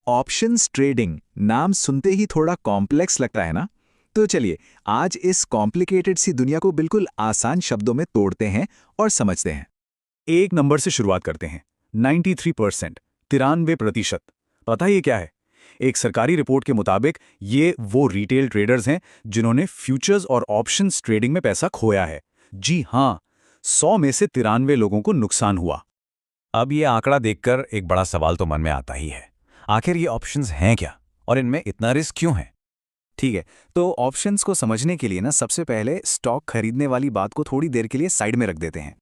Options trading नाम सुनते ही थोड़ा कॉम्प्लेक्स लगता है ना? तो चलिए आज इस कॉम्प्लिकेटेड सी दुनिया को बिल्कुल आसान शब्दों में तोड़ते हैं और समझते हैं। एक नंबर से शुरुआत करते हैं। 93%, 93%। पता है ये क्या है? एक सरकारी रिपोर्ट के मुताबिक ये वो रिटेल ट्रेडर्स हैं जिन्होंने फ्यूचर्स और ऑप्शंस ट्रेडिंग में पैसा खोया है। जी हाँ, 100 में से 93 लोगों को नुकसान हुआ। अब ये आंकड़ा देखकर एक बड़ा सवाल तो मन में आता ही है। आखिर ये ऑप्शंस हैं क्या और इनमें इतना रिस्क क्यों है? ठीक है, तो ऑप्शंस को समझने के लिए ना सबसे पहले स्टॉक खरीदने वाली बात को थोड़ी देर के लिए साइड में रख देते हैं।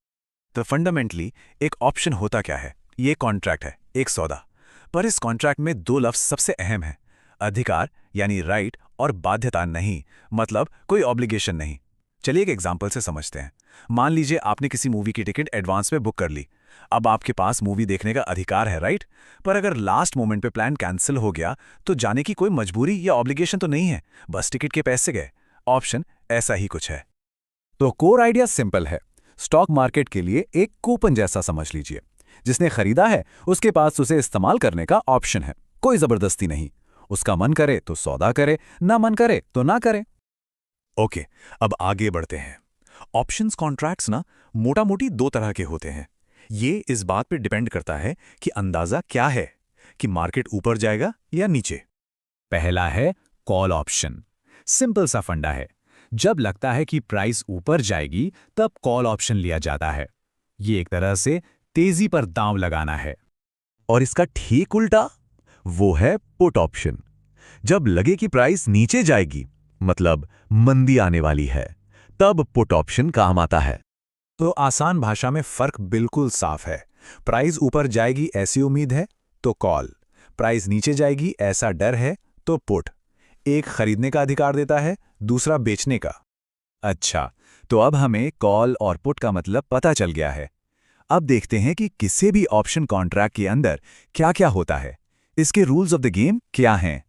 तो फंडामेंटली एक ऑप्शन होता क्या है? ये कॉन्ट्रैक्ट है, एक सौदा। पर इस कॉन्ट्रैक्ट में दो लफ्ज सबसे अहम हैं। अधिकार यानी राइट और बाध्यता नहीं, मतलब कोई ऑब्लिगेशन नहीं। चलिए एक एग्जांपल से समझते हैं। मान लीजिए आपने किसी मूवी की टिकट एडवांस में बुक कर ली। अब आपके पास मूवी देखने का अधिकार है, राइट? पर अगर लास्ट मोमेंट पे प्लान कैंसिल हो गया तो जाने की कोई मजबूरी या ऑब्लिगेशन तो नहीं है, बस टिकट के पैसे गए। ऑप्शन ऐसा ही कुछ है। तो कोर आइडिया सिंपल है। स्टॉक मार्केट के लिए एक कूपन जैसा समझ लीजिए। जिसने खरीदा है उसके पास उसे इस्तेमाल करने का ऑप्शन है, कोई जबरदस्ती नहीं। उसका मन करे तो सौदा करे, ना मन करे तो ना करे। ओके, अब आगे बढ़ते हैं। ऑप्शंस कॉन्ट्रैक्ट्स ना मोटा मोटी दो तरह के होते हैं। ये इस बात पे डिपेंड करता है कि अंदाजा क्या है कि मार्केट ऊपर जाएगा या नीचे। पहला है कॉल ऑप्शन। सिंपल सा फंडा है। जब लगता है कि प्राइस ऊपर जाएगी तब कॉल ऑप्शन लिया जाता है। ये एक तरह से तेजी पर दांव लगाना है। और इसका ठीक उल्टा वो है पुट ऑप्शन। जब लगे कि प्राइस नीचे जाएगी, मतलब मंदी आने वाली है, तब पुट ऑप्शन काम आता है। तो आसान भाषा में फर्क बिल्कुल साफ है। प्राइस ऊपर जाएगी ऐसी उम्मीद है तो कॉल, प्राइस नीचे जाएगी ऐसा डर है तो पुट। एक खरीदने का अधिकार देता है, दूसरा बेचने का। अच्छा, तो अब हमें कॉल और पुट का मतलब पता चल गया है। अब देखते हैं कि किसी भी ऑप्शन कॉन्ट्रैक्ट के अंदर क्या क्या होता है। इसके रूल्स ऑफ द गेम क्या हैं?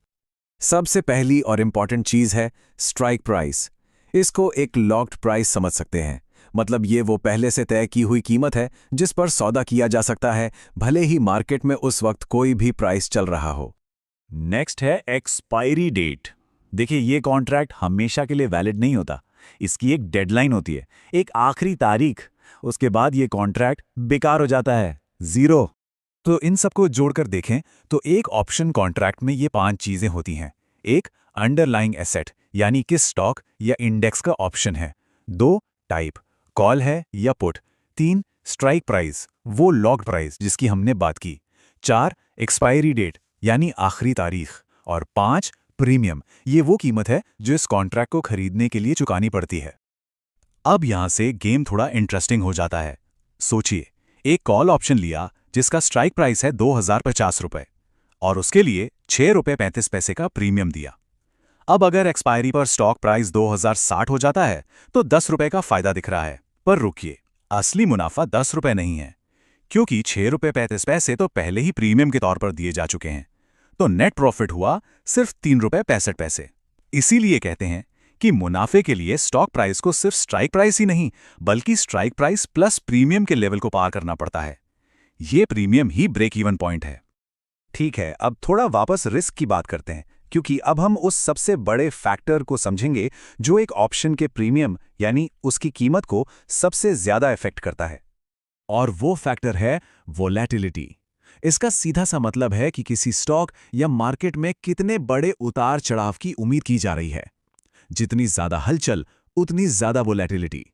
सबसे पहली और इंपॉर्टेंट चीज है स्ट्राइक प्राइस। इसको एक लॉक्ड प्राइस समझ सकते हैं। मतलब ये वो पहले से तय की हुई कीमत है जिस पर सौदा किया जा सकता है, भले ही मार्केट में उस वक्त कोई भी प्राइस चल रहा हो। नेक्स्ट है एक्सपायरी डेट। देखिए, ये कॉन्ट्रैक्ट हमेशा के लिए वैलिड नहीं होता। इसकी एक डेडलाइन होती है, एक आखिरी तारीख। उसके बाद ये कॉन्ट्रैक्ट बेकार हो जाता है, जीरो। तो इन सबको जोड़कर देखें तो एक ऑप्शन कॉन्ट्रैक्ट में ये 5 चीजें होती हैं। एक, अंडरलाइंग एसेट यानी कि स्टॉक या इंडेक्स का ऑप्शन है। 2, टाइप, कॉल है या पुट। 3, स्ट्राइक प्राइस, वो लॉक्ड प्राइस जिसकी हमने बात की। 4, एक्सपायरी डेट यानी आखिरी तारीख। और 5, प्रीमियम, ये वो कीमत है जो इस कॉन्ट्रैक्ट को खरीदने के लिए चुकानी पड़ती है। अब यहां से गेम थोड़ा इंटरेस्टिंग हो जाता है। सोचिए, एक कॉल ऑप्शन लिया जिसका स्ट्राइक प्राइस है 2050 रुपए और उसके लिए 6 रुपए 35 पैसे का प्रीमियम दिया। अब अगर एक्सपायरी पर स्टॉक प्राइस 2060 हो जाता है तो 10 रुपए का फायदा दिख रहा है। पर रुकिए, असली मुनाफा 10 रुपए नहीं है, क्योंकि 6 रुपए 35 पैसे तो पहले ही प्रीमियम के तौर पर दिए जा चुके हैं। तो नेट प्रॉफिट हुआ सिर्फ 3 रुपए 65 पैसे। इसीलिए कहते हैं कि मुनाफे के लिए स्टॉक प्राइस को सिर्फ स्ट्राइक प्राइस ही नहीं, बल्कि स्ट्राइक प्राइस प्लस प्रीमियम के लेवल को पार करना पड़ता है। ये प्रीमियम ही ब्रेक इवन पॉइंट है। ठीक है, अब थोड़ा वापस रिस्क की बात करते हैं, क्योंकि अब हम उस सबसे बड़े फैक्टर को समझेंगे जो एक ऑप्शन के प्रीमियम यानी उसकी कीमत को सबसे ज्यादा इफेक्ट करता है। और वो फैक्टर है वोलेटिलिटी। इसका सीधा सा मतलब है कि किसी स्टॉक या मार्केट में कितने बड़े उतार चढ़ाव की उम्मीद की जा रही है। जितनी ज्यादा हलचल, उतनी ज्यादा वोलेटिलिटी।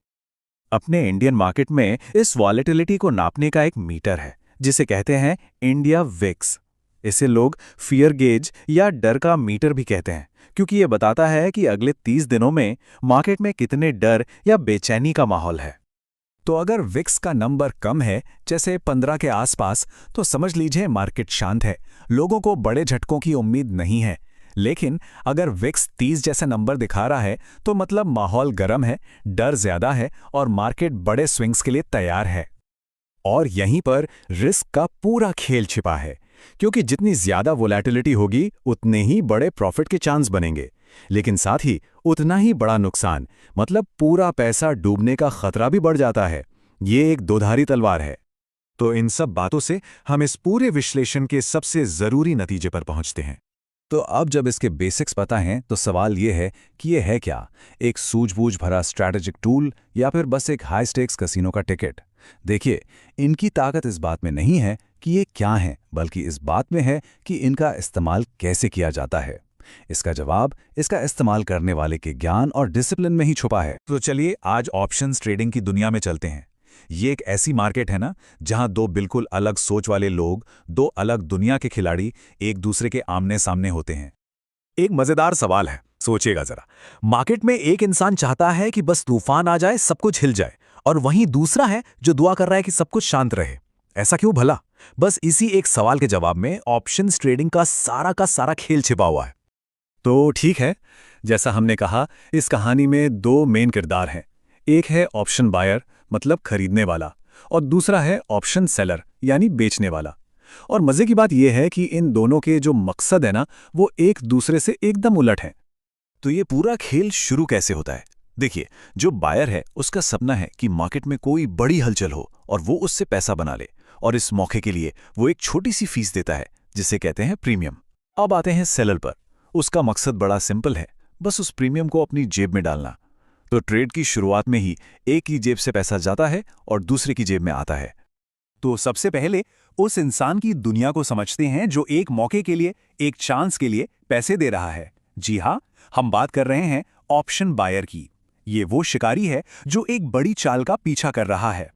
अपने इंडियन मार्केट में इस वॉलेटिलिटी को नापने का एक मीटर है जिसे कहते हैं इंडिया विक्स। इसे लोग फियर गेज या डर का मीटर भी कहते हैं, क्योंकि ये बताता है कि अगले 30 दिनों में मार्केट में कितने डर या बेचैनी का माहौल है। तो अगर विक्स का नंबर कम है, जैसे 15 के आसपास, तो समझ लीजिए मार्केट शांत है, लोगों को बड़े झटकों की उम्मीद नहीं है। लेकिन अगर विक्स 30 जैसा नंबर दिखा रहा है तो मतलब माहौल गर्म है, डर ज्यादा है और मार्केट बड़े स्विंग्स के लिए तैयार है। और यहीं पर रिस्क का पूरा खेल छिपा है, क्योंकि जितनी ज्यादा वोलेटिलिटी होगी उतने ही बड़े प्रॉफिट के चांस बनेंगे, लेकिन साथ ही उतना ही बड़ा नुकसान, मतलब पूरा पैसा डूबने का खतरा भी बढ़ जाता है। ये एक दोधारी तलवार है। तो इन सब बातों से हम इस पूरे विश्लेषण के सबसे जरूरी नतीजे पर पहुंचते हैं। तो अब जब इसके बेसिक्स पता हैं तो सवाल ये है कि ये है क्या, एक सूझबूझ भरा स्ट्रैटेजिक टूल या फिर बस एक हाई स्टेक्स कसिनो का टिकट। देखिए, इनकी ताकत इस बात में नहीं है कि ये क्या हैं, बल्कि इस बात में है कि इनका इस्तेमाल कैसे किया जाता है। इसका जवाब इसका इस्तेमाल करने वाले के ज्ञान और डिसिप्लिन में ही छुपा है। तो चलिए आज ऑप्शंस ट्रेडिंग की दुनिया में चलते हैं। ये एक ऐसी मार्केट है ना, जहां दो बिल्कुल अलग सोच वाले लोग, दो अलग दुनिया के खिलाड़ी एक दूसरे के आमने सामने होते हैं। एक मजेदार सवाल है, सोचिएगा जरा। मार्केट में एक इंसान चाहता है कि बस तूफान आ जाए, सब कुछ हिल जाए, और वहीं दूसरा है जो दुआ कर रहा है कि सब कुछ शांत रहे। ऐसा क्यों भला? बस इसी एक सवाल के जवाब में ऑप्शंस ट्रेडिंग का सारा खेल छिपा हुआ है। तो ठीक है, जैसा हमने कहा, इस कहानी में दो मेन किरदार हैं। एक है ऑप्शन बायर, मतलब खरीदने वाला, और दूसरा है ऑप्शन सेलर, यानी बेचने वाला। और मजे की बात यह है कि इन दोनों के जो मकसद है ना, वो एक दूसरे से एकदम उलट हैं। तो ये पूरा खेल शुरू कैसे होता है? देखिए, जो बायर है उसका सपना है कि मार्केट में कोई बड़ी हलचल हो और वो उससे पैसा बना ले, और इस मौके के लिए वो एक छोटी सी फीस देता है, जिसे कहते हैं प्रीमियम। अब आते हैं सेलर पर। उसका मकसद बड़ा सिंपल है, बस उस प्रीमियम को अपनी जेब में डालना। तो ट्रेड की शुरुआत में ही एक की जेब से पैसा जाता है और दूसरे की जेब में आता है। तो सबसे पहले उस इंसान की दुनिया को समझते हैं जो एक मौके के लिए, एक चांस के लिए पैसे दे रहा है। जी हाँ, हम बात कर रहे हैं ऑप्शन बायर की। ये वो शिकारी है जो एक बड़ी चाल का पीछा कर रहा है।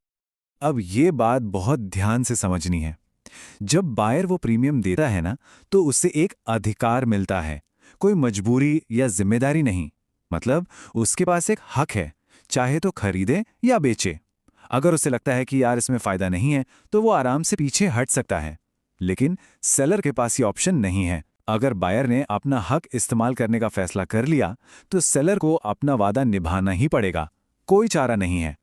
अब ये बात बहुत ध्यान से समझनी है। जब बायर वो प्रीमियम देता है ना, तो उससे एक अधिकार मिलता है, कोई मजबूरी या जिम्मेदारी नहीं। मतलब उसके पास एक हक है, चाहे तो खरीदे या बेचे। अगर उसे लगता है कि यार इसमें फायदा नहीं है, तो वो आराम से पीछे हट सकता है। लेकिन सेलर के पास ये ऑप्शन नहीं है। अगर बायर ने अपना हक इस्तेमाल करने का फैसला कर लिया, तो सेलर को अपना वादा निभाना ही पड़ेगा, कोई चारा नहीं है।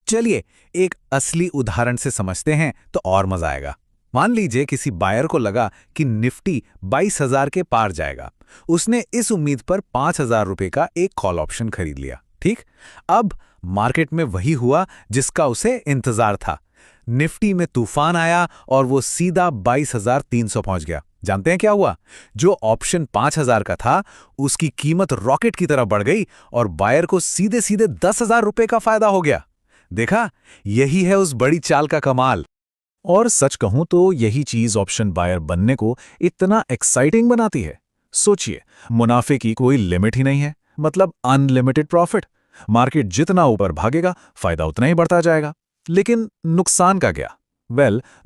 चलिए एक असली उदाहरण से समझते हैं तो और मजा आएगा। मान लीजिए किसी बायर को लगा कि निफ्टी 22,000 के पार जाएगा। उसने इस उम्मीद पर 5,000 रुपए का एक कॉल ऑप्शन खरीद लिया। ठीक, अब मार्केट में वही हुआ जिसका उसे इंतजार था। निफ्टी में तूफान आया और वो सीधा 22,300 पहुंच गया। जानते हैं क्या हुआ? जो ऑप्शन 5,000 का था, उसकी कीमत रॉकेट की तरह बढ़ गई और बायर को सीधे सीधे 10,000 रुपए का फायदा हो गया। देखा, यही है उस बड़ी चाल का कमाल। और सच कहूं तो यही चीज ऑप्शन बायर बनने को इतना एक्साइटिंग बनाती है। सोचिए, मुनाफे की कोई लिमिट ही नहीं है, मतलब अनलिमिटेड प्रॉफिट। मार्केट जितना ऊपर भागेगा, फायदा उतना ही बढ़ता जाएगा। लेकिन नुकसान का क्या?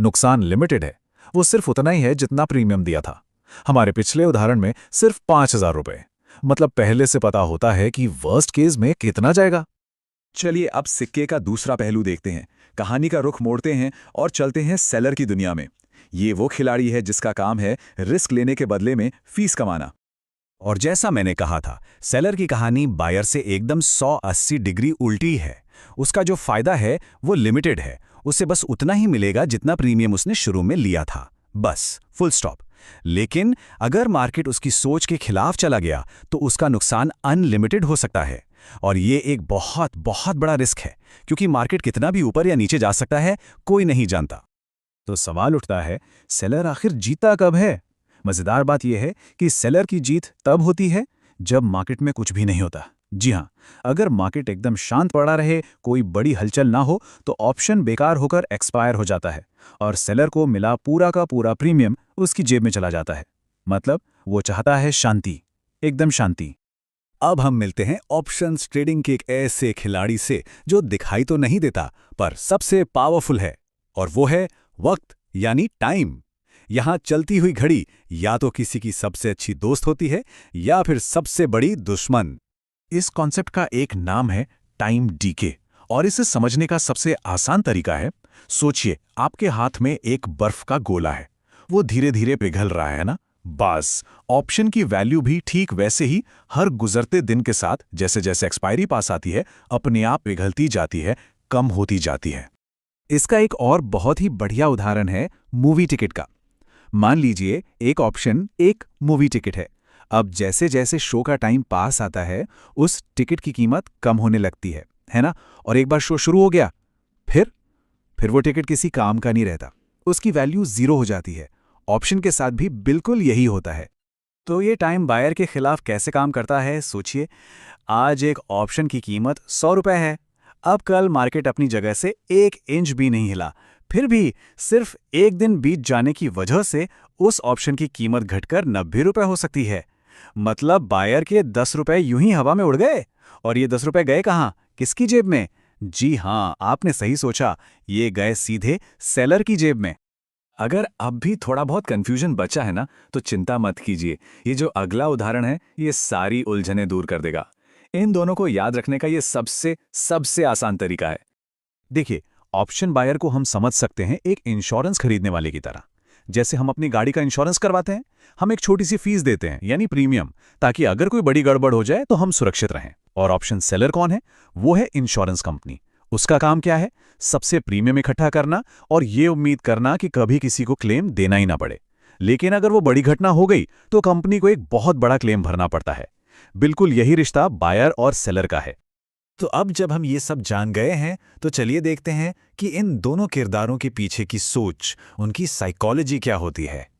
नुकसान लिमिटेड है, वो सिर्फ उतना ही है जितना प्रीमियम दिया था। हमारे पिछले उदाहरण में सिर्फ 5,000 रुपए। मतलब पहले से पता होता है कि वर्स्ट केस में कितना जाएगा। चलिए अब सिक्के का दूसरा पहलू देखते हैं। कहानी का रुख मोड़ते हैं और चलते हैं सेलर की दुनिया में। ये वो खिलाड़ी है जिसका काम है रिस्क लेने के बदले में फीस कमाना। और जैसा मैंने कहा था, सेलर की कहानी बायर से एकदम 180 डिग्री उल्टी है। उसका जो फायदा है वो लिमिटेड है, उसे बस उतना ही मिलेगा जितना प्रीमियम उसने शुरू में लिया था, बस फुल स्टॉप। लेकिन अगर मार्केट उसकी सोच के खिलाफ चला गया तो उसका नुकसान अनलिमिटेड हो सकता है। और ये एक बहुत बहुत बड़ा रिस्क है, क्योंकि मार्केट कितना भी ऊपर या नीचे जा सकता है, कोई नहीं जानता। तो सवाल उठता है, सेलर आखिर जीता कब है? मजेदार बात यह है कि सेलर की जीत तब होती है जब मार्केट में कुछ भी नहीं होता। जी हाँ, अगर मार्केट एकदम शांत पड़ा रहे, कोई बड़ी हलचल ना हो, तो ऑप्शन बेकार होकर एक्सपायर हो जाता है और सेलर को मिला पूरा का पूरा प्रीमियम उसकी जेब में चला जाता है। मतलब वो चाहता है शांति, एकदम शांति। अब हम मिलते हैं ऑप्शंस ट्रेडिंग के एक ऐसे खिलाड़ी से जो दिखाई तो नहीं देता पर सबसे पावरफुल है, और वो है वक्त, यानी टाइम। यहां चलती हुई घड़ी या तो किसी की सबसे अच्छी दोस्त होती है या फिर सबसे बड़ी दुश्मन। इस कॉन्सेप्ट का एक नाम है टाइम डीके, और इसे समझने का सबसे आसान तरीका है, सोचिए आपके हाथ में एक बर्फ का गोला है, वो धीरे धीरे पिघल रहा है ना। बस ऑप्शन की वैल्यू भी ठीक वैसे ही हर गुजरते दिन के साथ, जैसे जैसे एक्सपायरी पास आती है, अपने आप पिघलती जाती है, कम होती जाती है। इसका एक और बहुत ही बढ़िया उदाहरण है मूवी टिकट का। मान लीजिए एक ऑप्शन एक मूवी टिकट है। अब जैसे जैसे शो का टाइम पास आता है, उस टिकट की कीमत कम होने लगती है ना? और एक बार शो शुरू हो गया, फिर फिर वो टिकट किसी काम का नहीं रहता, उसकी वैल्यू जीरो हो जाती है। ऑप्शन के साथ भी बिल्कुल यही होता है। तो ये टाइम बायर के खिलाफ कैसे काम करता है, सोचिए। आज एक ऑप्शन की कीमत 100 रुपए है। अब कल मार्केट अपनी जगह से 1 इंच भी नहीं हिला, फिर भी सिर्फ एक दिन बीत जाने की वजह से उस ऑप्शन की कीमत घटकर 90 रुपए हो सकती है। मतलब बायर के 10 रुपए यूं ही हवा में उड़ गए। और ये 10 रुपए गए कहाँ, किसकी जेब में? जी हाँ, आपने सही सोचा, ये गए सीधे सेलर की जेब में। अगर अब भी थोड़ा बहुत कंफ्यूजन बचा है ना, तो चिंता मत कीजिए। ये जो अगला उदाहरण है, ये सारी उलझनें दूर कर देगा। इन दोनों को याद रखने का ये सबसे सबसे आसान तरीका है। देखिए, ऑप्शन बायर को हम समझ सकते हैं एक इंश्योरेंस खरीदने वाले की तरह। जैसे हम अपनी गाड़ी का इंश्योरेंस करवाते हैं, हम एक छोटी सी फीस देते हैं, यानी प्रीमियम, ताकि अगर कोई बड़ी गड़बड़ हो जाए तो हम सुरक्षित रहें। और ऑप्शन सेलर कौन है? वो है इंश्योरेंस कंपनी। उसका काम क्या है? सबसे प्रीमियम इकट्ठा करना और ये उम्मीद करना कि कभी किसी को क्लेम देना ही ना पड़े। लेकिन अगर वो बड़ी घटना हो गई तो कंपनी को एक बहुत बड़ा क्लेम भरना पड़ता है। बिल्कुल यही रिश्ता बायर और सेलर का है। तो अब जब हम ये सब जान गए हैं, तो चलिए देखते हैं कि इन दोनों किरदारों के पीछे की सोच, उनकी साइकोलॉजी क्या होती है।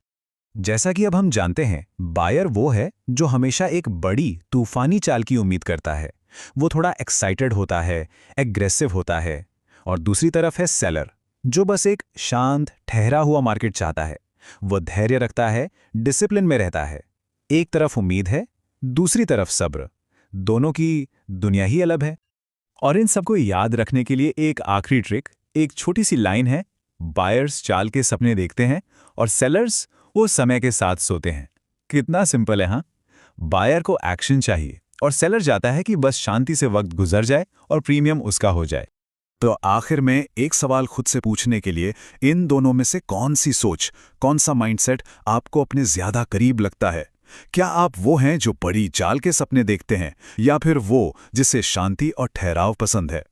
जैसा कि अब हम जानते हैं, बायर वो है जो हमेशा एक बड़ी तूफानी चाल की उम्मीद करता है। वो थोड़ा एक्साइटेड होता है, एग्रेसिव होता है। और दूसरी तरफ है सेलर, जो बस एक शांत ठहरा हुआ मार्केट चाहता है। वो धैर्य रखता है, डिसिप्लिन में रहता है। एक तरफ उम्मीद है, दूसरी तरफ सब्र। दोनों की दुनिया ही अलग है। और इन सबको याद रखने के लिए एक आखिरी ट्रिक, एक छोटी सी लाइन है। बायर्स चाल के सपने देखते हैं और सेलर्स वो समय के साथ सोते हैं। कितना सिंपल है, हाँ? बायर को एक्शन चाहिए और सेलर जाता है कि बस शांति से वक्त गुजर जाए और प्रीमियम उसका हो जाए। तो आखिर में एक सवाल खुद से पूछने के लिए, इन दोनों में से कौन सी सोच, कौन सा माइंडसेट आपको अपने ज्यादा करीब लगता है? क्या आप वो हैं जो बड़ी चाल के सपने देखते हैं, या फिर वो जिसे शांति और ठहराव पसंद है?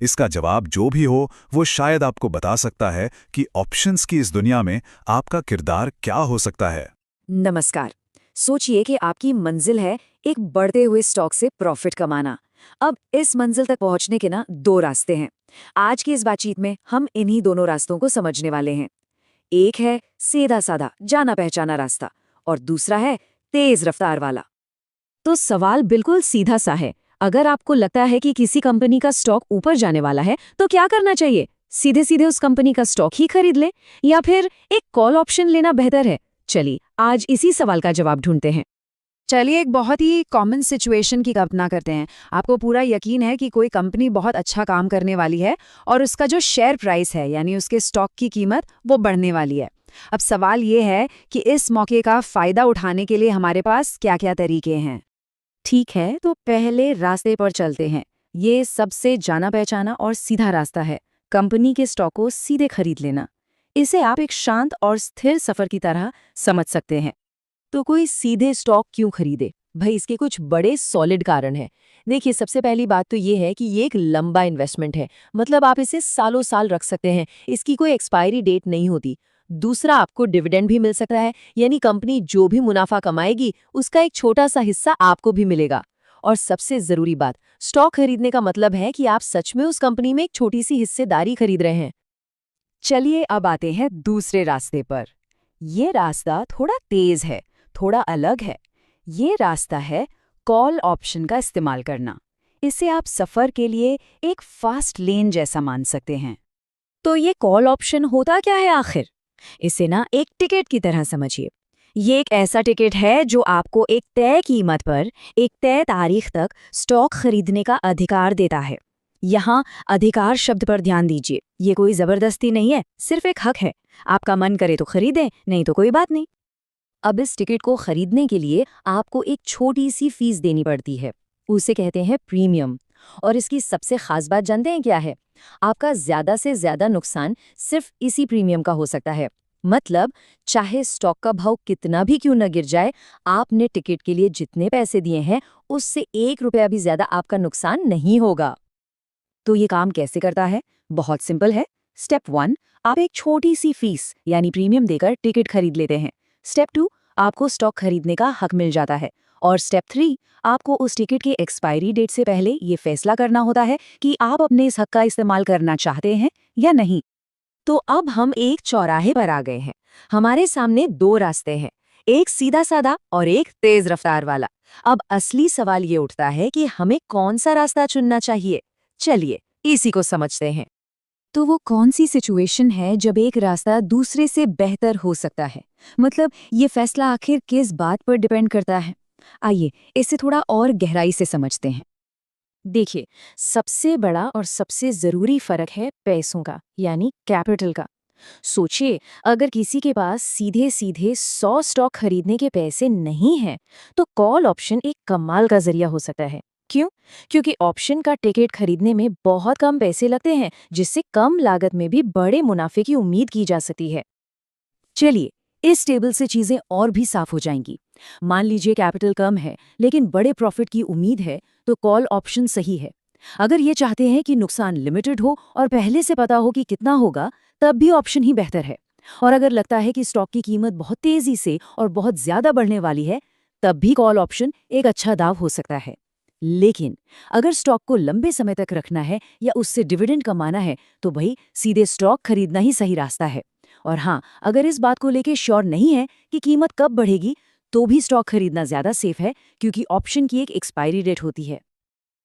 इसका जवाब जो भी हो, वो शायद आपको बता सकता है कि ऑप्शंस की इस दुनिया में आपका किरदार क्या हो सकता है। नमस्कार। सोचिए कि आपकी मंजिल है एक बढ़ते हुए स्टॉक से प्रॉफिट कमाना। अब इस मंजिल तक पहुंचने के ना दो रास्ते हैं। आज की इस बातचीत में हम इन्हीं दोनों रास्तों को समझने वाले हैं। एक है सीधा साधा जाना पहचाना रास्ता और दूसरा है तेज रफ्तार वाला। तो सवाल बिल्कुल सीधा सा है। अगर आपको लगता है कि किसी कंपनी का स्टॉक ऊपर जाने वाला है तो क्या करना चाहिए? सीधे सीधे उस कंपनी का स्टॉक ही खरीद लें या फिर एक कॉल ऑप्शन लेना बेहतर है? चलिए आज इसी सवाल का जवाब ढूंढते हैं। चलिए एक बहुत ही कॉमन सिचुएशन की कल्पना करते हैं। आपको पूरा यकीन है कि कोई कंपनी बहुत अच्छा काम करने वाली है और उसका जो शेयर प्राइस है यानी उसके स्टॉक की कीमत वो बढ़ने वाली है। अब सवाल ये है कि इस मौके का फायदा उठाने के लिए हमारे पास क्या-क्या तरीके हैं। ठीक है, तो पहले रास्ते पर चलते हैं। ये सबसे जाना पहचाना और सीधा रास्ता है, कंपनी के स्टॉक को सीधे खरीद लेना। इसे आप एक शांत और स्थिर सफर की तरह समझ सकते हैं। तो कोई सीधे स्टॉक क्यों खरीदे? भाई इसके कुछ बड़े सॉलिड कारण हैं। देखिए सबसे पहली बात तो ये है कि ये एक लंबा इन्वेस्टमेंट है, मतलब आप इसे सालों साल रख सकते हैं, इसकी कोई एक्सपायरी डेट नहीं होती। दूसरा, आपको डिविडेंड भी मिल सकता है, यानी कंपनी जो भी मुनाफा कमाएगी उसका एक छोटा सा हिस्सा आपको भी मिलेगा। और सबसे जरूरी बात, स्टॉक खरीदने का मतलब है कि आप सच में उस कंपनी में एक छोटी सी हिस्सेदारी खरीद रहे हैं। चलिए अब आते हैं दूसरे रास्ते पर। ये रास्ता थोड़ा तेज है, थोड़ा अलग है। ये रास्ता है कॉल ऑप्शन का इस्तेमाल करना। इसे आप सफर के लिए एक फास्ट लेन जैसा मान सकते हैं। तो ये कॉल ऑप्शन होता क्या है आखिर? इसे ना एक टिकट की तरह समझिए। ये एक ऐसा टिकट है जो आपको एक तय कीमत पर एक तय तारीख तक स्टॉक खरीदने का अधिकार देता है। यहाँ अधिकार शब्द पर ध्यान दीजिए, ये कोई जबरदस्ती नहीं है, सिर्फ एक हक है। आपका मन करे तो खरीदें, नहीं तो कोई बात नहीं। अब इस टिकट को खरीदने के लिए आपको एक छोटी सी फीस देनी पड़ती है, उसे कहते हैं प्रीमियम। और इसकी सबसे खास बात जानते हैं क्या है? आपका ज्यादा से ज्यादा नुकसान सिर्फ इसी प्रीमियम का हो सकता है। मतलब चाहे स्टॉक का भाव कितना भी क्यों न गिर जाए, आपने टिकट के लिए जितने पैसे दिए हैं उससे 1 रुपया भी ज्यादा आपका नुकसान नहीं होगा। तो ये काम कैसे करता है? बहुत सिंपल है। स्टेप 1, आप एक छोटी सी फीस यानी प्रीमियम देकर टिकट खरीद लेते हैं। स्टेप 2, आपको स्टॉक खरीदने का हक मिल जाता है। और स्टेप 3, आपको उस टिकट की एक्सपायरी डेट से पहले ये फैसला करना होता है कि आप अपने इस हक का इस्तेमाल करना चाहते हैं या नहीं। तो अब हम एक चौराहे पर आ गए हैं। हमारे सामने दो रास्ते हैं, एक सीधा साधा और एक तेज रफ्तार वाला। अब असली सवाल ये उठता है कि हमें कौन सा रास्ता चुनना चाहिए। चलिए इसी को समझते हैं। तो वो कौन सी सिचुएशन है जब एक रास्ता दूसरे से बेहतर हो सकता है? मतलब ये फैसला आखिर किस बात पर डिपेंड करता है? आइए इसे थोड़ा और गहराई से समझते हैं। देखिए, सबसे बड़ा और सबसे ज़रूरी फ़र्क है पैसों का, यानी कैपिटल का। सोचिए, अगर किसी के पास सीधे सीधे 100 स्टॉक खरीदने के पैसे नहीं हैं, तो कॉल ऑप्शन एक कमाल का जरिया हो सकता है। क्यों? क्योंकि ऑप्शन का टिकट खरीदने में बहुत कम पैसे लगते हैं, जिससे कम लागत में भी बड़े मुनाफे की उम्मीद की जा सकती है। चलिए, इस टेबल से चीजें और भी साफ हो जाएंगी। मान लीजिए कैपिटल कम है, लेकिन बड़े प्रॉफिट की उम्मीद है, तो कॉल ऑप्शन सही है। अगर ये चाहते हैं कि नुकसान लिमिटेड हो और पहले से पता हो कि कितना होगा, तब भी ऑप्शन ही बेहतर है। और अगर लगता है कि स्टॉक की कीमत बहुत तेजी से और बहुत ज्यादा बढ़ने वाली है, तब भी कॉल ऑप्शन एक अच्छा दाव हो सकता है। लेकिन अगर स्टॉक को लंबे समय तक रखना है या उससे डिविडेंड कमाना है, तो भाई सीधे स्टॉक खरीदना ही सही रास्ता है। और हाँ, अगर इस बात को लेके श्योर नहीं है कि कीमत कब बढ़ेगी, तो भी स्टॉक खरीदना ज्यादा सेफ है, क्योंकि ऑप्शन की एक एक्सपायरी डेट होती है।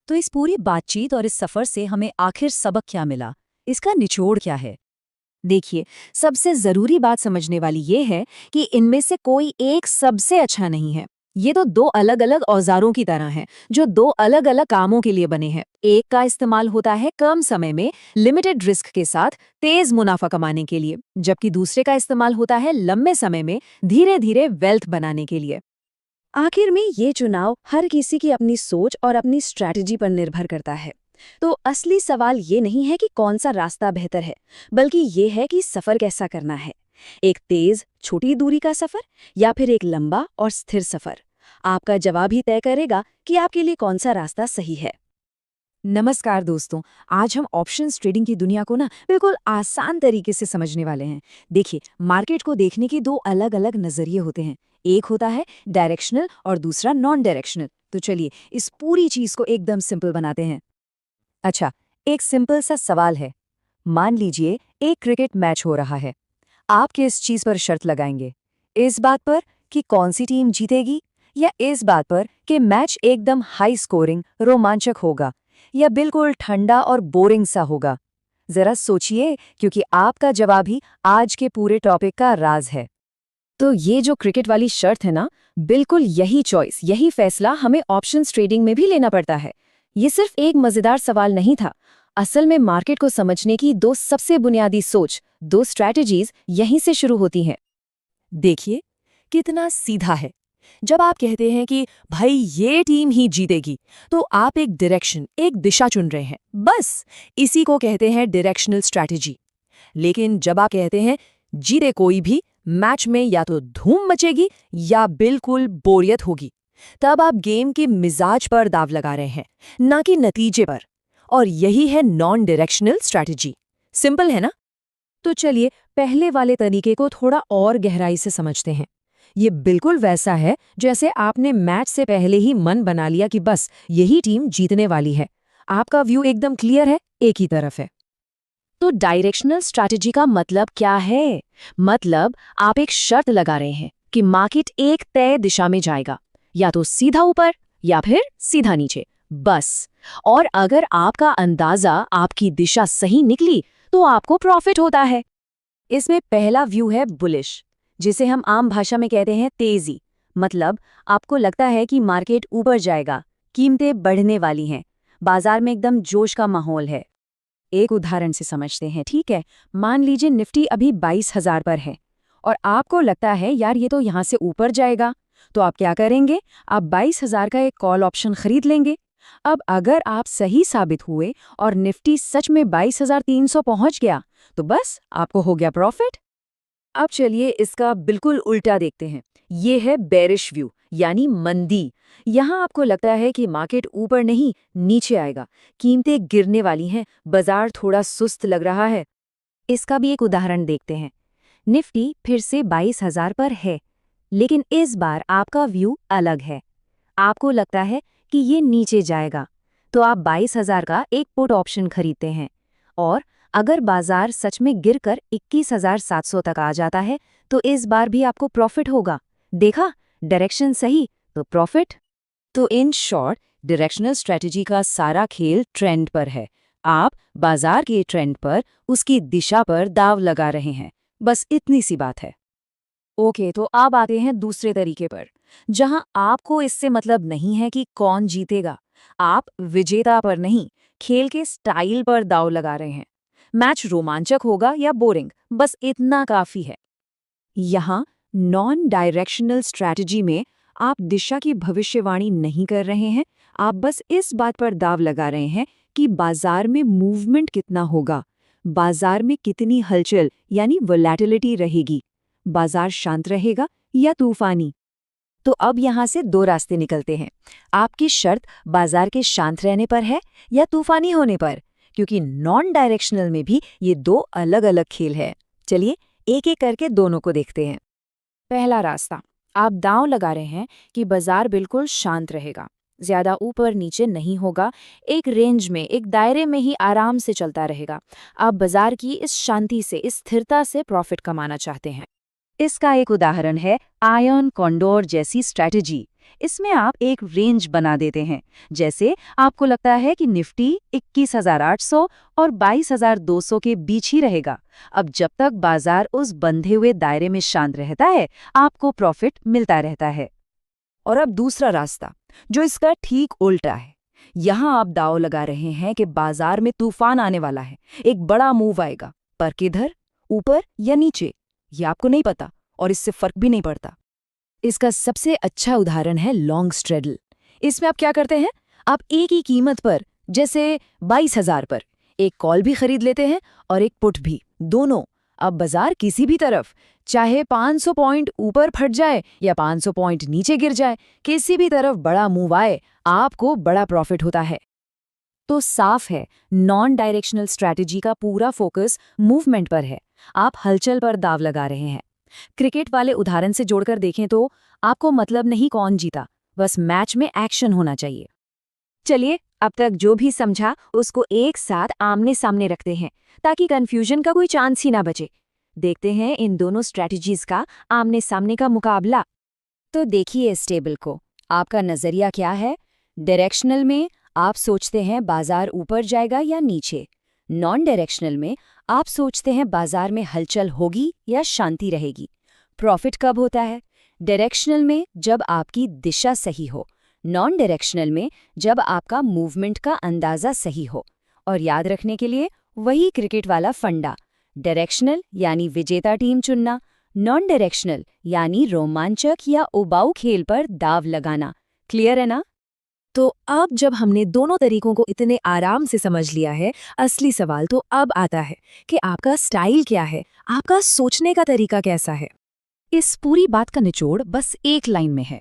तो इस पूरी बातचीत और इस सफर से हमें आखिर सबक क्या मिला? इसका निचोड़ क्या है? देखिए, सबसे जरूरी बात समझने वाली ये है कि इनमें से कोई एक सबसे अच्छा नहीं है। ये तो दो अलग अलग औजारों की तरह हैं, जो दो अलग अलग कामों के लिए बने हैं। एक का इस्तेमाल होता है कम समय में लिमिटेड रिस्क के साथ तेज मुनाफा कमाने के लिए, जबकि दूसरे का इस्तेमाल होता है लंबे समय में धीरे धीरे वेल्थ बनाने के लिए। आखिर में ये चुनाव हर किसी की अपनी सोच और अपनी स्ट्रैटेजी पर निर्भर करता है। तो असली सवाल ये नहीं है कि कौन सा रास्ता बेहतर है, बल्कि ये है कि सफर कैसा करना है। एक तेज छोटी दूरी का सफर या फिर एक लंबा और स्थिर सफर। आपका जवाब ही तय करेगा कि आपके लिए कौन सा रास्ता सही है। नमस्कार दोस्तों, आज हम ऑप्शंस ट्रेडिंग की दुनिया को बिल्कुल आसान तरीके से समझने वाले हैं। देखिए, मार्केट को देखने के दो अलग अलग नजरिए होते हैं। एक होता है डायरेक्शनल और दूसरा नॉन डायरेक्शनल। तो चलिए इस पूरी चीज को एकदम सिंपल बनाते हैं। अच्छा, एक सिंपल सा सवाल है। मान लीजिए एक क्रिकेट मैच हो रहा है। आप किस चीज पर शर्त लगाएंगे? इस बात पर कि कौन सी टीम जीतेगी, या इस बात पर कि मैच एकदम हाई स्कोरिंग रोमांचक होगा, या बिल्कुल ठंडा और बोरिंग सा होगा? जरा सोचिए, क्योंकि आपका जवाब ही आज के पूरे टॉपिक का राज है। तो ये जो क्रिकेट वाली शर्त है बिल्कुल यही चॉइस, यही फैसला हमें ऑप्शंस ट्रेडिंग में भी लेना पड़ता है। ये सिर्फ एक मजेदार सवाल नहीं था। असल में मार्केट को समझने की दो सबसे बुनियादी सोच, दो स्ट्रैटेजीज यहीं से शुरू होती हैं। देखिए कितना सीधा है। जब आप कहते हैं कि भाई ये टीम ही जीतेगी, तो आप एक डायरेक्शन, एक दिशा चुन रहे हैं। बस इसी को कहते हैं डायरेक्शनल स्ट्रैटेजी। लेकिन जब आप कहते हैं जीते कोई भी, मैच में या तो धूम मचेगी या बिल्कुल बोरियत होगी, तब आप गेम के मिजाज पर दाव लगा रहे हैं, ना कि नतीजे पर। और यही है नॉन डायरेक्शनल स्ट्रैटेजी। सिंपल है ना? तो चलिए पहले वाले तरीके को थोड़ा और गहराई से समझते हैं। ये बिल्कुल वैसा है जैसे आपने मैच से पहले ही मन बना लिया कि बस यही टीम जीतने वाली है। आपका व्यू एकदम क्लियर है, एक ही तरफ है। तो डायरेक्शनल स्ट्रैटेजी का मतलब क्या है? मतलब आप एक शर्त लगा रहे हैं कि मार्केट एक तय दिशा में जाएगा, या तो सीधा ऊपर या फिर सीधा नीचे, बस। और अगर आपका अंदाजा, आपकी दिशा सही निकली, तो आपको प्रॉफिट होता है। इसमें पहला व्यू है बुलिश, जिसे हम आम भाषा में कहते हैं तेजी। मतलब आपको लगता है कि मार्केट ऊपर जाएगा, कीमतें बढ़ने वाली हैं, बाजार में एकदम जोश का माहौल है। एक उदाहरण से समझते हैं, ठीक है? मान लीजिए निफ्टी अभी 22,000 पर है और आपको लगता है यार ये तो यहाँ से ऊपर जाएगा। तो आप क्या करेंगे? आप 22,000 का एक कॉल ऑप्शन खरीद लेंगे। अब अगर आप सही साबित हुए और निफ्टी सच में 22,300 पहुंच गया, तो बस आपको हो गया प्रॉफिट। अब चलिए इसका बिल्कुल उल्टा देखते हैं। ये है बेरिश व्यू, यानी मंदी। यहाँ आपको लगता है कि मार्केट ऊपर नहीं नीचे आएगा, कीमतें गिरने वाली हैं, बाजार थोड़ा सुस्त लग रहा है। इसका भी एक उदाहरण देखते हैं। निफ्टी फिर से 22,000 पर है, लेकिन इस बार आपका व्यू अलग है। आपको लगता है कि ये नीचे जाएगा, तो आप 22,000 का एक पुट ऑप्शन खरीदते हैं। और अगर बाजार सच में गिरकर 21,700 तक आ जाता है तो इस बार भी आपको प्रॉफिट होगा। देखा, डायरेक्शन सही तो प्रॉफिट। तो इन शॉर्ट, डायरेक्शनल स्ट्रेटजी का सारा खेल ट्रेंड पर है। आप बाजार के ट्रेंड पर, उसकी दिशा पर दांव लगा रहे हैं। बस इतनी सी बात है। ओके, तो अब आते हैं दूसरे तरीके पर, जहां आपको इससे मतलब नहीं है कि कौन जीतेगा। आप विजेता पर नहीं, खेल के स्टाइल पर दांव लगा रहे हैं। मैच रोमांचक होगा या बोरिंग, बस इतना काफी है। यहाँ नॉन डायरेक्शनल स्ट्रैटेजी में आप दिशा की भविष्यवाणी नहीं कर रहे हैं, आप बस इस बात पर दांव लगा रहे हैं कि बाजार में मूवमेंट कितना होगा, बाजार में कितनी हलचल यानी वोलैटिलिटी रहेगी, बाजार शांत रहेगा या तूफानी। तो अब यहाँ से दो रास्ते निकलते हैं। आपकी शर्त बाजार के शांत रहने पर है या तूफानी होने पर, क्योंकि नॉन डायरेक्शनल में भी ये दो अलग अलग खेल है। चलिए एक एक करके दोनों को देखते हैं। पहला रास्ता, आप दांव लगा रहे हैं कि बाजार बिल्कुल शांत रहेगा, ज्यादा ऊपर नीचे नहीं होगा, एक रेंज में, एक दायरे में ही आराम से चलता रहेगा। आप बाजार की इस शांति से, इस स्थिरता से प्रॉफिट कमाना चाहते हैं। इसका एक उदाहरण है आयरन कॉन्डोर जैसी स्ट्रैटेजी। इसमें आप एक रेंज बना देते हैं। जैसे आपको लगता है कि निफ्टी 21,800 और 22,200 के बीच ही रहेगा। अब जब तक बाजार उस बंधे हुए दायरे में शांत रहता है, आपको प्रॉफिट मिलता रहता है। और अब दूसरा रास्ता, जो इसका ठीक उल्टा है। यहाँ आप दांव लगा रहे हैं कि बाजार में तूफान आने वाला है, एक बड़ा मूव आएगा, पर किधर, ऊपर या नीचे, ये आपको नहीं पता और इससे फर्क भी नहीं पड़ता। इसका सबसे अच्छा उदाहरण है लॉन्ग स्ट्रेडल। इसमें आप क्या करते हैं, आप एक ही कीमत पर, जैसे 22,000 पर, एक कॉल भी खरीद लेते हैं और एक पुट भी, दोनों। अब बाजार किसी भी तरफ, चाहे 500 पॉइंट ऊपर फट जाए या 500 पॉइंट नीचे गिर जाए, किसी भी तरफ बड़ा मूव आए, आपको बड़ा प्रॉफिट होता है। तो साफ है, नॉन डायरेक्शनल स्ट्रैटेजी का पूरा फोकस मूवमेंट पर है। आप हलचल पर दांव लगा रहे हैं। क्रिकेट वाले उदाहरण से जोड़कर देखें तो आपको मतलब नहीं कौन जीता, बस मैच में एक्शन होना चाहिए। चलिए अब तक जो भी समझा उसको एक साथ आमने सामने रखते हैं, ताकि कंफ्यूजन का कोई चांस ही ना बचे। देखते हैं इन दोनों स्ट्रैटेजीज का आमने सामने का मुकाबला। तो देखिए इस टेबल को, आपका नजरिया क्या है? डायरेक्शनल में आप सोचते हैं बाजार ऊपर जाएगा या नीचे। नॉन डायरेक्शनल में आप सोचते हैं बाजार में हलचल होगी या शांति रहेगी। प्रॉफिट कब होता है? डायरेक्शनल में जब आपकी दिशा सही हो, नॉन डायरेक्शनल में जब आपका मूवमेंट का अंदाजा सही हो। और याद रखने के लिए वही क्रिकेट वाला फंडा, डायरेक्शनल यानी विजेता टीम चुनना, नॉन डायरेक्शनल यानी रोमांचक या उबाऊ खेल पर दाव लगाना। क्लियर है ना? तो अब जब हमने दोनों तरीकों को इतने आराम से समझ लिया है, असली सवाल तो अब आता है कि आपका स्टाइल क्या है, आपका सोचने का तरीका कैसा है। इस पूरी बात का निचोड़ बस एक लाइन में है।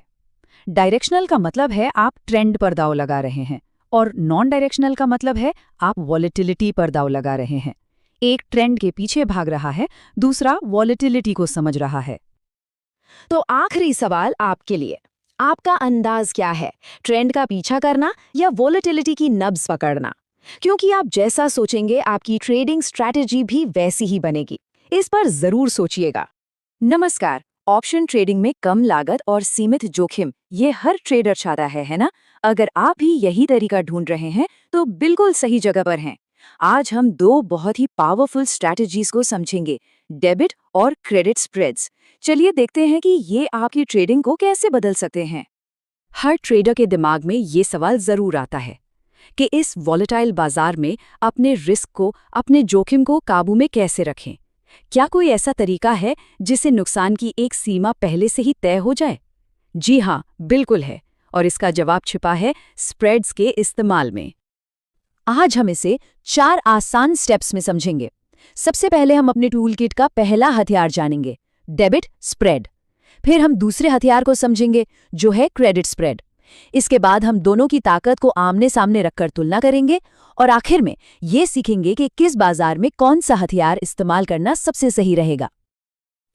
डायरेक्शनल का मतलब है आप ट्रेंड पर दांव लगा रहे हैं, और नॉन डायरेक्शनल का मतलब है आप वॉलेटिलिटी पर दांव लगा रहे हैं। एक ट्रेंड के पीछे भाग रहा है, दूसरा वॉलेटिलिटी को समझ रहा है। तो आखिरी सवाल आपके लिए, आपका अंदाज क्या है? ट्रेंड का पीछा करना या वॉलेटिलिटी की नब्ज पकड़ना? क्योंकि आप जैसा सोचेंगे आपकी ट्रेडिंग स्ट्रैटेजी भी वैसी ही बनेगी। इस पर जरूर सोचिएगा। नमस्कार। ऑप्शन ट्रेडिंग में कम लागत और सीमित जोखिम, ये हर ट्रेडर चाहता है ना? अगर आप भी यही तरीका ढूंढ रहे हैं तो बिल्कुल सही जगह पर हैं। आज हम दो बहुत ही पावरफुल स्ट्रैटेजीज को समझेंगे, डेबिट और क्रेडिट स्प्रेड्स। चलिए देखते हैं कि ये आपकी ट्रेडिंग को कैसे बदल सकते हैं। हर ट्रेडर के दिमाग में ये सवाल जरूर आता है कि इस वॉलेटाइल बाजार में अपने रिस्क को, अपने जोखिम को काबू में कैसे रखें। क्या कोई ऐसा तरीका है जिससे नुकसान की एक सीमा पहले से ही तय हो जाए? जी हाँ, बिल्कुल है, और इसका जवाब छिपा है स्प्रेड्स के इस्तेमाल में। आज हम इसे 4 आसान स्टेप्स में समझेंगे। सबसे पहले हम अपने टूल किट का पहला हथियार जानेंगे, डेबिट स्प्रेड। फिर हम दूसरे हथियार को समझेंगे, जो है क्रेडिट स्प्रेड। इसके बाद हम दोनों की ताकत को आमने सामने रखकर तुलना करेंगे, और आखिर में ये सीखेंगे कि किस बाजार में कौन सा हथियार इस्तेमाल करना सबसे सही रहेगा।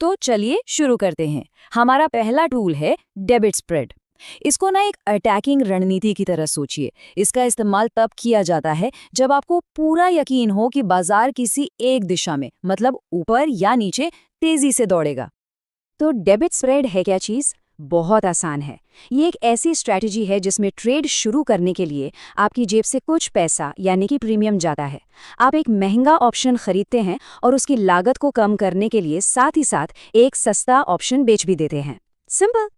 तो चलिए शुरू करते हैं। हमारा पहला टूल है डेबिट स्प्रेड। इसको ना एक अटैकिंग रणनीति की तरह सोचिए। इसका इस्तेमाल तब किया जाता है जब आपको पूरा यकीन हो कि बाजार किसी एक दिशा में, मतलब ऊपर या नीचे, तेजी से दौड़ेगा। तो डेबिट स्प्रेड है क्या चीज़? बहुत आसान है। ये एक ऐसी स्ट्रैटेजी है जिसमें ट्रेड शुरू करने के लिए आपकी जेब से कुछ पैसा यानी कि प्रीमियम जाता है। आप एक महंगा ऑप्शन खरीदते हैं और उसकी लागत को कम करने के लिए साथ ही साथ एक सस्ता ऑप्शन बेच भी देते हैं। सिंपल।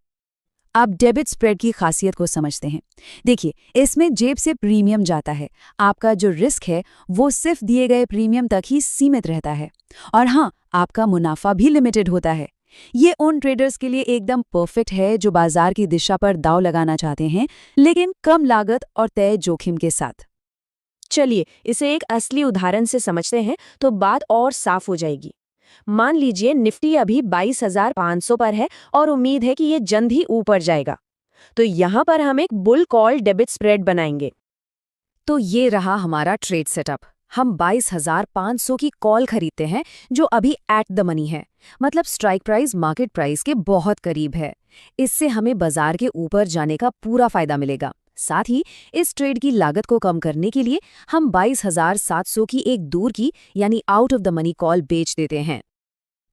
आप डेबिट स्प्रेड की खासियत को समझते हैं। देखिए, इसमें जेब से प्रीमियम जाता है। आपका जो रिस्क है वो सिर्फ दिए गए प्रीमियम तक ही सीमित रहता है। और हाँ, आपका मुनाफा भी लिमिटेड होता है। ये उन ट्रेडर्स के लिए एकदम परफेक्ट है जो बाजार की दिशा पर दांव लगाना चाहते हैं, लेकिन कम लागत और तय जोखिम के साथ। चलिए इसे एक असली उदाहरण से समझते हैं तो बात और साफ हो जाएगी। मान लीजिए निफ्टी अभी 22,500 पर है और उम्मीद है कि ये जल्द ही ऊपर जाएगा। तो यहाँ पर हम एक बुल कॉल डेबिट स्प्रेड बनाएंगे। तो ये रहा हमारा ट्रेड सेटअप। हम 22,500 की कॉल खरीदते हैं जो अभी एट द मनी है, मतलब स्ट्राइक प्राइस मार्केट प्राइस के बहुत करीब है। इससे हमें बाजार के ऊपर जाने का पूरा फायदा मिलेगा। साथ ही इस ट्रेड की लागत को कम करने के लिए हम 22,700 की एक दूर की यानी out of the money call बेच देते हैं।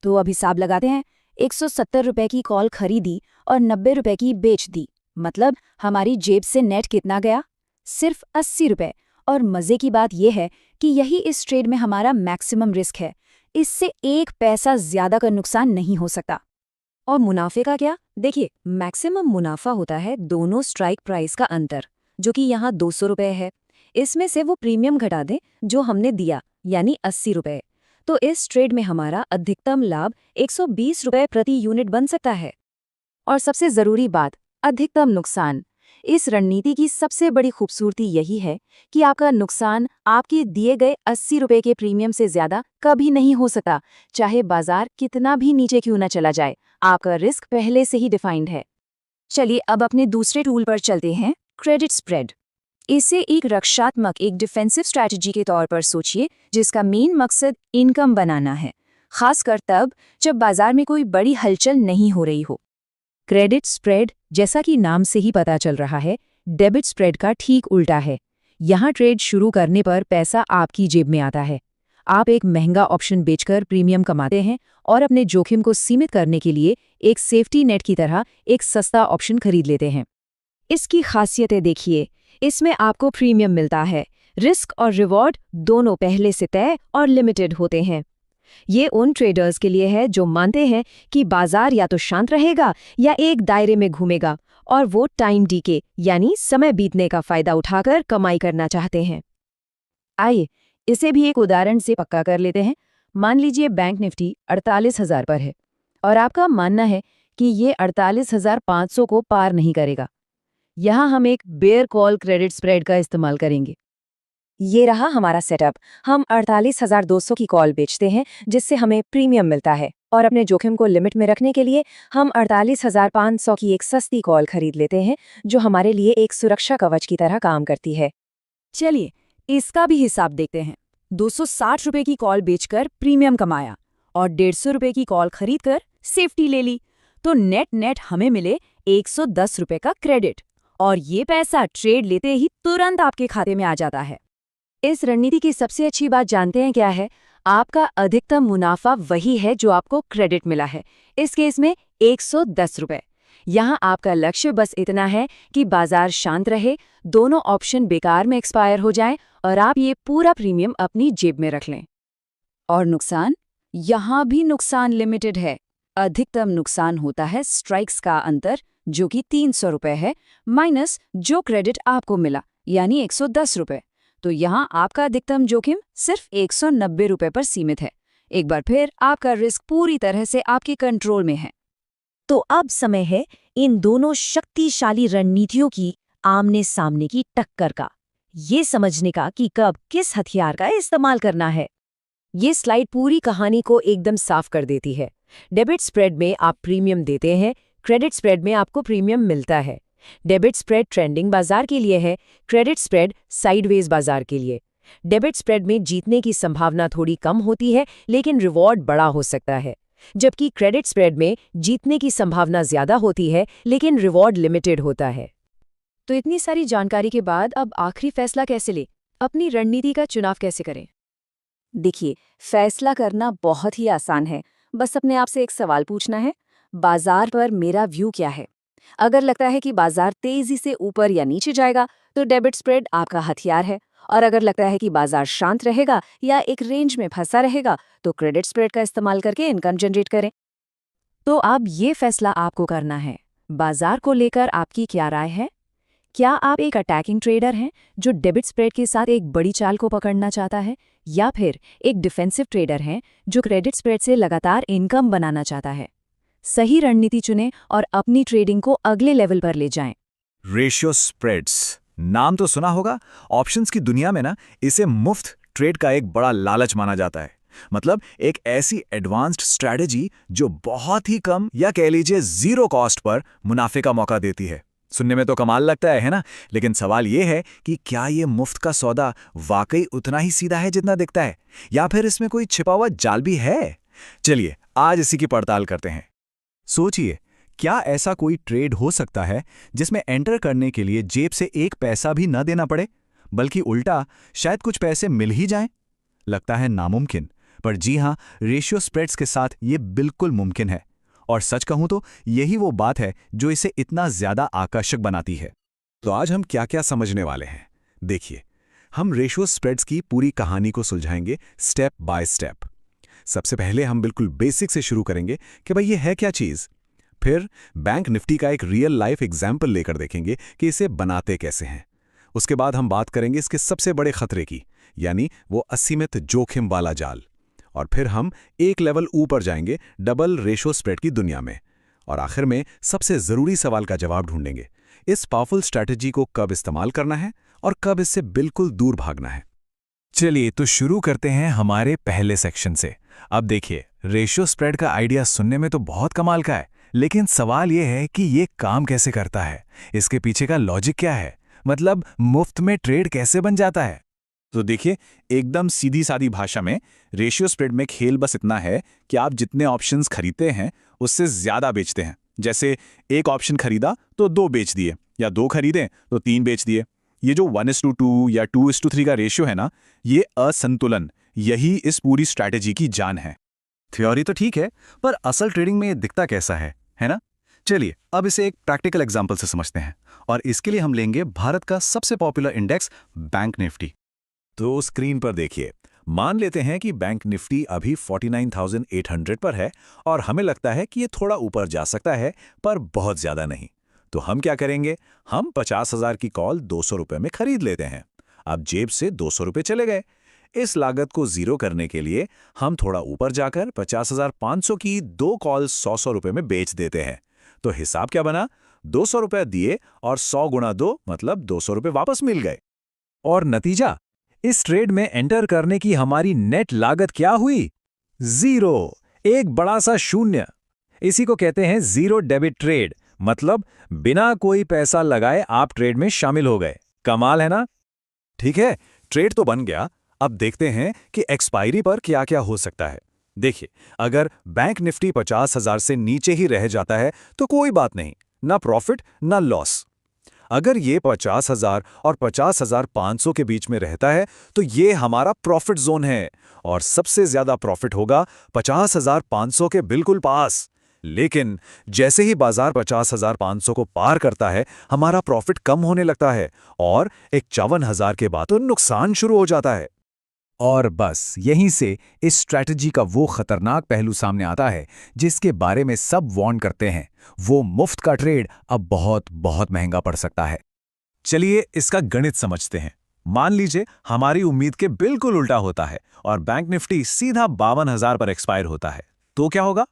तो अब हिसाब लगाते हैं। 170 रुपए की कॉल खरीदी और 90 रुपए की बेच दी, मतलब हमारी जेब से नेट कितना गया? सिर्फ 80 रुपए। और मजे की बात यह है कि यही इस ट्रेड में हमारा मैक्सिमम रिस्क है। इससे एक पैसा ज्यादा का नुकसान नहीं हो सकता। और मुनाफे का क्या? देखिए, मैक्सिमम मुनाफा होता है दोनों स्ट्राइक प्राइस का अंतर, जो कि यहाँ 200 रुपए है। इसमें से वो प्रीमियम घटा दें जो हमने दिया, यानी 80 रुपए। तो इस ट्रेड में हमारा अधिकतम लाभ 120 रुपए प्रति यूनिट बन सकता है। और सबसे जरूरी बात, अधिकतम नुकसान। इस रणनीति की सबसे बड़ी खूबसूरती यही है कि आपका नुकसान आपके दिए गए 80 रुपए के प्रीमियम से ज्यादा कभी नहीं हो सकता, चाहे बाजार कितना भी नीचे क्यों न चला जाए। आपका रिस्क पहले से ही डिफाइंड है। चलिए अब अपने दूसरे टूल पर चलते हैं, क्रेडिट स्प्रेड। इसे एक रक्षात्मक, एक डिफेंसिव स्ट्रैटेजी के तौर पर सोचिए, जिसका मेन मकसद इनकम बनाना है, खासकर तब जब बाजार में कोई बड़ी हलचल नहीं हो रही हो। क्रेडिट स्प्रेड, जैसा कि नाम से ही पता चल रहा है, डेबिट स्प्रेड का ठीक उल्टा है। यहाँ ट्रेड शुरू करने पर पैसा आपकी जेब में आता है। आप एक महंगा ऑप्शन बेचकर प्रीमियम कमाते हैं और अपने जोखिम को सीमित करने के लिए एक सेफ्टी नेट की तरह एक सस्ता ऑप्शन खरीद लेते हैं। इसकी खासियतें देखिए। इसमें आपको प्रीमियम मिलता है, रिस्क और रिवॉर्ड दोनों पहले से तय और लिमिटेड होते हैं। ये उन ट्रेडर्स के लिए है जो मानते हैं कि बाजार या तो शांत रहेगा या एक दायरे में घूमेगा, और वो टाइम डीके यानी समय बीतने का फायदा उठाकर कमाई करना चाहते हैं। आइए इसे भी एक उदाहरण से पक्का कर लेते हैं। मान लीजिए बैंक निफ्टी 48,000 पर है और आपका मानना है कि ये 48,500 को पार नहीं करेगा। यहाँ हम एक बेयर कॉल क्रेडिट स्प्रेड का इस्तेमाल करेंगे। ये रहा हमारा सेटअप। हम 48,200 की कॉल बेचते हैं जिससे हमें प्रीमियम मिलता है, और अपने जोखिम को लिमिट में रखने के लिए हम 48,500 की एक सस्ती कॉल खरीद लेते हैं जो हमारे लिए एक सुरक्षा कवच की तरह काम करती है। चलिए इसका भी हिसाब देखते हैं। 260 रुपए की कॉल बेचकर प्रीमियम कमाया और 150 रुपए की कॉल खरीदकर सेफ्टी ले ली, तो नेट हमें मिले 110 रुपए का क्रेडिट, और ये पैसा ट्रेड लेते ही तुरंत आपके खाते में आ जाता है। इस रणनीति की सबसे अच्छी बात जानते हैं क्या है? आपका अधिकतम मुनाफा वही है जो आपको क्रेडिट मिला है, इस केस में 110 रुपए। यहाँ आपका लक्ष्य बस इतना है कि बाजार शांत रहे, दोनों ऑप्शन बेकार में एक्सपायर हो जाएं और आप ये पूरा प्रीमियम अपनी जेब में रख लें। और नुकसान? यहाँ भी नुकसान लिमिटेड है। अधिकतम नुकसान होता है स्ट्राइक्स का अंतर, जो कि 300 रुपए है, माइनस जो क्रेडिट आपको मिला, यानी 110 रुपए। तो यहाँ आपका अधिकतम जोखिम सिर्फ 190 रुपए पर सीमित है। एक बार फिर आपका रिस्क पूरी तरह से आपके कंट्रोल में है। तो अब समय है इन दोनों शक्तिशाली रणनीतियों की आमने सामने की टक्कर का, ये समझने का कि कब किस हथियार का इस्तेमाल करना है। ये स्लाइड पूरी कहानी को एकदम साफ कर देती है। डेबिट स्प्रेड में आप प्रीमियम देते हैं, क्रेडिट स्प्रेड में आपको प्रीमियम मिलता है। डेबिट स्प्रेड ट्रेंडिंग बाजार के लिए है, क्रेडिट स्प्रेड साइडवेज बाजार के लिए। डेबिट स्प्रेड में जीतने की संभावना थोड़ी कम होती है, लेकिन रिवॉर्ड बड़ा हो सकता है। जबकि क्रेडिट स्प्रेड में जीतने की संभावना ज्यादा होती है लेकिन रिवॉर्ड लिमिटेड होता है। तो इतनी सारी जानकारी के बाद अब आखिरी फैसला कैसे ले, अपनी रणनीति का चुनाव कैसे करें? देखिए, फैसला करना बहुत ही आसान है। बस अपने आप से एक सवाल पूछना है, बाजार पर मेरा व्यू क्या है? अगर लगता है कि बाजार तेजी से ऊपर या नीचे जाएगा तो डेबिट स्प्रेड आपका हथियार है, और अगर लगता है कि बाजार शांत रहेगा या एक रेंज में फंसा रहेगा तो क्रेडिट स्प्रेड का इस्तेमाल करके इनकम जनरेट करें। तो अब ये फैसला आपको करना है। बाजार को लेकर आपकी क्या राय है? क्या आप एक अटैकिंग ट्रेडर हैं जो डेबिट स्प्रेड के साथ एक बड़ी चाल को पकड़ना चाहता है, या फिर एक डिफेंसिव ट्रेडर हैं जो क्रेडिट स्प्रेड से लगातार इनकम बनाना चाहता है? सही रणनीति चुनें और अपनी ट्रेडिंग को अगले लेवल पर ले जाएं। रेशियो स्प्रेड्स, नाम तो सुना होगा। ऑप्शंस की दुनिया में ना इसे मुफ्त ट्रेड का एक बड़ा लालच माना जाता है। मतलब एक ऐसी एडवांस्ड स्ट्रैटेजी जो बहुत ही कम या कह लीजिए जीरो कॉस्ट पर मुनाफे का मौका देती है। सुनने में तो कमाल लगता है ना? लेकिन सवाल यह है कि क्या ये मुफ्त का सौदा वाकई उतना ही सीधा है जितना दिखता है, या फिर इसमें कोई छिपा हुआ जाल भी है? चलिए आज इसी की पड़ताल करते हैं। सोचिए, क्या ऐसा कोई ट्रेड हो सकता है जिसमें एंटर करने के लिए जेब से एक पैसा भी न देना पड़े, बल्कि उल्टा शायद कुछ पैसे मिल ही जाएं? लगता है नामुमकिन, पर जी हां, रेशियो स्प्रेड्स के साथ ये बिल्कुल मुमकिन है। और सच कहूं तो यही वो बात है जो इसे इतना ज्यादा आकर्षक बनाती है। तो आज हम क्या क्या समझने वाले हैं, देखिए। हम रेशियो स्प्रेड्स की पूरी कहानी को सुलझाएंगे स्टेप बाय स्टेप। सबसे पहले हम बिल्कुल बेसिक से शुरू करेंगे कि भाई ये है क्या चीज़। फिर बैंक निफ्टी का एक रियल लाइफ एग्जाम्पल लेकर देखेंगे कि इसे बनाते कैसे हैं। उसके बाद हम बात करेंगे इसके सबसे बड़े खतरे की, यानी वो असीमित जोखिम वाला जाल। और फिर हम एक लेवल ऊपर जाएंगे डबल रेशियो स्प्रेड की दुनिया में। और आखिर में सबसे ज़रूरी सवाल का जवाब ढूंढेंगे, इस पावरफुल स्ट्रैटेजी को कब इस्तेमाल करना है और कब इससे बिल्कुल दूर भागना है। चलिए तो शुरू करते हैं हमारे पहले सेक्शन से। अब देखिए, रेशियो स्प्रेड का आइडिया सुनने में तो बहुत कमाल का है, लेकिन सवाल यह है कि ये काम कैसे करता है, इसके पीछे का लॉजिक क्या है, मतलब मुफ्त में ट्रेड कैसे बन जाता है। तो देखिए, एकदम सीधी सादी भाषा में रेशियो स्प्रेड में खेल बस इतना है कि आप जितने ऑप्शंस खरीदते हैं उससे ज्यादा बेचते हैं। जैसे एक ऑप्शन खरीदा तो 2 बेच दिए, या 2 खरीदें तो 3 बेच दिए। ये जो 1:2 या 2:3 का रेशियो है ना, ये असंतुलन, यही इस पूरी स्ट्रैटेजी की जान है। थ्योरी तो ठीक है, पर असल ट्रेडिंग में ये दिखता कैसा है ना? चलिए अब इसे एक प्रैक्टिकल एग्जांपल से समझते हैं, और इसके लिए हम लेंगे भारत का सबसे पॉपुलर इंडेक्स बैंक निफ्टी। तो स्क्रीन पर देखिए, मान लेते हैं कि बैंक निफ्टी अभी 49,800 पर है और हमें लगता है कि ये थोड़ा ऊपर जा सकता है, पर बहुत ज्यादा नहीं। तो हम क्या करेंगे, हम 50,000 की कॉल 200 रुपए में खरीद लेते हैं। अब जेब से 200 रुपए चले गए। इस लागत को जीरो करने के लिए हम थोड़ा ऊपर जाकर 50,500 की 2 कॉल 100 रुपए में बेच देते हैं। तो हिसाब क्या बना, 200 रुपए दिए और 100 गुणा 2 मतलब 200 रुपए वापस मिल गए। और नतीजा, इस ट्रेड में एंटर करने की हमारी नेट लागत क्या हुई? 0, एक बड़ा सा शून्य। इसी को कहते हैं जीरो डेबिट ट्रेड, मतलब बिना कोई पैसा लगाए आप ट्रेड में शामिल हो गए। कमाल है ना? ठीक है, ट्रेड तो बन गया। अब देखते हैं कि एक्सपायरी पर क्या क्या हो सकता है। देखिए, अगर बैंक निफ्टी 50,000 से नीचे ही रह जाता है तो कोई बात नहीं, ना प्रॉफिट ना लॉस। अगर ये 50,000 और 50,500 के बीच में रहता है तो ये हमारा प्रॉफिट जोन है, और सबसे ज्यादा प्रॉफिट होगा 50,500 के बिल्कुल पास। लेकिन जैसे ही बाजार 50,500 को पार करता है, हमारा प्रॉफिट कम होने लगता है और 51,000 के बाद तो नुकसान शुरू हो जाता है। और बस यहीं से इस स्ट्रैटेजी का वो खतरनाक पहलू सामने आता है जिसके बारे में सब वार्न करते हैं। वो मुफ्त का ट्रेड अब बहुत बहुत महंगा पड़ सकता है। चलिए इसका गणित समझते हैं। मान लीजिए हमारी उम्मीद के बिल्कुल उल्टा होता है और बैंक निफ्टी सीधा 52,000 पर एक्सपायर होता है, तो क्या होगा?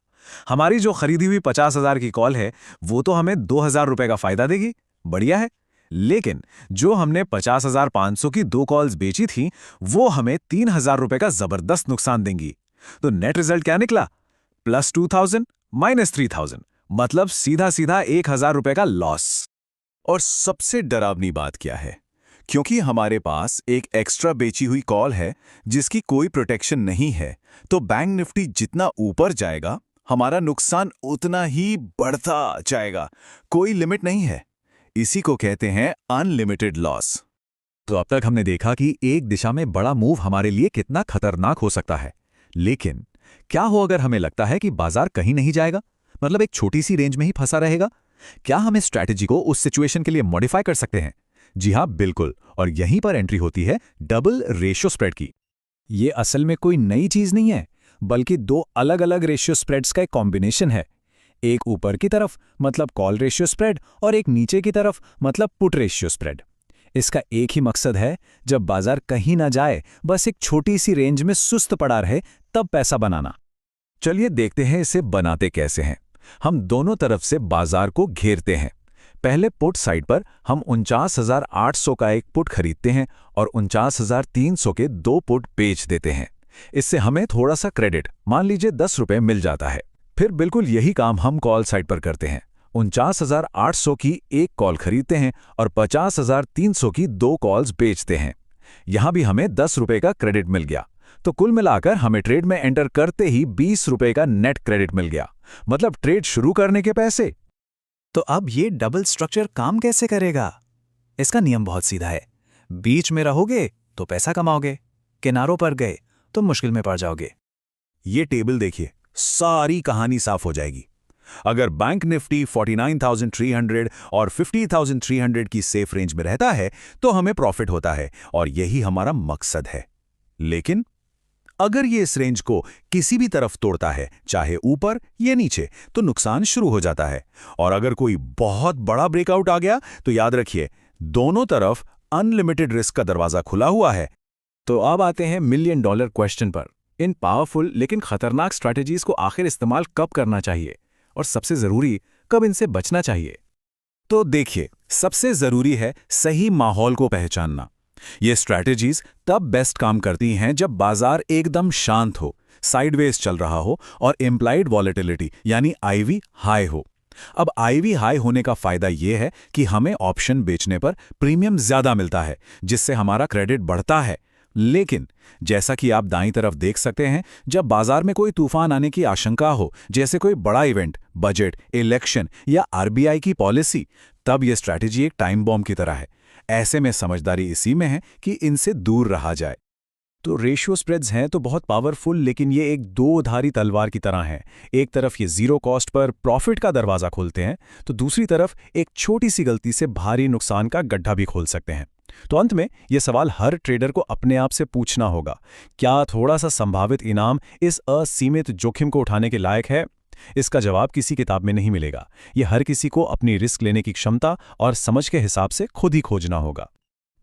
हमारी जो खरीदी हुई 50,000 की कॉल है वो तो हमें 2,000 रुपए का फायदा देगी, बढ़िया है। लेकिन जो हमने 50,500 की 2 कॉल्स बेची थी वो हमें 3,000 रुपए का जबरदस्त नुकसान देंगी। तो नेट रिजल्ट क्या निकला? +2,000 -3,000, मतलब सीधा सीधा 1,000 रुपए का लॉस। और सबसे डरावनी बात क्या है, क्योंकि हमारे पास एक एक्स्ट्रा बेची हुई कॉल है जिसकी कोई प्रोटेक्शन नहीं है, तो बैंक निफ्टी जितना ऊपर जाएगा हमारा नुकसान उतना ही बढ़ता जाएगा, कोई लिमिट नहीं है। इसी को कहते हैं अनलिमिटेड लॉस। तो अब तक हमने देखा कि एक दिशा में बड़ा मूव हमारे लिए कितना खतरनाक हो सकता है। लेकिन क्या हो अगर हमें लगता है कि बाजार कहीं नहीं जाएगा, मतलब एक छोटी सी रेंज में ही फंसा रहेगा? क्या हम इस स्ट्रैटेजी को उस सिचुएशन के लिए मॉडिफाई कर सकते हैं? जी हां, बिल्कुल। और यहीं पर एंट्री होती है डबल रेशियो स्प्रेड की। ये असल में कोई नई चीज नहीं है, बल्कि दो अलग अलग रेशियो स्प्रेड्स का एक कॉम्बिनेशन है। एक ऊपर की तरफ मतलब कॉल रेशियो स्प्रेड और एक नीचे की तरफ मतलब पुट रेशियो स्प्रेड। इसका एक ही मकसद है, जब बाजार कहीं ना जाए, बस एक छोटी सी रेंज में सुस्त पड़ा रहे, तब पैसा बनाना। चलिए देखते हैं इसे बनाते कैसे हैं। हम दोनों तरफ से बाजार को घेरते हैं। पहले पुट साइड पर हम 49,800 का एक पुट खरीदते हैं और 49,300 के 2 पुट बेच देते हैं। इससे हमें थोड़ा सा क्रेडिट, मान लीजिए 10 रुपए मिल जाता है। फिर बिल्कुल यही काम हम कॉल साइड पर करते हैं। 49,800 की एक कॉल खरीदते हैं और 50,300 की 2 कॉल्स बेचते हैं। यहां भी हमें 10 रुपए का क्रेडिट मिल गया। तो कुल मिलाकर हमें ट्रेड में एंटर करते ही 20 रुपए का नेट क्रेडिट मिल गया, मतलब ट्रेड शुरू करने के पैसे। तो अब ये डबल स्ट्रक्चर काम कैसे करेगा? इसका नियम बहुत सीधा है। बीच में रहोगे तो पैसा कमाओगे, किनारों पर गए तो मुश्किल में पड़ जाओगे। ये टेबल देखिए, सारी कहानी साफ हो जाएगी। अगर बैंक निफ्टी 49,300 और 50,300 की सेफ रेंज में रहता है तो हमें प्रॉफिट होता है और यही हमारा मकसद है। लेकिन अगर ये इस रेंज को किसी भी तरफ तोड़ता है, चाहे ऊपर या नीचे, तो नुकसान शुरू हो जाता है। और अगर कोई बहुत बड़ा ब्रेकआउट आ गया तो याद रखिए, दोनों तरफ अनलिमिटेड रिस्क का दरवाजा खुला हुआ है। तो अब आते हैं मिलियन डॉलर क्वेश्चन पर। इन पावरफुल लेकिन खतरनाक स्ट्रैटेजीज को आखिर इस्तेमाल कब करना चाहिए और सबसे जरूरी, कब इनसे बचना चाहिए? तो देखिए, सबसे जरूरी है सही माहौल को पहचानना। ये स्ट्रैटेजीज तब बेस्ट काम करती हैं जब बाजार एकदम शांत हो, साइडवेज चल रहा हो और इम्प्लाइड वॉलेटिलिटी यानी आईवी हाई हो। अब आईवी हाई होने का फायदा यह है कि हमें ऑप्शन बेचने पर प्रीमियम ज्यादा मिलता है, जिससे हमारा क्रेडिट बढ़ता है। लेकिन जैसा कि आप दाईं तरफ देख सकते हैं, जब बाजार में कोई तूफान आने की आशंका हो, जैसे कोई बड़ा इवेंट, बजट, इलेक्शन या आरबीआई की पॉलिसी, तब यह स्ट्रैटेजी एक टाइम बॉम्ब की तरह है। ऐसे में समझदारी इसी में है कि इनसे दूर रहा जाए। तो रेशियो स्प्रेड्स हैं तो बहुत पावरफुल, लेकिन ये एक दो-धारी तलवार की तरह हैं। एक तरफ ये जीरो कॉस्ट पर प्रॉफिट का दरवाजा खोलते हैं, तो दूसरी तरफ एक छोटी सी गलती से भारी नुकसान का गड्ढा भी खोल सकते हैं। तो अंत में ये सवाल हर ट्रेडर को अपने आप से पूछना होगा, क्या थोड़ा सा संभावित इनाम इस असीमित जोखिम को उठाने के लायक है? इसका जवाब किसी किताब में नहीं मिलेगा। ये हर किसी को अपनी रिस्क लेने की क्षमता और समझ के हिसाब से खुद ही खोजना होगा।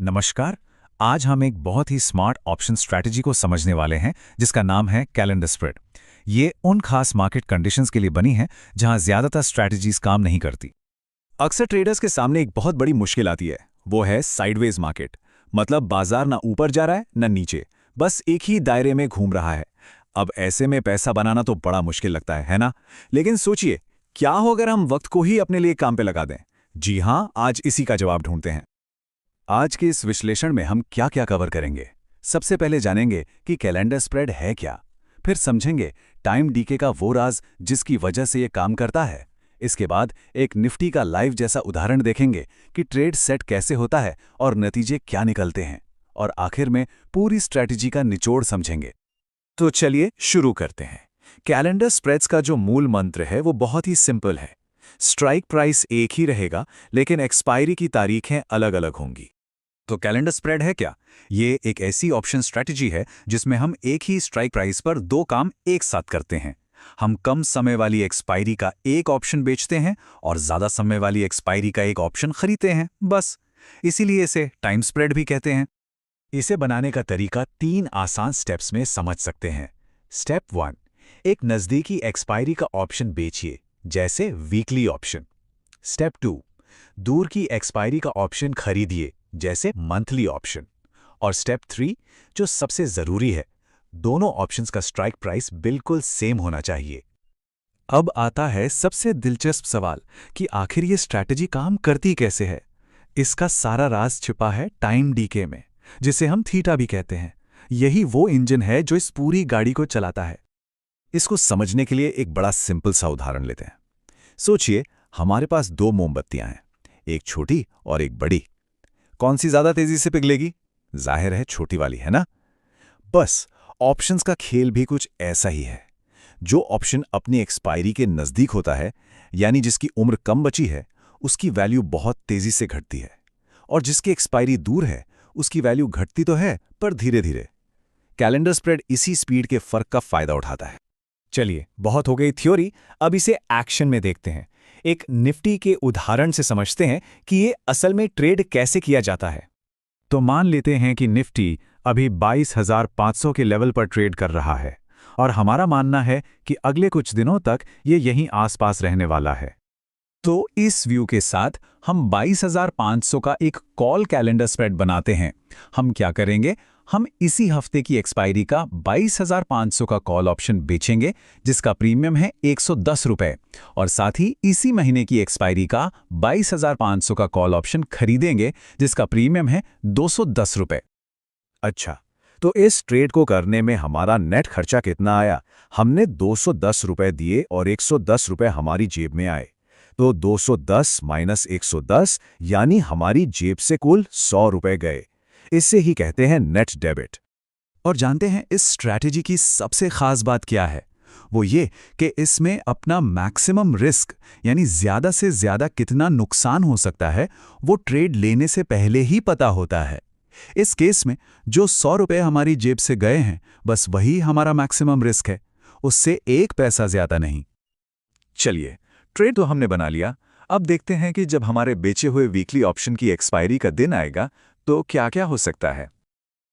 नमस्कार, आज हम एक बहुत ही स्मार्ट ऑप्शन स्ट्रैटेजी को समझने वाले हैं, जिसका नाम है कैलेंडर स्प्रेड। ये उन खास मार्केट कंडीशंस के लिए बनी है जहां ज्यादातर स्ट्रैटेजीज काम नहीं करती। अक्सर ट्रेडर्स के सामने एक बहुत बड़ी मुश्किल आती है, वो है साइडवेज मार्केट। मतलब बाजार ना ऊपर जा रहा है ना नीचे, बस एक ही दायरे में घूम रहा है। अब ऐसे में पैसा बनाना तो बड़ा मुश्किल लगता है ना? लेकिन सोचिए, क्या हो अगर हम वक्त को ही अपने लिए काम पे लगा दें? जी हां, आज इसी का जवाब ढूंढते हैं। आज के इस विश्लेषण में हम क्या क्या कवर करेंगे। सबसे पहले जानेंगे कि कैलेंडर स्प्रेड है क्या, फिर समझेंगे टाइम डीके का वो राज जिसकी वजह से ये काम करता है। इसके बाद एक निफ्टी का लाइव जैसा उदाहरण देखेंगे कि ट्रेड सेट कैसे होता है और नतीजे क्या निकलते हैं। और आखिर में पूरी स्ट्रैटेजी का निचोड़ समझेंगे। तो चलिए शुरू करते हैं। कैलेंडर स्प्रेड्स का जो मूल मंत्र है वो बहुत ही सिंपल है। स्ट्राइक प्राइस एक ही रहेगा, लेकिन एक्सपायरी की तारीखें अलग अलग होंगी। तो कैलेंडर स्प्रेड है क्या? ये एक ऐसी ऑप्शन स्ट्रैटेजी है जिसमें हम एक ही स्ट्राइक प्राइस पर दो काम एक साथ करते हैं। हम कम समय वाली एक्सपायरी का एक ऑप्शन बेचते हैं और ज्यादा समय वाली एक्सपायरी का एक ऑप्शन खरीदते हैं, बस। इसीलिए इसे टाइम स्प्रेड भी कहते हैं। इसे बनाने का तरीका 3 आसान स्टेप्स में समझ सकते हैं। स्टेप 1, एक नज़दीकी एक्सपायरी का ऑप्शन बेचिए, जैसे वीकली ऑप्शन। स्टेप 2, दूर की एक्सपायरी का ऑप्शन खरीदिए, जैसे मंथली ऑप्शन। और स्टेप 3, जो सबसे जरूरी है, दोनों ऑप्शंस का स्ट्राइक प्राइस बिल्कुल सेम होना चाहिए। अब आता है सबसे दिलचस्प सवाल कि आखिर ये स्ट्रैटेजी काम करती कैसे है। इसका सारा राज छिपा है टाइम डीके में, जिसे हम थीटा भी कहते हैं। यही वो इंजन है जो इस पूरी गाड़ी को चलाता है। इसको समझने के लिए एक बड़ा सिंपल सा उदाहरण लेते हैं। सोचिए, हमारे पास दो मोमबत्तियां हैं, एक छोटी और एक बड़ी। कौन सी ज्यादा तेजी से पिघलेगी? जाहिर है छोटी वाली, है ना? बस ऑप्शंस का खेल भी कुछ ऐसा ही है। जो ऑप्शन अपनी एक्सपायरी के नजदीक होता है, यानी जिसकी उम्र कम बची है, उसकी वैल्यू बहुत तेजी से घटती है, और जिसकी एक्सपायरी दूर है उसकी वैल्यू घटती तो है पर धीरे धीरे। कैलेंडर स्प्रेड इसी स्पीड के फर्क का फायदा उठाता है। चलिए, बहुत हो गई थ्योरी, अब इसे एक्शन में देखते हैं। एक निफ्टी के उदाहरण से समझते हैं कि ये असल में ट्रेड कैसे किया जाता है। तो मान लेते हैं कि निफ्टी अभी 22,500 के लेवल पर ट्रेड कर रहा है और हमारा मानना है कि अगले कुछ दिनों तक ये यहीं आसपास रहने वाला है। तो इस व्यू के साथ हम 22,500 का एक कॉल कैलेंडर स्प्रेड बनाते हैं। हम क्या करेंगे? हम इसी हफ्ते की एक्सपायरी का 22,500 का कॉल ऑप्शन बेचेंगे, जिसका प्रीमियम है 110 रुपए, और साथ ही इसी महीने की एक्सपायरी का 22,500 का कॉल ऑप्शन खरीदेंगे, जिसका प्रीमियम है 210 रुपए। अच्छा, तो इस ट्रेड को करने में हमारा नेट खर्चा कितना आया? हमने 210 रुपए दिए और 110 रुपए हमारी जेब में आए। तो 210 माइनस 110 यानी हमारी जेब से कुल 100 रुपए गए। इसे ही कहते हैं नेट डेबिट। और जानते हैं इस स्ट्रैटेजी की सबसे खास बात क्या है? वो ये कि इसमें अपना मैक्सिमम रिस्क, यानी ज्यादा से ज्यादा कितना नुकसान हो सकता है, वो ट्रेड लेने से पहले ही पता होता है। इस केस में जो 100 रुपए हमारी जेब से गए हैं, बस वही हमारा मैक्सिमम रिस्क है, उससे एक पैसा ज्यादा नहीं। चलिए, ट्रेड तो हमने बना लिया। अब देखते हैं कि जब हमारे बेचे हुए वीकली ऑप्शन की एक्सपायरी का दिन आएगा तो क्या क्या हो सकता है।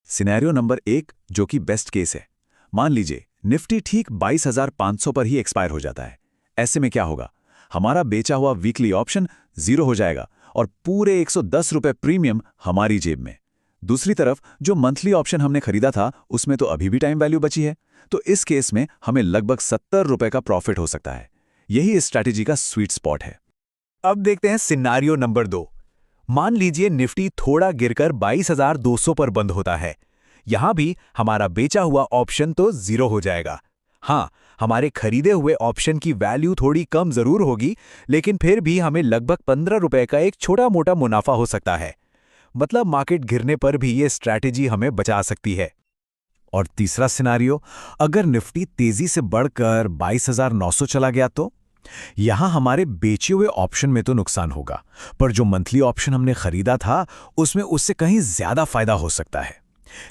सिनेरियो नंबर 1, जो कि बेस्ट केस है। मान लीजिए निफ्टी ठीक 22,500 पर ही एक्सपायर हो जाता है। ऐसे में क्या होगा? हमारा बेचा हुआ वीकली ऑप्शन 0 हो जाएगा और पूरे 110 रुपए प्रीमियम हमारी जेब में। दूसरी तरफ जो मंथली ऑप्शन हमने खरीदा था उसमें तो अभी भी टाइम वैल्यू बची है, तो इस केस में हमें लगभग 70 रुपए का प्रॉफिट हो सकता है। यही इस स्ट्रैटेजी का स्वीट स्पॉट है। अब देखते हैं सिनारियो नंबर 2। मान लीजिए निफ्टी थोड़ा गिरकर 22,200 पर बंद होता है। यहां भी हमारा बेचा हुआ ऑप्शन तो 0 हो जाएगा। हाँ, हमारे खरीदे हुए ऑप्शन की वैल्यू थोड़ी कम जरूर होगी, लेकिन फिर भी हमें लगभग 15 रुपए का एक छोटा मोटा मुनाफा हो सकता है। मतलब मार्केट गिरने पर भी ये स्ट्रैटेजी हमें बचा सकती है। और तीसरा सिनारियो, अगर निफ्टी तेजी से बढ़कर 22,900 चला गया तो यहां हमारे बेचे हुए ऑप्शन में तो नुकसान होगा, पर जो मंथली ऑप्शन हमने खरीदा था उसमें उससे कहीं ज्यादा फायदा हो सकता है।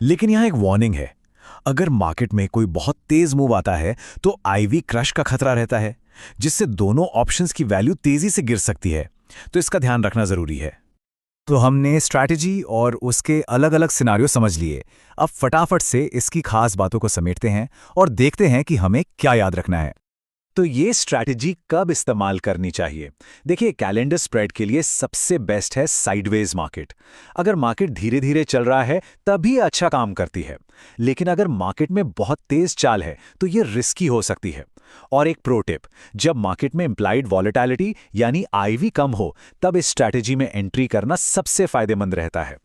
लेकिन यहां एक वार्निंग है। अगर मार्केट में कोई बहुत तेज मूव आता है तो आईवी क्रश का खतरा रहता है, जिससे दोनों ऑप्शंस की वैल्यू तेजी से गिर सकती है। तो इसका ध्यान रखना जरूरी है। तो हमने स्ट्रैटेजी और उसके अलग अलग सिनारियो समझ लिए। अब फटाफट से इसकी खास बातों को समेटते हैं और देखते हैं कि हमें क्या याद रखना है। तो ये स्ट्रैटेजी कब इस्तेमाल करनी चाहिए? देखिए, कैलेंडर स्प्रेड के लिए सबसे बेस्ट है साइडवेज मार्केट। अगर मार्केट धीरे धीरे चल रहा है तभी अच्छा काम करती है, लेकिन अगर मार्केट में बहुत तेज चाल है तो ये रिस्की हो सकती है। और एक प्रो टिप, जब मार्केट में इम्प्लाइड वॉलेटिलिटी यानी आईवी कम हो तब इस स्ट्रैटेजी में एंट्री करना सबसे फायदेमंद रहता है।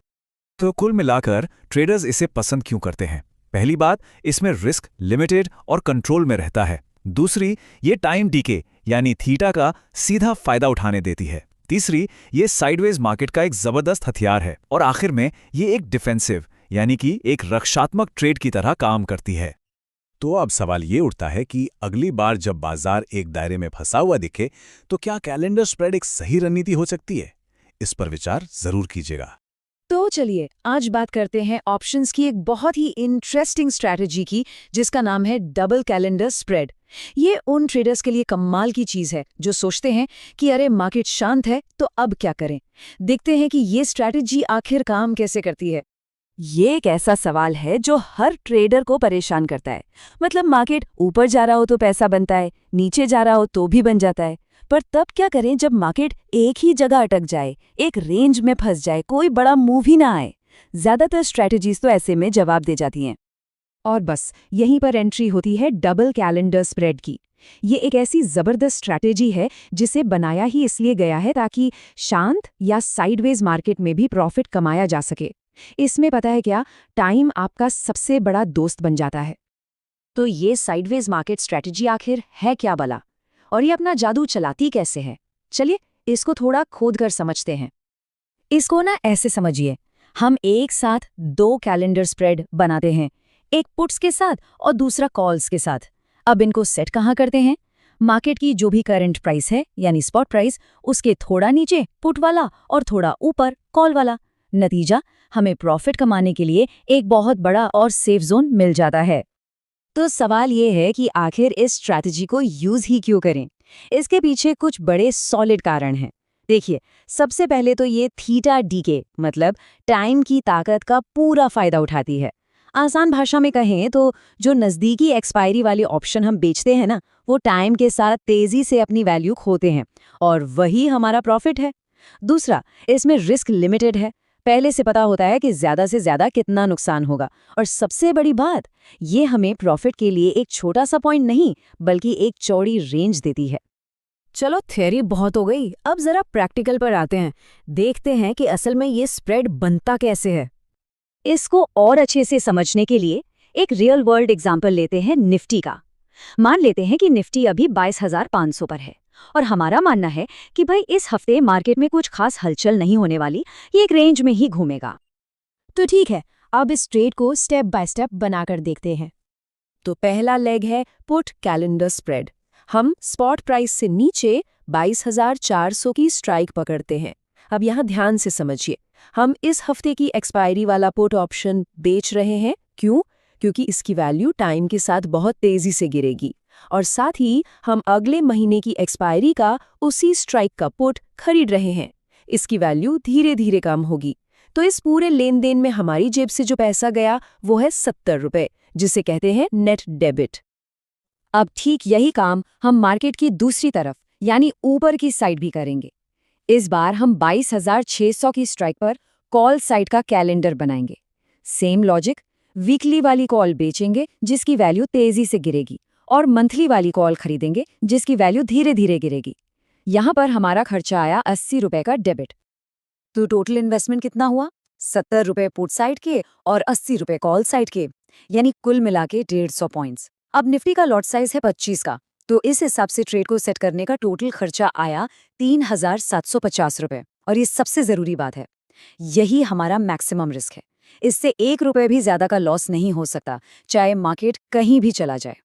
तो कुल मिलाकर ट्रेडर्स इसे पसंद क्यों करते हैं? पहली बात, इसमें रिस्क लिमिटेड और कंट्रोल में रहता है। दूसरी, ये टाइम डीके यानी थीटा का सीधा फायदा उठाने देती है। तीसरी, ये साइडवेज मार्केट का एक जबरदस्त हथियार है। और आखिर में ये एक डिफेंसिव यानी कि एक रक्षात्मक ट्रेड की तरह काम करती है। तो अब सवाल ये उठता है कि अगली बार जब बाजार एक दायरे में फंसा हुआ दिखे तो क्या कैलेंडर स्प्रेड एक सही रणनीति हो सकती है? इस पर विचार जरूर कीजिएगा। तो चलिए आज बात करते हैं ऑप्शंस की एक बहुत ही इंटरेस्टिंग स्ट्रैटेजी की, जिसका नाम है डबल कैलेंडर स्प्रेड। ये उन ट्रेडर्स के लिए कमाल की चीज है जो सोचते हैं कि अरे मार्केट शांत है तो अब क्या करें। देखते हैं कि ये स्ट्रैटेजी आखिर काम कैसे करती है। ये एक ऐसा सवाल है जो हर ट्रेडर को परेशान करता है। मतलब मार्केट ऊपर जा रहा हो तो पैसा बनता है, नीचे जा रहा हो तो भी बन जाता है। पर तब क्या करें जब मार्केट एक ही जगह अटक जाए, एक रेंज में फंस जाए, कोई बड़ा मूव ही ना आए। ज्यादातर स्ट्रैटेजीज तो ऐसे में जवाब दे जाती हैं। और बस यहीं पर एंट्री होती है डबल कैलेंडर स्प्रेड की। ये एक ऐसी जबरदस्त स्ट्रैटेजी है जिसे बनाया ही इसलिए गया है ताकि शांत या साइडवेज मार्केट में भी प्रॉफिट कमाया जा सके। इसमें पता है क्या, टाइम आपका सबसे बड़ा दोस्त बन जाता है। तो ये साइडवेज मार्केट स्ट्रेटजी आखिर है क्या भला? और ये अपना जादू चलाती कैसे है? चलिए इसको थोड़ा खोद कर समझते हैं। इसको ना ऐसे समझिए, हम एक साथ 2 कैलेंडर स्प्रेड बनाते हैं, एक पुट्स के साथ और दूसरा कॉल्स के साथ। अब इनको सेट कहाँ करते हैं? मार्केट की जो भी करंट प्राइस है यानी स्पॉट प्राइस, उसके थोड़ा नीचे पुट वाला और थोड़ा ऊपर कॉल वाला। नतीजा, हमें प्रॉफिट कमाने के लिए एक बहुत बड़ा और सेफ जोन मिल जाता है। तो सवाल ये है कि आखिर इस स्ट्रैटेजी को यूज ही क्यों करें? इसके पीछे कुछ बड़े सॉलिड कारण हैं। देखिए, सबसे पहले तो ये थीटा डीके मतलब टाइम की ताकत का पूरा फायदा उठाती है। आसान भाषा में कहें तो जो नज़दीकी एक्सपायरी वाले ऑप्शन हम बेचते हैं ना, वो टाइम के साथ तेजी से अपनी वैल्यू खोते हैं और वही हमारा प्रॉफिट है। दूसरा, इसमें रिस्क लिमिटेड है। पहले से पता होता है कि ज्यादा से ज्यादा कितना नुकसान होगा। और सबसे बड़ी बात, ये हमें प्रॉफिट के लिए एक छोटा सा पॉइंट नहीं बल्कि एक चौड़ी रेंज देती है। चलो थ्योरी बहुत हो गई, अब जरा प्रैक्टिकल पर आते हैं। देखते हैं कि असल में ये स्प्रेड बनता कैसे है। इसको और अच्छे से समझने के लिए एक रियल वर्ल्ड एग्जाम्पल लेते हैं निफ्टी का। मान लेते हैं कि निफ्टी अभी 22,500 पर है और हमारा मानना है कि भाई इस हफ्ते मार्केट में कुछ खास हलचल नहीं होने वाली, ये एक रेंज में ही घूमेगा। तो ठीक है, अब इस ट्रेड को स्टेप बाय स्टेप बनाकर देखते हैं। तो पहला लेग है पुट कैलेंडर स्प्रेड। हम स्पॉट प्राइस से नीचे 22,400 की स्ट्राइक पकड़ते हैं। अब यहाँ ध्यान से समझिए, हम इस हफ्ते की एक्सपायरी वाला पुट ऑप्शन बेच रहे हैं। क्यों? क्योंकि इसकी वैल्यू टाइम के साथ बहुत तेजी से गिरेगी और साथ ही हम अगले महीने की एक्सपायरी का उसी स्ट्राइक का पुट खरीद रहे हैं। इसकी वैल्यू धीरे धीरे कम होगी। तो इस पूरे लेन देन में हमारी जेब से जो पैसा गया वो है 70 रुपए, जिसे कहते हैं नेट डेबिट। अब ठीक यही काम हम मार्केट की दूसरी तरफ यानी ऊपर की साइड भी करेंगे। इस बार हम 22,600 की स्ट्राइक पर कॉल साइड का कैलेंडर बनाएंगे। सेम लॉजिक, वीकली वाली कॉल बेचेंगे जिसकी वैल्यू तेजी से गिरेगी और मंथली वाली कॉल खरीदेंगे जिसकी वैल्यू धीरे धीरे गिरेगी। यहाँ पर हमारा खर्चा आया 80 रुपए का डेबिट। तो टोटल इन्वेस्टमेंट कितना हुआ? 70 रुपए पुट साइड के और 80 रुपए कॉल साइड के, यानी कुल मिला के 150 पॉइंट्स। अब निफ्टी का लॉट साइज है 25 का, तो इस हिसाब से ट्रेड को सेट करने का टोटल खर्चा आया 3,750 रुपए। और ये सबसे जरूरी बात है, यही हमारा मैक्सिमम रिस्क है। इससे 1 रुपए भी ज्यादा का लॉस नहीं हो सकता, चाहे मार्केट कहीं भी चला जाए।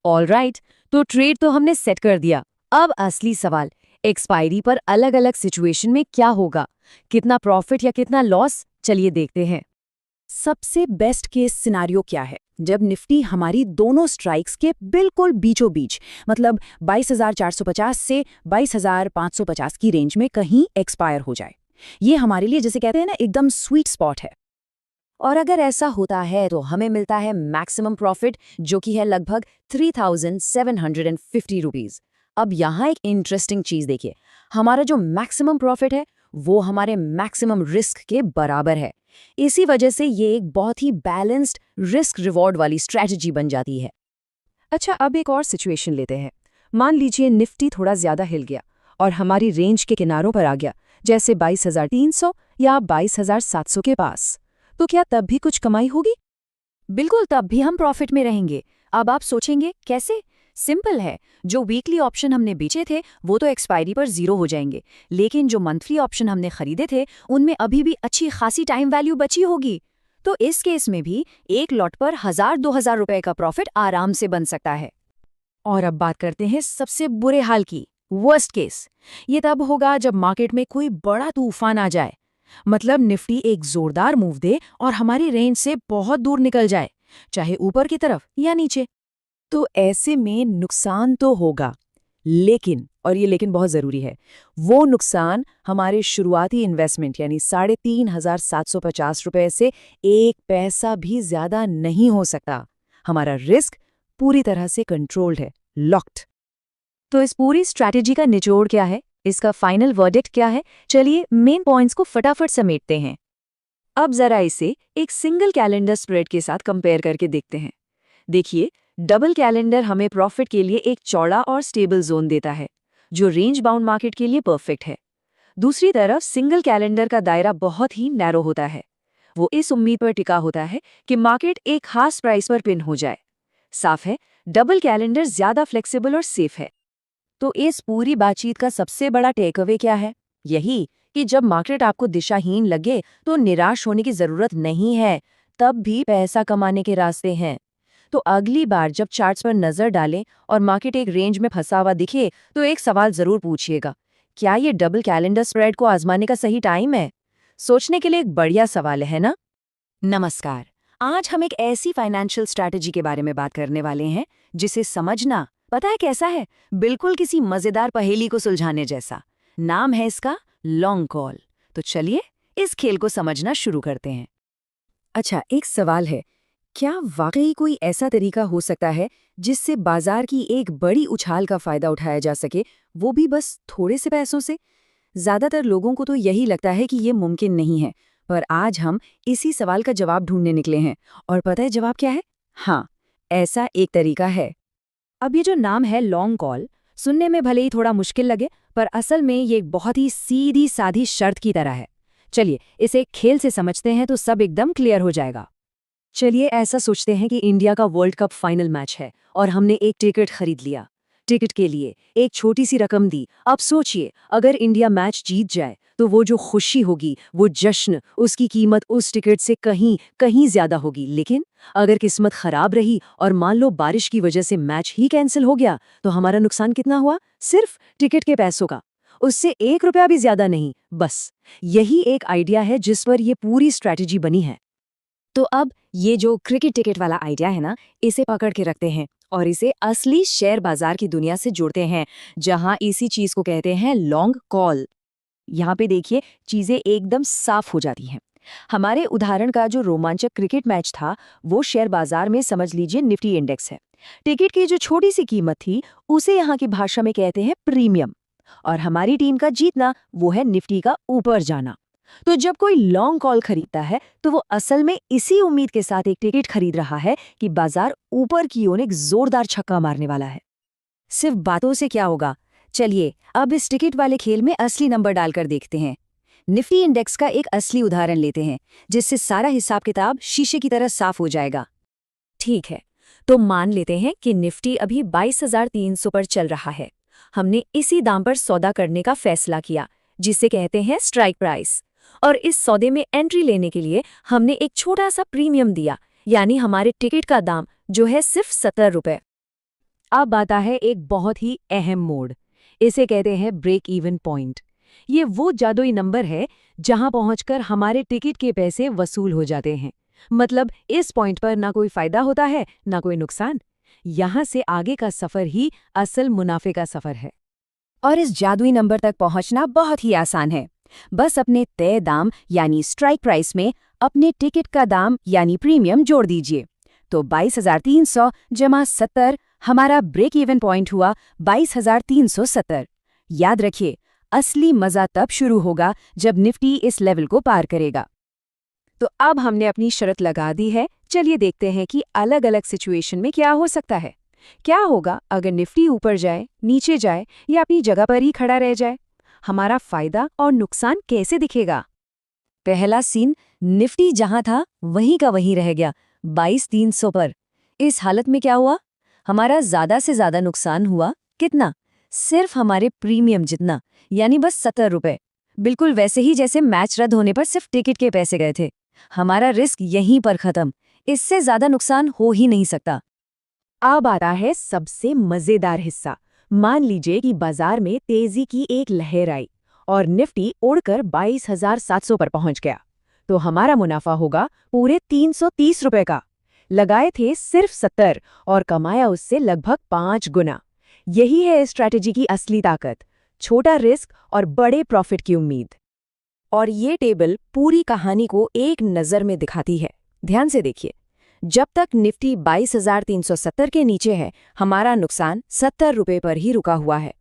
ऑलराइट, तो ट्रेड तो हमने सेट कर दिया। अब असली सवाल, एक्सपायरी पर अलग अलग सिचुएशन में क्या होगा, कितना प्रॉफिट या कितना लॉस, चलिए देखते हैं। सबसे बेस्ट केस सिनारियो क्या है? जब निफ्टी हमारी दोनों स्ट्राइक्स के बिल्कुल बीचों बीच मतलब 22,450 से 22,550 की रेंज में कहीं एक्सपायर हो जाए। ये हमारे लिए, जैसे कहते हैं ना, एकदम स्वीट स्पॉट है। और अगर ऐसा होता है तो हमें मिलता है मैक्सिमम प्रॉफिट, जो कि है लगभग 3,750 रुपीज। अब यहाँ एक इंटरेस्टिंग चीज देखिए, हमारा जो मैक्सिमम प्रॉफिट है वो हमारे मैक्सिमम रिस्क के बराबर है। इसी वजह से ये एक बहुत ही बैलेंस्ड रिस्क रिवॉर्ड वाली स्ट्रैटेजी बन जाती है। अच्छा, अब एक और सिचुएशन लेते हैं। मान लीजिए निफ्टी थोड़ा ज्यादा हिल गया और हमारी रेंज के किनारों पर आ गया, जैसे 22,300 या 22,700 के पास। तो क्या तब भी कुछ कमाई होगी? बिल्कुल, तब भी हम प्रॉफिट में रहेंगे। अब आप सोचेंगे कैसे? सिंपल है, जो वीकली ऑप्शन हमने बेचे थे वो तो एक्सपायरी पर 0 हो जाएंगे, लेकिन जो मंथली ऑप्शन हमने खरीदे थे उनमें अभी भी अच्छी खासी टाइम वैल्यू बची होगी। तो इस केस में भी एक लॉट पर 1,000-2,000 रुपए का प्रॉफिट आराम से बन सकता है। और अब बात करते हैं सबसे बुरे हाल की, वर्स्ट केस। ये तब होगा जब मार्केट में कोई बड़ा तूफान आ जाए, मतलब निफ्टी एक जोरदार मूव दे और हमारी रेंज से बहुत दूर निकल जाए, चाहे ऊपर की तरफ या नीचे। तो ऐसे में नुकसान तो होगा, लेकिन, और ये लेकिन बहुत जरूरी है, वो नुकसान हमारे शुरुआती इन्वेस्टमेंट यानी 3,750 रुपए से 1 पैसा भी ज्यादा नहीं हो सकता। हमारा रिस्क पूरी तरह से कंट्रोल्ड है, लॉक्ड। तो इस पूरी स्ट्रैटेजी का निचोड़ क्या है, इसका फाइनल वर्डिक्ट क्या है? चलिए मेन पॉइंट्स को फटाफट समेटते हैं। अब जरा इसे एक सिंगल कैलेंडर स्प्रेड के साथ कंपेयर करके देखते हैं। देखिए, डबल कैलेंडर हमें प्रॉफिट के लिए एक चौड़ा और स्टेबल जोन देता है, जो रेंज बाउंड मार्केट के लिए परफेक्ट है। दूसरी तरफ सिंगल कैलेंडर का दायरा बहुत ही नैरो होता है। वो इस उम्मीद पर टिका होता है कि मार्केट एक खास प्राइस पर पिन हो जाए। साफ है, डबल कैलेंडर ज्यादा फ्लेक्सिबल और सेफ है। तो इस पूरी बातचीत का सबसे बड़ा टेक अवे क्या है? यही कि जब मार्केट आपको दिशाहीन लगे तो निराश होने की जरूरत नहीं है, तब भी पैसा कमाने के रास्ते हैं। तो अगली बार जब चार्ट्स पर नजर डालें और मार्केट एक रेंज में फंसा हुआ दिखे तो एक सवाल जरूर पूछिएगा, क्या ये डबल कैलेंडर स्प्रेड को आजमाने का सही टाइम है? सोचने के लिए एक बढ़िया सवाल है ना? नमस्कार। आज हम एक ऐसी फाइनेंशियल स्ट्रैटेजी के बारे में बात करने वाले हैं जिसे समझना, पता है कैसा है? बिल्कुल किसी मजेदार पहेली को सुलझाने जैसा। नाम है इसका लॉन्ग कॉल। तो चलिए इस खेल को समझना शुरू करते हैं। अच्छा, एक सवाल है, क्या वाकई कोई ऐसा तरीका हो सकता है जिससे बाजार की एक बड़ी उछाल का फायदा उठाया जा सके, वो भी बस थोड़े से पैसों से? ज्यादातर लोगों को तो यही लगता है कि ये मुमकिन नहीं है, पर आज हम इसी सवाल का जवाब ढूंढने निकले हैं। और पता है जवाब क्या है? हाँ, ऐसा एक तरीका है। अब ये जो नाम है लॉन्ग कॉल, सुनने में भले ही थोड़ा मुश्किल लगे, पर असल में ये एक बहुत ही सीधी साधी शर्त की तरह है। चलिए इसे खेल से समझते हैं तो सब एकदम क्लियर हो जाएगा। चलिए ऐसा सोचते हैं कि इंडिया का वर्ल्ड कप फाइनल मैच है और हमने एक टिकट खरीद लिया। टिकट के लिए एक छोटी सी रकम दी। अब सोचिए, अगर इंडिया मैच जीत जाए तो वो जो खुशी होगी, वो जश्न, उसकी कीमत उस टिकट से कहीं कहीं ज्यादा होगी। लेकिन अगर किस्मत खराब रही और मान लो बारिश की वजह से मैच ही कैंसिल हो गया, तो हमारा नुकसान कितना हुआ? सिर्फ टिकट के पैसों का, उससे 1 रुपया भी ज्यादा नहीं। बस यही एक आइडिया है जिस पर ये पूरी स्ट्रैटेजी बनी है। तो अब ये जो क्रिकेट टिकट वाला आइडिया है ना, इसे पकड़ के रखते हैं और इसे असली शेयर बाजार की दुनिया से जोड़ते हैं, जहां इसी चीज को कहते हैं लॉन्ग कॉल। यहाँ पे देखिए, चीजें एकदम साफ हो जाती हैं। हमारे उदाहरण का जो रोमांचक क्रिकेट मैच था, वो शेयर बाजार में समझ लीजिए निफ्टी इंडेक्स है। टिकट की जो छोटी सी कीमत थी, उसे यहाँ की भाषा में कहते हैं प्रीमियम। और हमारी टीम का जीतना, वो है निफ्टी का ऊपर जाना। तो जब कोई लॉन्ग कॉल खरीदता है तो वो असल में इसी उम्मीद के साथ एक टिकट खरीद रहा है कि बाजार ऊपर की ओर एक जोरदार छक्का मारने वाला है। सिर्फ बातों से क्या होगा? चलिए अब इस टिकट वाले खेल में असली नंबर डालकर देखते हैं। निफ्टी इंडेक्स का एक असली उदाहरण लेते हैं, जिससे सारा हिसाब किताब शीशे की तरह साफ हो जाएगा। ठीक है, तो मान लेते हैं कि निफ्टी अभी 22,300 पर चल रहा है। हमने इसी दाम पर सौदा करने का फैसला किया, जिसे कहते हैं स्ट्राइक प्राइस। और इस सौदे में एंट्री लेने के लिए हमने एक छोटा सा प्रीमियम दिया, यानी हमारे टिकट का दाम जो है सिर्फ 70 रुपए। अब आता है एक बहुत ही अहम मोड़, इसे कहते हैं ब्रेक इवन पॉइंट। ये वो जादुई नंबर है जहां पहुंचकर हमारे टिकट के पैसे वसूल हो जाते हैं। मतलब इस पॉइंट पर ना कोई फायदा होता है, ना कोई नुकसान। यहां से आगे का सफर ही असल मुनाफे का सफर है। और इस जादुई नंबर तक पहुंचना बहुत ही आसान है। बस अपने तय दाम यानी स्ट्राइक प्राइस में अपने टिकट का दाम यानी प्रीमियम जोड़ दीजिए। तो 22,300 जमा 70, हमारा ब्रेक इवन पॉइंट हुआ 22,370। याद रखिए, असली मजा तब शुरू होगा जब निफ्टी इस लेवल को पार करेगा। तो अब हमने अपनी शर्त लगा दी है। चलिए देखते हैं कि अलग अलग सिचुएशन में क्या हो सकता है। क्या होगा अगर निफ्टी ऊपर जाए, नीचे जाए या अपनी जगह पर ही खड़ा रह जाए? हमारा फायदा और नुकसान कैसे दिखेगा? पहला सीन, निफ्टी जहां था वहीं का वहीं रह गया, 22,300 पर। इस हालत में क्या हुआ? हमारा ज्यादा से ज्यादा नुकसान हुआ। कितना? सिर्फ हमारे प्रीमियम जितना, यानी बस 70 रुपए। बिल्कुल वैसे ही जैसे मैच रद्द होने पर सिर्फ टिकट के पैसे गए थे। हमारा रिस्क यहीं पर खत्म। इससे ज्यादा नुकसान हो ही नहीं सकता। अब आता है सबसे मजेदार हिस्सा। मान लीजिए कि बाजार में तेजी की एक लहर आई और निफ्टी उड़कर 22,700 पर पहुंच गया, तो हमारा मुनाफा होगा पूरे 330 रुपए का। लगाए थे सिर्फ 70 और कमाया उससे लगभग 5 गुना। यही है स्ट्रैटेजी की असली ताकत, छोटा रिस्क और बड़े प्रॉफिट की उम्मीद। और ये टेबल पूरी कहानी को एक नज़र में दिखाती है। ध्यान से देखिए, जब तक निफ्टी 22,370 के नीचे है, हमारा नुकसान 70 रुपए पर ही रुका हुआ है।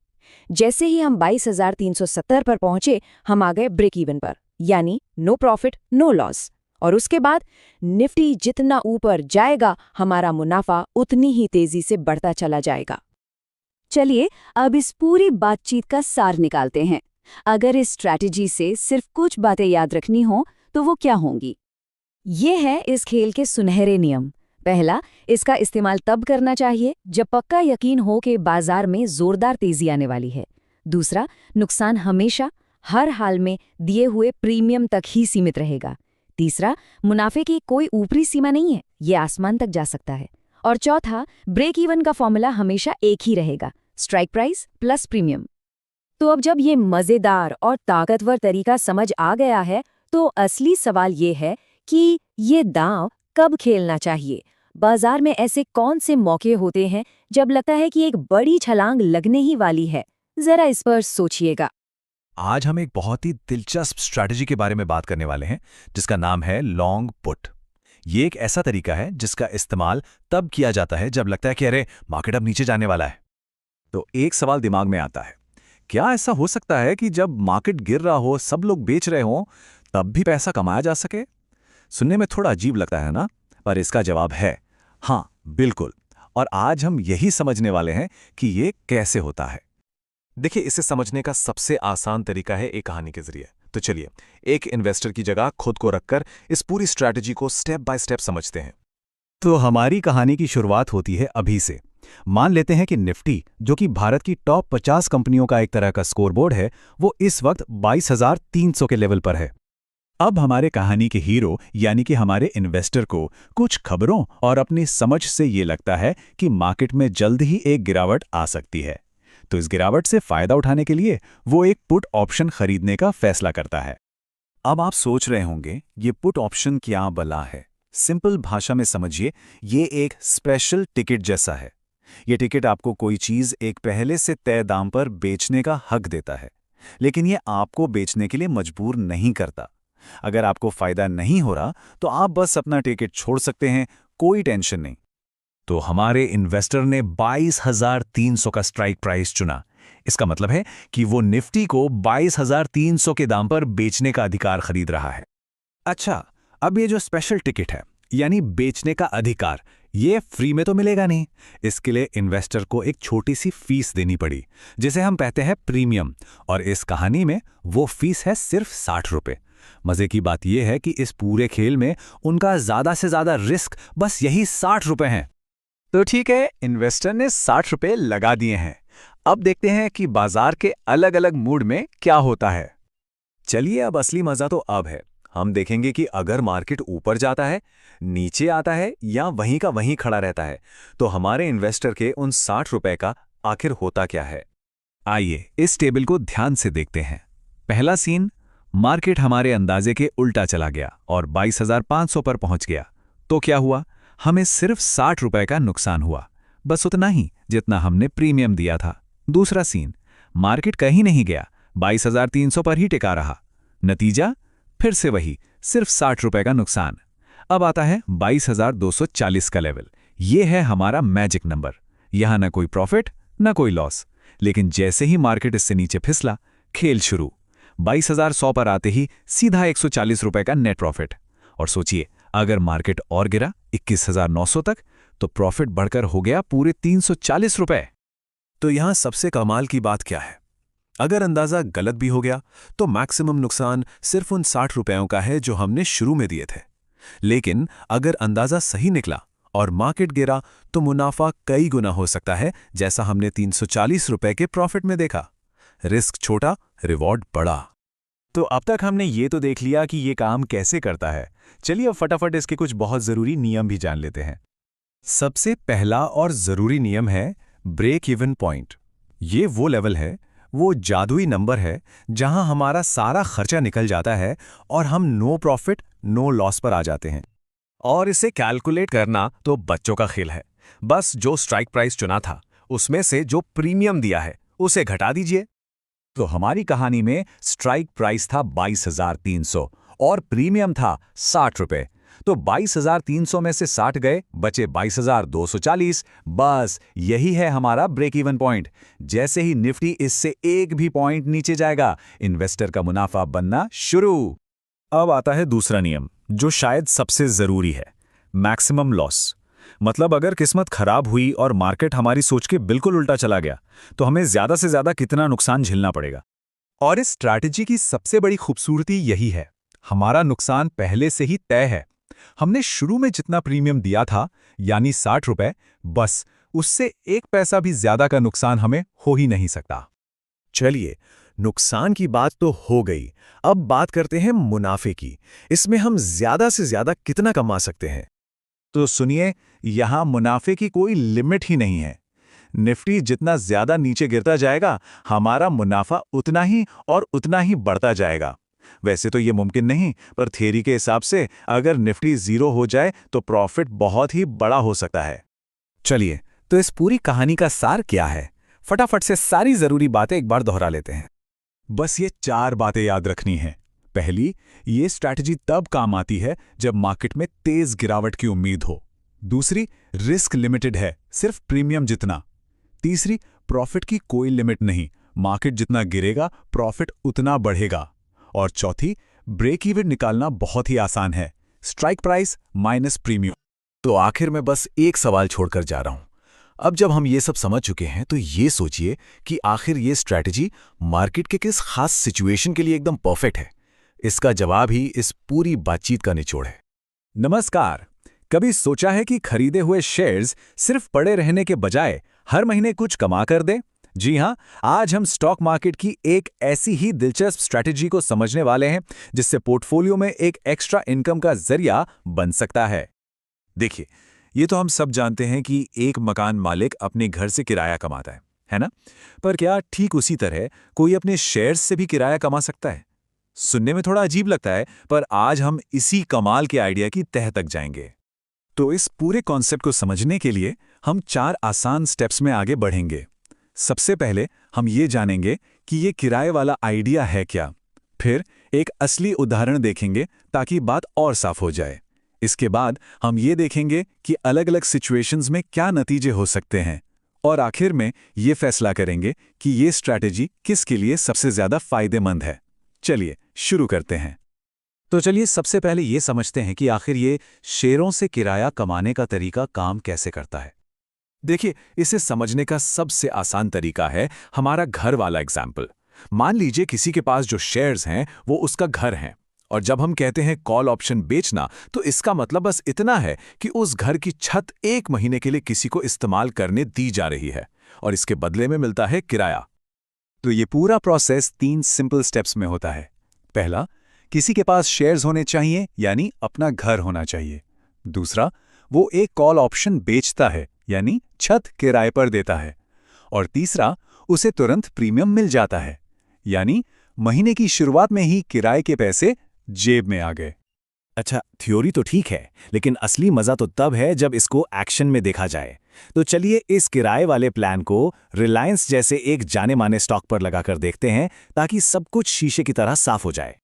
जैसे ही हम 22,370 पर पहुंचे, हम आ गए ब्रेक इवन पर, यानी नो प्रॉफिट नो लॉस। और उसके बाद निफ्टी जितना ऊपर जाएगा, हमारा मुनाफा उतनी ही तेजी से बढ़ता चला जाएगा। चलिए अब इस पूरी बातचीत का सार निकालते हैं। अगर इस स्ट्रैटेजी से सिर्फ कुछ बातें याद रखनी हो तो वो क्या होंगी? ये है इस खेल के सुनहरे नियम। पहला, इसका इस्तेमाल तब करना चाहिए जब पक्का यकीन हो कि बाजार में जोरदार तेजी आने वाली है। दूसरा, नुकसान हमेशा हर हाल में दिए हुए प्रीमियम तक ही सीमित रहेगा। तीसरा, मुनाफे की कोई ऊपरी सीमा नहीं है, ये आसमान तक जा सकता है। और चौथा, ब्रेक इवन का फॉर्मूला हमेशा एक ही रहेगा, स्ट्राइक प्राइस प्लस प्रीमियम। तो अब जब ये मज़ेदार और ताकतवर तरीका समझ आ गया है, तो असली सवाल ये है कि ये दांव कब खेलना चाहिए। बाजार में ऐसे कौन से मौके होते हैं जब लगता है कि एक बड़ी छलांग लगने ही वाली है? जरा इस पर सोचिएगा। आज हम एक बहुत ही दिलचस्प स्ट्रैटेजी के बारे में बात करने वाले हैं, जिसका नाम है लॉन्ग पुट। ये एक ऐसा तरीका है जिसका इस्तेमाल तब किया जाता है जब लगता है कि अरे मार्केट अब नीचे जाने वाला है। तो एक सवाल दिमाग में आता है, क्या ऐसा हो सकता है कि जब मार्केट गिर रहा हो, सब लोग बेच रहे हों, तब भी पैसा कमाया जा सके? सुनने में थोड़ा अजीब लगता है ना, पर इसका जवाब है हाँ, बिल्कुल। और आज हम यही समझने वाले हैं कि ये कैसे होता है। देखिए, इसे समझने का सबसे आसान तरीका है एक कहानी के जरिए। तो चलिए, एक इन्वेस्टर की जगह खुद को रखकर इस पूरी स्ट्रैटेजी को स्टेप बाय स्टेप समझते हैं। तो हमारी कहानी की शुरुआत होती है अभी से। मान लेते हैं कि निफ्टी, जो कि भारत की टॉप 50 कंपनियों का एक तरह का स्कोरबोर्ड है, वो इस वक्त 22,300 के लेवल पर है। अब हमारे कहानी के हीरो यानी कि हमारे इन्वेस्टर को कुछ खबरों और अपनी समझ से ये लगता है कि मार्केट में जल्द ही एक गिरावट आ सकती है। तो इस गिरावट से फायदा उठाने के लिए वो एक पुट ऑप्शन खरीदने का फैसला करता है। अब आप सोच रहे होंगे, ये पुट ऑप्शन क्या बला है? सिंपल भाषा में समझिए, ये एक स्पेशल टिकट जैसा है। ये टिकट आपको कोई चीज़ एक पहले से तय दाम पर बेचने का हक देता है, लेकिन ये आपको बेचने के लिए मजबूर नहीं करता। अगर आपको फायदा नहीं हो रहा तो आप बस अपना टिकट छोड़ सकते हैं, कोई टेंशन नहीं। तो हमारे इन्वेस्टर ने 22,300 का स्ट्राइक प्राइस चुना। इसका मतलब है कि वो निफ्टी को 22,300 के दाम पर बेचने का अधिकार खरीद रहा है। अच्छा, अब ये जो स्पेशल टिकट है, यानी बेचने का अधिकार, ये फ्री में तो मिलेगा नहीं। इसके लिए इन्वेस्टर को एक छोटी सी फीस देनी पड़ी, जिसे हम कहते हैं प्रीमियम। और इस कहानी में वो फीस है सिर्फ 60 रुपये। मजे की बात यह है कि इस पूरे खेल में उनका ज्यादा से ज्यादा रिस्क बस यही 60 रुपये हैं। तो ठीक है, इन्वेस्टर ने 60 रुपये लगा दिए हैं। अब देखते हैं कि बाजार के अलग अलग मूड में क्या होता है। चलिए, अब असली मजा तो अब है। हम देखेंगे कि अगर मार्केट ऊपर जाता है, नीचे आता है या वहीं का वहीं खड़ा रहता है, तो हमारे इन्वेस्टर के उन 60 रुपये का आखिर होता क्या है। आइए इस टेबल को ध्यान से देखते हैं। पहला सीन, मार्केट हमारे अंदाजे के उल्टा चला गया और 22,500 पर पहुंच गया। तो क्या हुआ? हमें सिर्फ 60 रुपये का नुकसान हुआ, बस उतना ही जितना हमने प्रीमियम दिया था। दूसरा सीन, मार्केट कहीं नहीं गया, 22,300 पर ही टिका रहा। नतीजा फिर से वही, सिर्फ 60 रुपये का नुकसान। अब आता है 22,240 का लेवल। ये है हमारा मैजिक नंबर। यहां ना कोई प्रॉफिट ना कोई लॉस, लेकिन जैसे ही मार्केट इससे नीचे फिसला, खेल शुरू। 22,100 पर आते ही सीधा 140 रुपये का नेट प्रॉफिट। और सोचिए, अगर मार्केट और गिरा 21,900 तक, तो प्रॉफिट बढ़कर हो गया पूरे 340 रुपये। तो यहां सबसे कमाल की बात क्या है? अगर अंदाजा गलत भी हो गया तो मैक्सिमम नुकसान सिर्फ उन 60 रुपयों का है जो हमने शुरू में दिए थे। लेकिन अगर अंदाजा सही निकला और मार्केट गिरा, तो मुनाफा कई गुना हो सकता है, जैसा हमने 340 रुपये के प्रॉफिट में देखा। रिस्क छोटा, रिवॉर्ड बड़ा। तो अब तक हमने ये तो देख लिया कि ये काम कैसे करता है। चलिए अब फटाफट इसके कुछ बहुत जरूरी नियम भी जान लेते हैं। सबसे पहला और जरूरी नियम है ब्रेक इवन पॉइंट। ये वो लेवल है, वो जादुई नंबर है जहां हमारा सारा खर्चा निकल जाता है और हम नो प्रॉफिट नो लॉस पर आ जाते हैं। और इसे कैलकुलेट करना तो बच्चों का खेल है। बस जो स्ट्राइक प्राइस चुना था, उसमें से जो प्रीमियम दिया है उसे घटा दीजिए। तो हमारी कहानी में स्ट्राइक प्राइस था 22,300 और प्रीमियम था 60 रुपये। तो 22,300 में से 60 गए, बचे 22,240। बस यही है हमारा ब्रेक इवन पॉइंट। जैसे ही निफ्टी इससे एक भी पॉइंट नीचे जाएगा, इन्वेस्टर का मुनाफा बनना शुरू। अब आता है दूसरा नियम, जो शायद सबसे जरूरी है, मैक्सिमम लॉस। मतलब अगर किस्मत खराब हुई और मार्केट हमारी सोच के बिल्कुल उल्टा चला गया, तो हमें ज्यादा से ज्यादा कितना नुकसान झेलना पड़ेगा। और इस स्ट्रैटेजी की सबसे बड़ी खूबसूरती यही है, हमारा नुकसान पहले से ही तय है। हमने शुरू में जितना प्रीमियम दिया था, यानी 60 रुपए, बस उससे 1 पैसा भी ज्यादा का नुकसान हमें हो ही नहीं सकता। चलिए, नुकसान की बात तो हो गई। अब बात करते हैं मुनाफे की। इसमें हम ज्यादा से ज्यादा कितना कमा सकते हैं? तो सुनिए, यहां मुनाफे की कोई लिमिट ही नहीं है। निफ्टी जितना ज्यादा नीचे गिरता जाएगा, हमारा मुनाफा उतना ही बढ़ता जाएगा। वैसे तो ये मुमकिन नहीं, पर थियरी के हिसाब से अगर निफ्टी 0 हो जाए तो प्रॉफिट बहुत ही बड़ा हो सकता है। चलिए, तो इस पूरी कहानी का सार क्या है? फटाफट से सारी जरूरी बातें एक बार दोहरा लेते हैं। बस ये 4 बातें याद रखनी हैं। पहली, ये स्ट्रैटेजी तब काम आती है जब मार्केट में तेज गिरावट की उम्मीद हो। दूसरी, रिस्क लिमिटेड है, सिर्फ प्रीमियम जितना। तीसरी, प्रॉफिट की कोई लिमिट नहीं, मार्केट जितना गिरेगा प्रॉफिट उतना बढ़ेगा। और चौथी, ब्रेक इवन निकालना बहुत ही आसान है, स्ट्राइक प्राइस माइनस प्रीमियम। तो आखिर में बस एक सवाल छोड़कर जा रहा हूं। अब जब हम ये सब समझ चुके हैं तो ये सोचिए कि आखिर ये स्ट्रैटेजी मार्केट के किस खास सिचुएशन के लिए एकदम परफेक्ट है। इसका जवाब ही इस पूरी बातचीत का निचोड़ है। नमस्कार। कभी सोचा है कि खरीदे हुए शेयर्स सिर्फ पड़े रहने के बजाय हर महीने कुछ कमा कर दे? जी हां, आज हम स्टॉक मार्केट की एक ऐसी ही दिलचस्प स्ट्रैटेजी को समझने वाले हैं जिससे पोर्टफोलियो में एक एक्स्ट्रा इनकम का जरिया बन सकता है। देखिए, ये तो हम सब जानते हैं कि एक मकान मालिक अपने घर से किराया कमाता है ना? पर क्या ठीक उसी तरह कोई अपने शेयर्स से भी किराया कमा सकता है? सुनने में थोड़ा अजीब लगता है, पर आज हम इसी कमाल के आइडिया की तह तक जाएंगे। तो इस पूरे कॉन्सेप्ट को समझने के लिए हम 4 आसान स्टेप्स में आगे बढ़ेंगे। सबसे पहले हम ये जानेंगे कि ये किराए वाला आइडिया है क्या। फिर एक असली उदाहरण देखेंगे ताकि बात और साफ हो जाए। इसके बाद हम ये देखेंगे कि अलग-अलग सिचुएशंस में क्या नतीजे हो सकते हैं। और आखिर में ये फैसला करेंगे कि ये स्ट्रैटेजी किसके लिए सबसे ज्यादा फायदेमंद है। चलिए शुरू करते हैं। तो चलिए सबसे पहले ये समझते हैं कि आखिर ये शेयरों से किराया कमाने का तरीका काम कैसे करता है। देखिए, इसे समझने का सबसे आसान तरीका है हमारा घर वाला एग्जाम्पल। मान लीजिए किसी के पास जो शेयर्स हैं वो उसका घर है, और जब हम कहते हैं कॉल ऑप्शन बेचना, तो इसका मतलब बस इतना है कि उस घर की छत 1 महीने के लिए किसी को इस्तेमाल करने दी जा रही है और इसके बदले में मिलता है किराया। तो ये पूरा प्रोसेस 3 सिंपल स्टेप्स में होता है। पहला, किसी के पास शेयर्स होने चाहिए, यानी अपना घर होना चाहिए। दूसरा, वो एक कॉल ऑप्शन बेचता है, यानी छत किराए पर देता है। और तीसरा, उसे तुरंत प्रीमियम मिल जाता है, यानी महीने की शुरुआत में ही किराए के पैसे जेब में आ गए। अच्छा, थ्योरी तो ठीक है, लेकिन असली मजा तो तब है जब इसको एक्शन में देखा जाए। तो चलिए इस किराए वाले प्लान को रिलायंस जैसे एक जाने माने स्टॉक पर लगाकर देखते हैं, ताकि सब कुछ शीशे की तरह साफ हो जाए।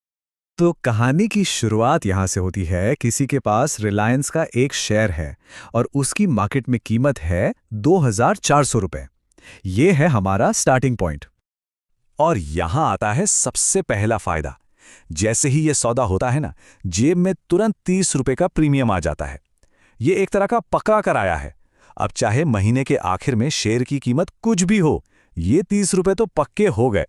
तो कहानी की शुरुआत यहां से होती है। किसी के पास रिलायंस का एक शेयर है और उसकी मार्केट में कीमत है 2400 रुपए। ये है हमारा स्टार्टिंग पॉइंट। और यहां आता है सबसे पहला फायदा। जैसे ही ये सौदा होता है ना, जेब में तुरंत 30 रुपए का प्रीमियम आ जाता है। ये एक तरह का पक्का कराया है। अब चाहे महीने के आखिर में शेयर की कीमत कुछ भी हो, ये 30 रुपए तो पक्के हो गए।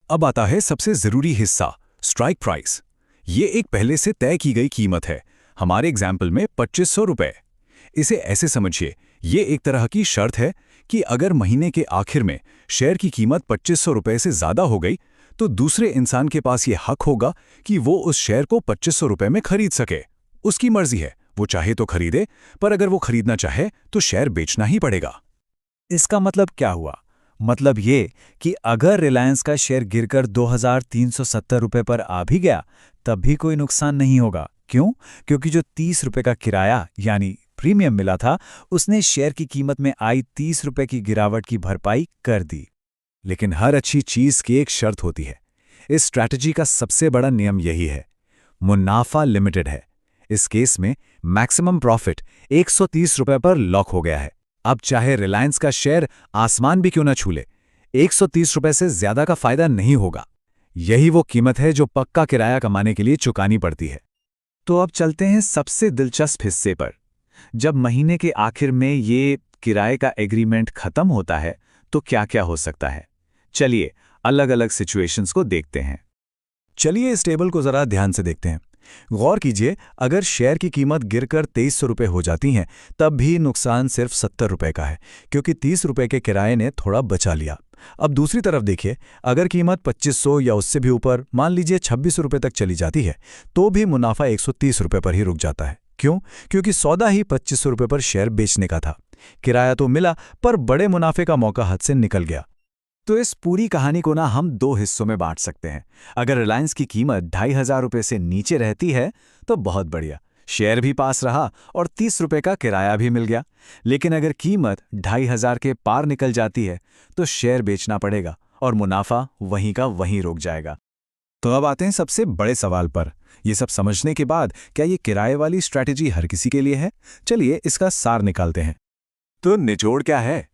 अब आता है सबसे जरूरी हिस्सा, स्ट्राइक प्राइस। ये एक पहले से तय की गई कीमत है, हमारे एग्जाम्पल में 2500 रुपए। इसे ऐसे समझिए, ये एक तरह की शर्त है कि अगर महीने के आखिर में शेयर की कीमत 2500 रुपए से ज्यादा हो गई, तो दूसरे इंसान के पास ये हक होगा कि वो उस शेयर को 2500 रुपए में खरीद सके। उसकी मर्जी है, वो चाहे तो खरीदे, पर अगर वो खरीदना चाहे तो शेयर बेचना ही पड़ेगा। इसका मतलब क्या हुआ? मतलब ये कि अगर रिलायंस का शेयर गिरकर 2370 रुपए पर आ भी गया, तब भी कोई नुकसान नहीं होगा। क्यों? क्योंकि जो 30 रुपए का किराया यानी प्रीमियम मिला था, उसने शेयर की कीमत में आई 30 रुपए की गिरावट की भरपाई कर दी। लेकिन हर अच्छी चीज की एक शर्त होती है। इस स्ट्रैटेजी का सबसे बड़ा नियम यही है, मुनाफा लिमिटेड है। इस केस में मैक्सिमम प्रॉफिट 130 रुपए पर लॉक हो गया है। अब चाहे रिलायंस का शेयर आसमान भी क्यों न छू ले, 130 रुपए से ज्यादा का फायदा नहीं होगा। यही वो कीमत है जो पक्का किराया कमाने के लिए चुकानी पड़ती है। तो अब चलते हैं सबसे दिलचस्प हिस्से पर। जब महीने के आखिर में ये किराए का एग्रीमेंट खत्म होता है, तो क्या क्या हो सकता है? चलिए अलग अलग सिचुएशंस को देखते हैं। चलिए इस टेबल को जरा ध्यान से देखते हैं। गौर कीजिए, अगर शेयर की कीमत गिरकर 2300 रुपये हो जाती है तब भी नुकसान सिर्फ 70 रुपये का है, क्योंकि 30 रुपये के किराए ने थोड़ा बचा लिया। अब दूसरी तरफ देखिए, अगर कीमत 2500 या उससे भी ऊपर, मान लीजिए 2600 रुपये तक चली जाती है, तो भी मुनाफा 130 रुपये पर ही रुक जाता है। क्यों? क्योंकि सौदा ही 2500 रुपये पर शेयर बेचने का था। किराया तो मिला, पर बड़े मुनाफे का मौका हाथ से निकल गया। तो इस पूरी कहानी को ना हम दो हिस्सों में बांट सकते हैं। अगर रिलायंस की कीमत 2500 रुपये से नीचे रहती है तो बहुत बढ़िया, शेयर भी पास रहा और 30 रुपये का किराया भी मिल गया। लेकिन अगर कीमत 2500 के पार निकल जाती है तो शेयर बेचना पड़ेगा और मुनाफा वहीं का वहीं रुक जाएगा। तो अब आते हैं सबसे बड़े सवाल पर। ये सब समझने के बाद क्या ये किराए वाली स्ट्रैटेजी हर किसी के लिए है? चलिए इसका सार निकालते हैं। तो निचोड़ क्या है?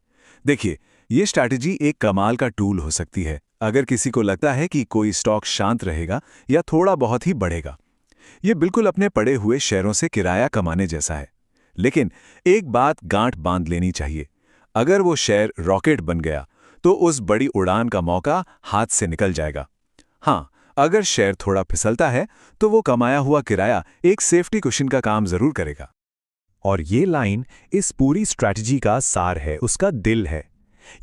देखिए, ये स्ट्रैटेजी एक कमाल का टूल हो सकती है अगर किसी को लगता है कि कोई स्टॉक शांत रहेगा या थोड़ा बहुत ही बढ़ेगा। ये बिल्कुल अपने पड़े हुए शेयरों से किराया कमाने जैसा है। लेकिन एक बात गांठ बांध लेनी चाहिए, अगर वो शेयर रॉकेट बन गया तो उस बड़ी उड़ान का मौका हाथ से निकल जाएगा। हाँ, अगर शेयर थोड़ा फिसलता है तो वो कमाया हुआ किराया एक सेफ्टी कुशन का काम जरूर करेगा। और ये लाइन इस पूरी स्ट्रैटेजी का सार है, उसका दिल है।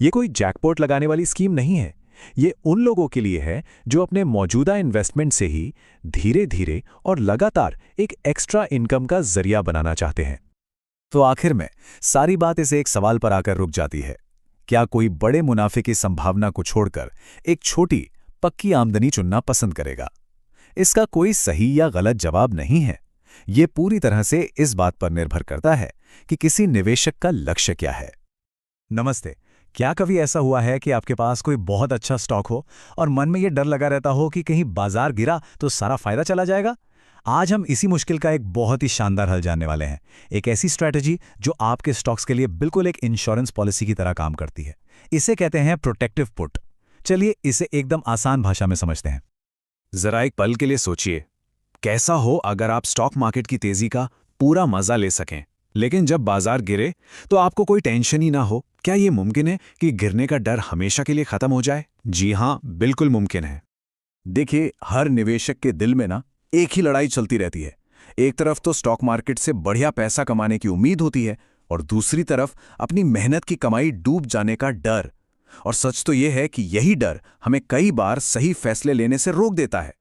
ये कोई जैकपॉट लगाने वाली स्कीम नहीं है। ये उन लोगों के लिए है जो अपने मौजूदा इन्वेस्टमेंट से ही धीरे धीरे और लगातार एक एक्स्ट्रा इनकम का जरिया बनाना चाहते हैं। तो आखिर में सारी बात इस एक सवाल पर आकर रुक जाती है, क्या कोई बड़े मुनाफे की संभावना को छोड़कर एक छोटी पक्की आमदनी चुनना पसंद करेगा? इसका कोई सही या गलत जवाब नहीं है। ये पूरी तरह से इस बात पर निर्भर करता है कि किसी निवेशक का लक्ष्य क्या है। नमस्ते। क्या कभी ऐसा हुआ है कि आपके पास कोई बहुत अच्छा स्टॉक हो और मन में ये डर लगा रहता हो कि कहीं बाजार गिरा तो सारा फायदा चला जाएगा? आज हम इसी मुश्किल का एक बहुत ही शानदार हल जानने वाले हैं। एक ऐसी स्ट्रैटेजी जो आपके स्टॉक्स के लिए बिल्कुल एक इंश्योरेंस पॉलिसी की तरह काम करती है। इसे कहते हैं प्रोटेक्टिव पुट। चलिए इसे एकदम आसान भाषा में समझते हैं। जरा एक पल के लिए सोचिए, कैसा हो अगर आप स्टॉक मार्केट की तेजी का पूरा मजा ले सकें, लेकिन जब बाजार गिरे तो आपको कोई टेंशन ही ना हो। क्या यह मुमकिन है कि गिरने का डर हमेशा के लिए खत्म हो जाए? जी हां, बिल्कुल मुमकिन है। देखिए, हर निवेशक के दिल में ना एक ही लड़ाई चलती रहती है। एक तरफ तो स्टॉक मार्केट से बढ़िया पैसा कमाने की उम्मीद होती है और दूसरी तरफ अपनी मेहनत की कमाई डूब जाने का डर। और सच तो यह है कि यही डर हमें कई बार सही फैसले लेने से रोक देता है।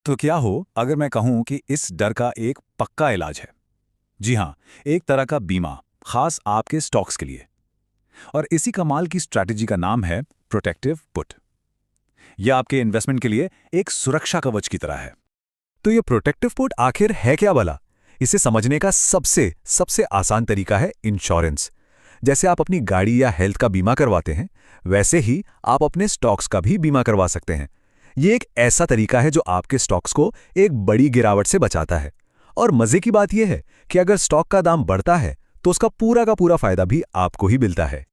तो क्या हो अगर मैं कहूं कि इस डर का एक पक्का इलाज है? जी हां, एक तरह का बीमा, खास आपके स्टॉक्स के लिए। और इसी कमाल की स्ट्रैटेजी का नाम है प्रोटेक्टिव पुट। यह आपके इन्वेस्टमेंट के लिए एक सुरक्षा कवच की तरह है। तो ये प्रोटेक्टिव पुट आखिर है क्या भला? इसे समझने का सबसे आसान तरीका है इंश्योरेंस। जैसे आप अपनी गाड़ी या हेल्थ का बीमा करवाते हैं, वैसे ही आप अपने स्टॉक्स का भी बीमा करवा सकते हैं। ये एक ऐसा तरीका है जो आपके स्टॉक्स को एक बड़ी गिरावट से बचाता है। और मजे की बात यह है कि अगर स्टॉक का दाम बढ़ता है तो उसका पूरा का पूरा फायदा भी आपको ही मिलता है।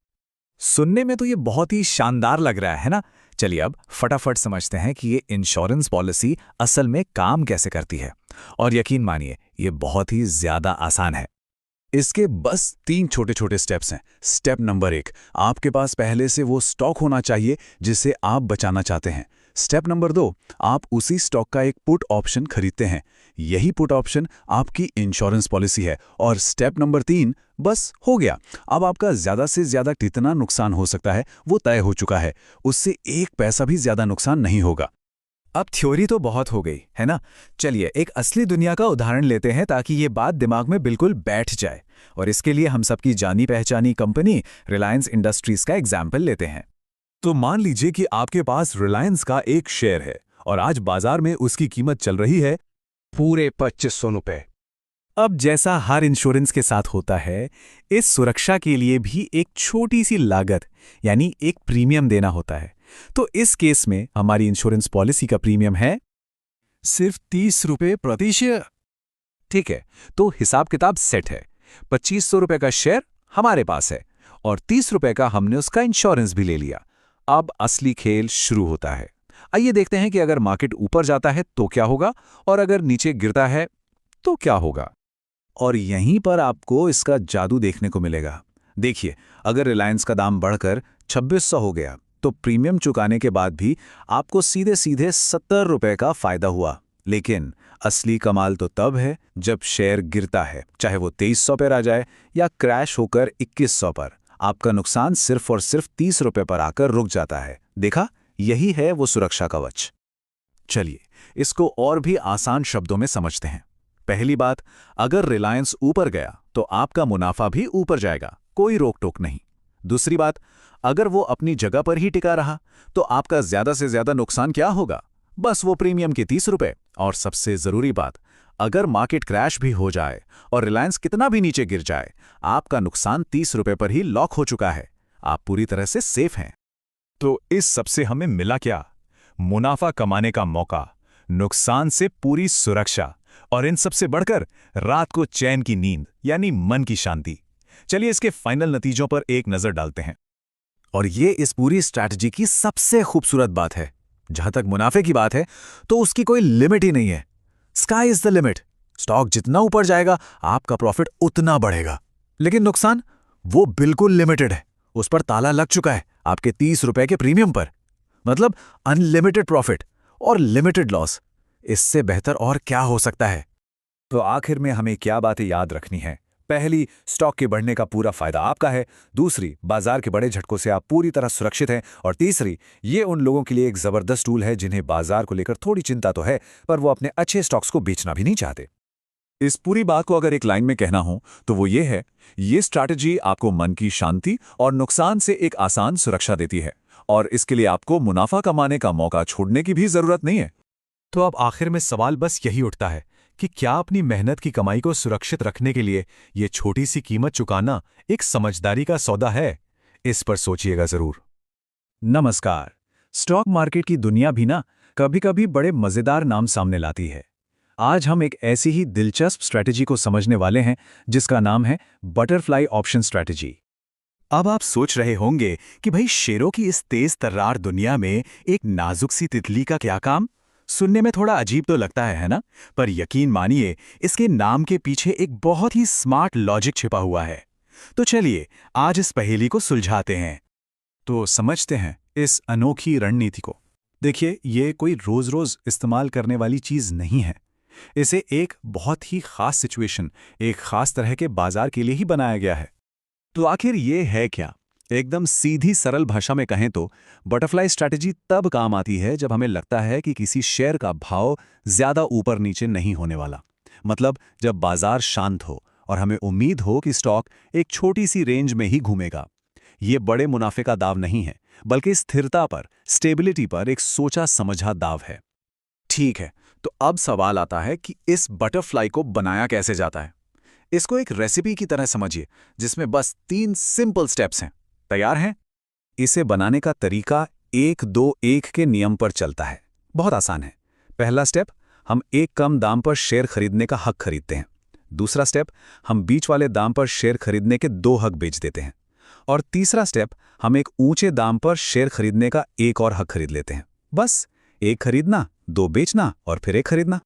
सुनने में तो ये बहुत ही शानदार लग रहा है ना? चलिए अब फटाफट समझते हैं कि ये इंश्योरेंस पॉलिसी असल में काम कैसे करती है। और यकीन मानिए, ये बहुत ही ज्यादा आसान है। इसके बस 3 छोटे-छोटे स्टेप्स हैं। स्टेप नंबर 1, आपके पास पहले से वो स्टॉक होना चाहिए जिसे आप बचाना चाहते हैं। स्टेप नंबर 2, आप उसी स्टॉक का एक पुट ऑप्शन खरीदते हैं। यही पुट ऑप्शन आपकी इंश्योरेंस पॉलिसी है। और स्टेप नंबर 3, बस हो गया। अब आपका ज्यादा से ज्यादा कितना नुकसान हो सकता है वो तय हो चुका है। उससे एक पैसा भी ज्यादा नुकसान नहीं होगा। अब थ्योरी तो बहुत हो गई है ना? चलिए एक असली दुनिया का उदाहरण लेते हैं ताकि ये बात दिमाग में बिल्कुल बैठ जाए। और इसके लिए हम सबकी जानी पहचानी कंपनी रिलायंस इंडस्ट्रीज का एग्जाम्पल लेते हैं। तो मान लीजिए कि आपके पास रिलायंस का एक शेयर है और आज बाजार में उसकी कीमत चल रही है पूरे 2500 रुपये। अब जैसा हर इंश्योरेंस के साथ होता है, इस सुरक्षा के लिए भी एक छोटी सी लागत यानी एक प्रीमियम देना होता है। तो इस केस में हमारी इंश्योरेंस पॉलिसी का प्रीमियम है सिर्फ 30 रुपये प्रति शेयर। ठीक है, तो हिसाब किताब सेट है। 2500 रुपये का शेयर हमारे पास है और 30 रुपये का हमने उसका इंश्योरेंस भी ले लिया। अब असली खेल शुरू होता है। आइए देखते हैं कि अगर मार्केट ऊपर जाता है तो क्या होगा और अगर नीचे गिरता है तो क्या होगा। और यहीं पर आपको इसका जादू देखने को मिलेगा। देखिए, अगर रिलायंस का दाम बढ़कर 2600 हो गया तो प्रीमियम चुकाने के बाद भी आपको सीधे सीधे 70 रुपये का फायदा हुआ। लेकिन असली कमाल तो तब है जब शेयर गिरता है, चाहे वो 2300 पर आ जाए या क्रैश होकर 2100 पर। आपका नुकसान सिर्फ और सिर्फ 30 रुपए पर आकर रुक जाता है। देखा, यही है वो सुरक्षा कवच। चलिए इसको और भी आसान शब्दों में समझते हैं। पहली बात, अगर रिलायंस ऊपर गया तो आपका मुनाफा भी ऊपर जाएगा, कोई रोक टोक नहीं। दूसरी बात, अगर वो अपनी जगह पर ही टिका रहा तो आपका ज्यादा से ज्यादा नुकसान क्या होगा? बस वो प्रीमियम के 30 रुपए। और सबसे जरूरी बात, अगर मार्केट क्रैश भी हो जाए और रिलायंस कितना भी नीचे गिर जाए, आपका नुकसान 30 रुपए पर ही लॉक हो चुका है। आप पूरी तरह से सेफ हैं। तो इस सबसे हमें मिला क्या? मुनाफा कमाने का मौका, नुकसान से पूरी सुरक्षा, और इन सबसे बढ़कर रात को चैन की नींद यानी मन की शांति। चलिए इसके फाइनल नतीजों पर एक नजर डालते हैं। और ये इस पूरी स्ट्रैटेजी की सबसे खूबसूरत बात है। जहां तक मुनाफे की बात है तो उसकी कोई लिमिट ही नहीं है। Sky is the limit. Stock जितना ऊपर जाएगा आपका प्रॉफिट उतना बढ़ेगा। लेकिन नुकसान, वो बिल्कुल लिमिटेड है। उस पर ताला लग चुका है आपके 30 रुपए के प्रीमियम पर। मतलब अनलिमिटेड प्रॉफिट और लिमिटेड लॉस। इससे बेहतर और क्या हो सकता है? तो आखिर में हमें क्या बातें याद रखनी है? पहली, स्टॉक के बढ़ने का पूरा फायदा आपका है। दूसरी, बाजार के बड़े झटकों से आप पूरी तरह सुरक्षित हैं। और तीसरी, ये उन लोगों के लिए एक जबरदस्त टूल है जिन्हें बाजार को लेकर थोड़ी चिंता तो है, पर वो अपने अच्छे स्टॉक्स को बेचना भी नहीं चाहते। इस पूरी बात को अगर एक लाइन में कहना हो तो वो ये है, ये स्ट्रैटेजी आपको मन की शांति और नुकसान से एक आसान सुरक्षा देती है, और इसके लिए आपको मुनाफा कमाने का मौका छोड़ने की भी जरूरत नहीं है। तो अब आखिर में सवाल बस यही उठता है कि क्या अपनी मेहनत की कमाई को सुरक्षित रखने के लिए ये छोटी सी कीमत चुकाना एक समझदारी का सौदा है? इस पर सोचिएगा जरूर। नमस्कार। स्टॉक मार्केट की दुनिया भी ना कभी-कभी बड़े मजेदार नाम सामने लाती है। आज हम एक ऐसी ही दिलचस्प स्ट्रैटेजी को समझने वाले हैं जिसका नाम है बटरफ्लाई ऑप्शन स्ट्रैटेजी। अब आप सोच रहे होंगे कि भाई, शेरों की इस तेज तर्रार दुनिया में एक नाजुक सी तितली का क्या काम? सुनने में थोड़ा अजीब तो लगता है ना? पर यकीन मानिए, इसके नाम के पीछे एक बहुत ही स्मार्ट लॉजिक छिपा हुआ है। तो चलिए आज इस पहेली को सुलझाते हैं। तो समझते हैं इस अनोखी रणनीति को। देखिए, ये कोई रोज-रोज इस्तेमाल करने वाली चीज नहीं है। इसे एक बहुत ही खास सिचुएशन, एक खास तरह के बाजार के लिए ही बनाया गया है। तो आखिर ये है क्या? एकदम सीधी सरल भाषा में कहें तो बटरफ्लाई स्ट्रैटेजी तब काम आती है जब हमें लगता है कि किसी शेयर का भाव ज्यादा ऊपर नीचे नहीं होने वाला। मतलब जब बाजार शांत हो और हमें उम्मीद हो कि स्टॉक एक छोटी सी रेंज में ही घूमेगा। ये बड़े मुनाफे का दाव नहीं है, बल्कि स्थिरता पर, स्टेबिलिटी पर एक सोचा समझा दाव है। ठीक है, तो अब सवाल आता है कि इस बटरफ्लाई को बनाया कैसे जाता है। इसको एक रेसिपी की तरह समझिए जिसमें बस 3 सिंपल स्टेप्स हैं। तैयार हैं? इसे बनाने का तरीका 1-2-1 के नियम पर चलता है। बहुत आसान है। पहला स्टेप, हम एक कम दाम पर शेयर खरीदने का हक खरीदते हैं। दूसरा स्टेप, हम बीच वाले दाम पर शेयर खरीदने के 2 हक बेच देते हैं। और तीसरा स्टेप, हम एक ऊंचे दाम पर शेयर खरीदने का एक और हक खरीद लेते हैं। बस एक खरीदना, 2 बेचना और फिर एक खरीदना।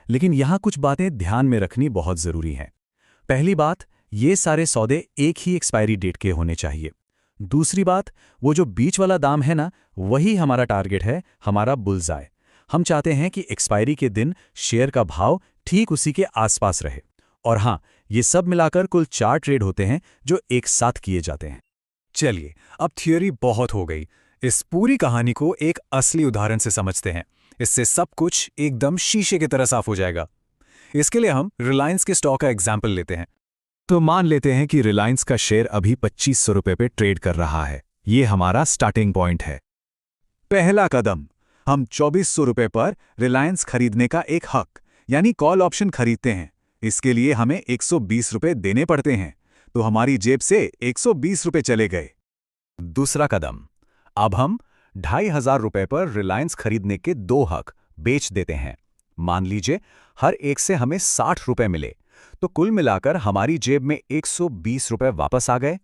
लेकिन यहां कुछ बातें ध्यान में रखनी बहुत जरूरी है। पहली बात, ये सारे सौदे एक ही एक्सपायरी डेट के होने चाहिए। दूसरी बात, वो जो बीच वाला दाम है ना, वही हमारा टारगेट है, हमारा बुलजाय। हम चाहते हैं कि एक्सपायरी के दिन शेयर का भाव ठीक उसी के आसपास रहे। और हां, ये सब मिलाकर कुल 4 ट्रेड होते हैं जो एक साथ किए जाते हैं। चलिए, अब थियोरी बहुत हो गई। इस पूरी कहानी को एक असली उदाहरण से समझते हैं। इससे सब कुछ एकदम शीशे की तरह साफ हो जाएगा। इसके लिए हम रिलायंस के स्टॉक का एग्जाम्पल लेते हैं। तो मान लेते हैं कि रिलायंस का शेयर अभी 2500 रुपए पे ट्रेड कर रहा है। ये हमारा स्टार्टिंग पॉइंट है। पहला कदम, हम 2400 रुपए पर रिलायंस खरीदने का एक हक यानी कॉल ऑप्शन खरीदते हैं। इसके लिए हमें 120 रुपए देने पड़ते हैं, तो हमारी जेब से 120 रुपए चले गए। दूसरा कदम, अब हम 2500 रुपए पर रिलायंस खरीदने के 2 हक बेच देते हैं। मान लीजिए हर एक से हमें 60 रुपए मिले, तो कुल मिलाकर हमारी जेब में 120 रुपए वापस आ गए।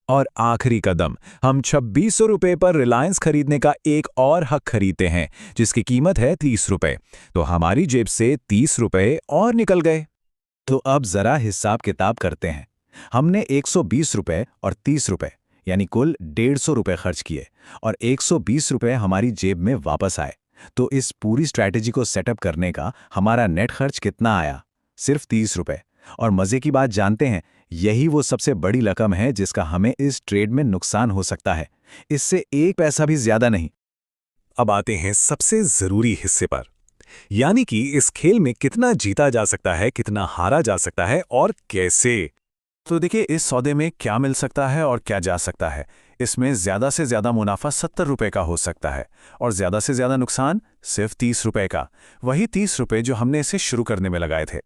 और आखिरी कदम, हम 2600 रुपए पर रिलायंस खरीदने का एक और हक खरीदते हैं जिसकी कीमत है 30 रुपए, तो हमारी जेब से 30 रुपए और निकल गए। तो अब जरा हिसाब किताब करते हैं। हमने 120 रुपए और 30 रुपए यानी कुल 150 रुपए खर्च किए और 120 रुपए हमारी जेब में वापस आए। तो इस पूरी स्ट्रैटेजी को सेटअप करने का हमारा नेट खर्च कितना आया? सिर्फ 30 रुपए। और मजे की बात जानते हैं, यही वो सबसे बड़ी रकम है जिसका हमें इस ट्रेड में नुकसान हो सकता है। इससे एक पैसा भी ज्यादा नहीं। अब आते हैं सबसे जरूरी हिस्से पर, यानी कि इस खेल में कितना जीता जा सकता है, कितना हारा जा सकता है और कैसे। तो देखिए, इस सौदे में क्या मिल सकता है और क्या जा सकता है। इसमें ज्यादा से ज्यादा मुनाफा 70 रुपए का हो सकता है और ज्यादा से ज्यादा नुकसान सिर्फ 30 रुपए का। वही 30 रुपए जो हमने इसे शुरू करने में लगाए थे।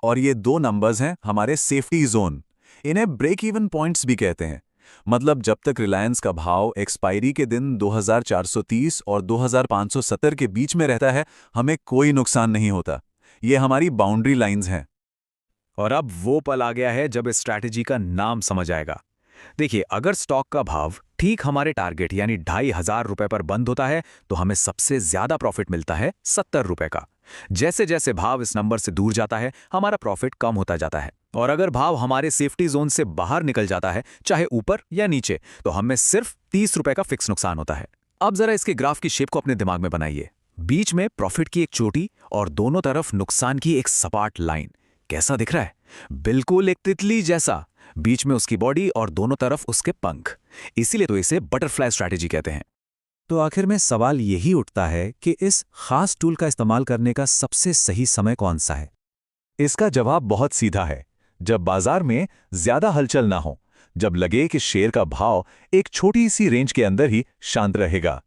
और ये 2 नंबर्स हैं हमारे सेफ्टी जोन। इन्हें ब्रेक इवन पॉइंट्स भी कहते हैं। मतलब जब तक रिलायंस का भाव एक्सपायरी के दिन 2430 और 2570 के बीच में रहता है, हमें कोई नुकसान नहीं होता। ये हमारी बाउंड्री लाइंस हैं। और अब वो पल आ गया है जब इस स्ट्रैटेजी का नाम समझ आएगा। देखिए, अगर स्टॉक का भाव ठीक हमारे टारगेट यानी 2500 रुपए पर बंद होता है तो हमें सबसे ज्यादा प्रॉफिट मिलता है 70 रुपए का। जैसे जैसे भाव इस नंबर से दूर जाता है, हमारा प्रॉफिट कम होता जाता है। और अगर भाव हमारे सेफ्टी जोन से बाहर निकल जाता है, चाहे ऊपर या नीचे, तो हमें सिर्फ 30 रुपए का फिक्स नुकसान होता है। अब जरा इसके ग्राफ की शेप को अपने दिमाग में बनाइए। बीच में प्रॉफिट की एक चोटी और दोनों तरफ नुकसान की एक सपाट लाइन। कैसा दिख रहा है? बिल्कुल एक तितली जैसा। बीच में उसकी बॉडी और दोनों तरफ उसके पंख। इसीलिए तो इसे बटरफ्लाई स्ट्रैटेजी कहते हैं। तो आखिर में सवाल यही उठता है कि इस खास टूल का इस्तेमाल करने का सबसे सही समय कौन सा है? इसका जवाब बहुत सीधा है। जब बाजार में ज्यादा हलचल ना हो, जब लगे कि शेयर का भाव एक छोटी सी रेंज के अंदर ही शांत रहेगा।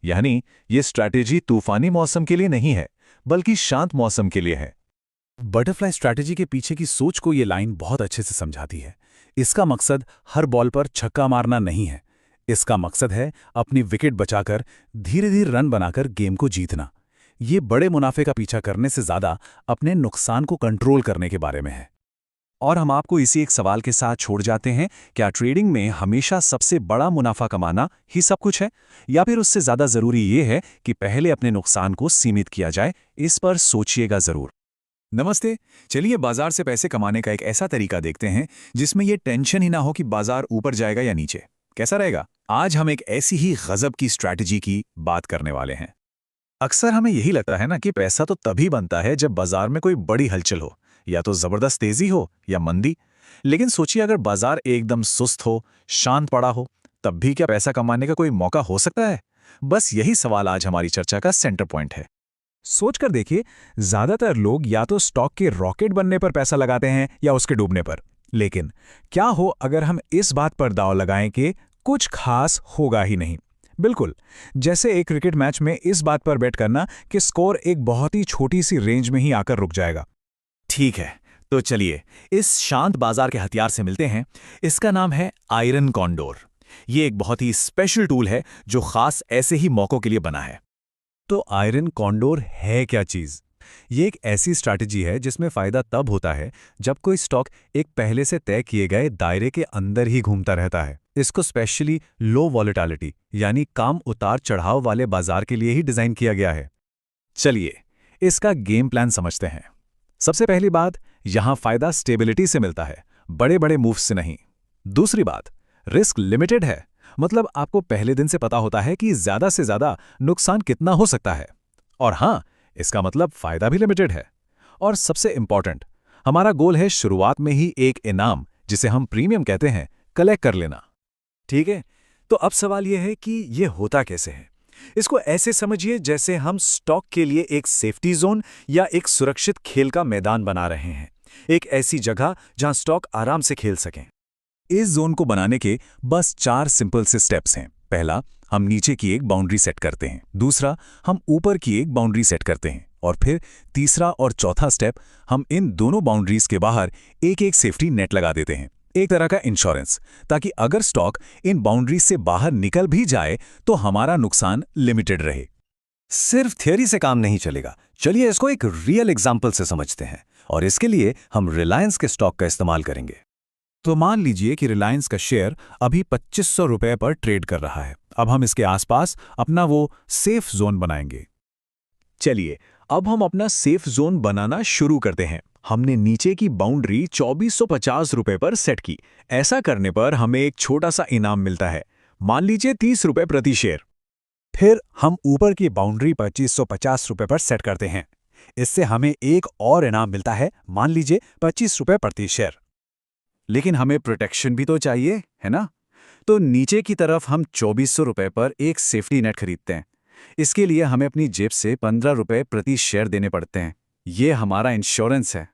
यानी ये स्ट्रैटेजी तूफानी मौसम के लिए नहीं है, बल्कि शांत मौसम के लिए है। बटरफ्लाई स्ट्रैटेजी के पीछे की सोच को ये लाइन बहुत अच्छे से समझाती है। इसका मकसद हर बॉल पर छक्का मारना नहीं है। इसका मकसद है अपनी विकेट बचाकर धीरे धीरे रन बनाकर गेम को जीतना। ये बड़े मुनाफे का पीछा करने से ज्यादा अपने नुकसान को कंट्रोल करने के बारे में है। और हम आपको इसी एक सवाल के साथ छोड़ जाते हैं, क्या ट्रेडिंग में हमेशा सबसे बड़ा मुनाफा कमाना ही सब कुछ है, या फिर उससे ज्यादा जरूरी ये है कि पहले अपने नुकसान को सीमित किया जाए? इस पर सोचिएगा जरूर। नमस्ते। चलिए बाजार से पैसे कमाने का एक ऐसा तरीका देखते हैं जिसमें ये टेंशन ही ना हो कि बाजार ऊपर जाएगा या नीचे। कैसा रहेगा? आज हम एक ऐसी ही गजब की स्ट्रैटेजी की बात करने वाले हैं। अक्सर हमें यही लगता है ना कि पैसा तो तभी बनता है जब बाजार में कोई बड़ी हलचल हो, या तो जबरदस्त तेजी हो या मंदी। लेकिन सोचिए, अगर बाजार एकदम सुस्त हो, शांत पड़ा हो, तब भी क्या पैसा कमाने का कोई मौका हो सकता है? बस यही सवाल आज हमारी चर्चा का सेंटर पॉइंट है। सोचकर देखिए, ज्यादातर लोग या तो स्टॉक के रॉकेट बनने पर पैसा लगाते हैं या उसके डूबने पर। लेकिन क्या हो अगर हम इस बात पर दांव लगाएं कि कुछ खास होगा ही नहीं? बिल्कुल, जैसे एक क्रिकेट मैच में इस बात पर बेट करना कि स्कोर एक बहुत ही छोटी सी रेंज में ही आकर रुक जाएगा। ठीक है, तो चलिए इस शांत बाजार के हथियार से मिलते हैं। इसका नाम है आयरन कॉन्डोर। ये एक बहुत ही स्पेशल टूल है जो खास ऐसे ही मौकों के लिए बना है। तो आयरन कॉन्डोर है क्या चीज? ये एक ऐसी स्ट्रैटेजी है जिसमें फायदा तब होता है जब कोई स्टॉक एक पहले से तय किए गए दायरे के अंदर ही घूमता रहता है। इसको स्पेशली लो वॉलेटिलिटी यानी कम उतार चढ़ाव वाले बाजार के लिए ही डिजाइन किया गया है। चलिए इसका गेम प्लान समझते हैं। सबसे पहली बात, यहां फायदा स्टेबिलिटी से मिलता है, बड़े बड़े मूव्स से नहीं। दूसरी बात, रिस्क लिमिटेड है, मतलब आपको पहले दिन से पता होता है कि ज्यादा से ज्यादा नुकसान कितना हो सकता है। और हां, इसका मतलब फायदा भी लिमिटेड है। और सबसे इंपॉर्टेंट, हमारा गोल है शुरुआत में ही एक इनाम, जिसे हम प्रीमियम कहते हैं, कलेक्ट कर लेना। ठीक है, तो अब सवाल यह है कि यह होता कैसे है। इसको ऐसे समझिए जैसे हम स्टॉक के लिए एक सेफ्टी जोन या एक सुरक्षित खेल का मैदान बना रहे हैं, एक ऐसी जगह जहां स्टॉक आराम से खेल सकें। इस जोन को बनाने के बस 4 सिंपल से स्टेप्स हैं। पहला, हम नीचे की एक बाउंड्री सेट करते हैं। दूसरा, हम ऊपर की एक बाउंड्री सेट करते हैं। और फिर तीसरा और चौथा स्टेप, हम इन दोनों बाउंड्रीज के बाहर एक एक सेफ्टी नेट लगा देते हैं, एक तरह का इंश्योरेंस, ताकि अगर स्टॉक इन बाउंड्रीज से बाहर निकल भी जाए तो हमारा नुकसान लिमिटेड रहे। सिर्फ थियरी से काम नहीं चलेगा। चलिए इसको एक रियल एग्जाम्पल से समझते हैं, और इसके लिए हम रिलायंस के स्टॉक का इस्तेमाल करेंगे। तो मान लीजिए कि रिलायंस का शेयर अभी 2500 रुपए पर ट्रेड कर रहा है। अब हम इसके आसपास अपना वो सेफ जोन बनाएंगे। चलिए अब हम अपना सेफ जोन बनाना शुरू करते हैं। हमने नीचे की बाउंड्री 2450 रुपए पर सेट की। ऐसा करने पर हमें एक छोटा सा इनाम मिलता है, मान लीजिए 30 रुपए प्रति शेयर। फिर हम ऊपर की बाउंड्री 2550 रुपये पर सेट करते हैं। इससे हमें एक और इनाम मिलता है, मान लीजिए 25 रुपये प्रति शेयर। लेकिन हमें प्रोटेक्शन भी तो चाहिए, है ना? तो नीचे की तरफ हम 2400 रुपये पर एक सेफ्टी नेट खरीदते हैं। इसके लिए हमें अपनी जेब से 15 रुपये प्रति शेयर देने पड़ते हैं। ये हमारा इंश्योरेंस है।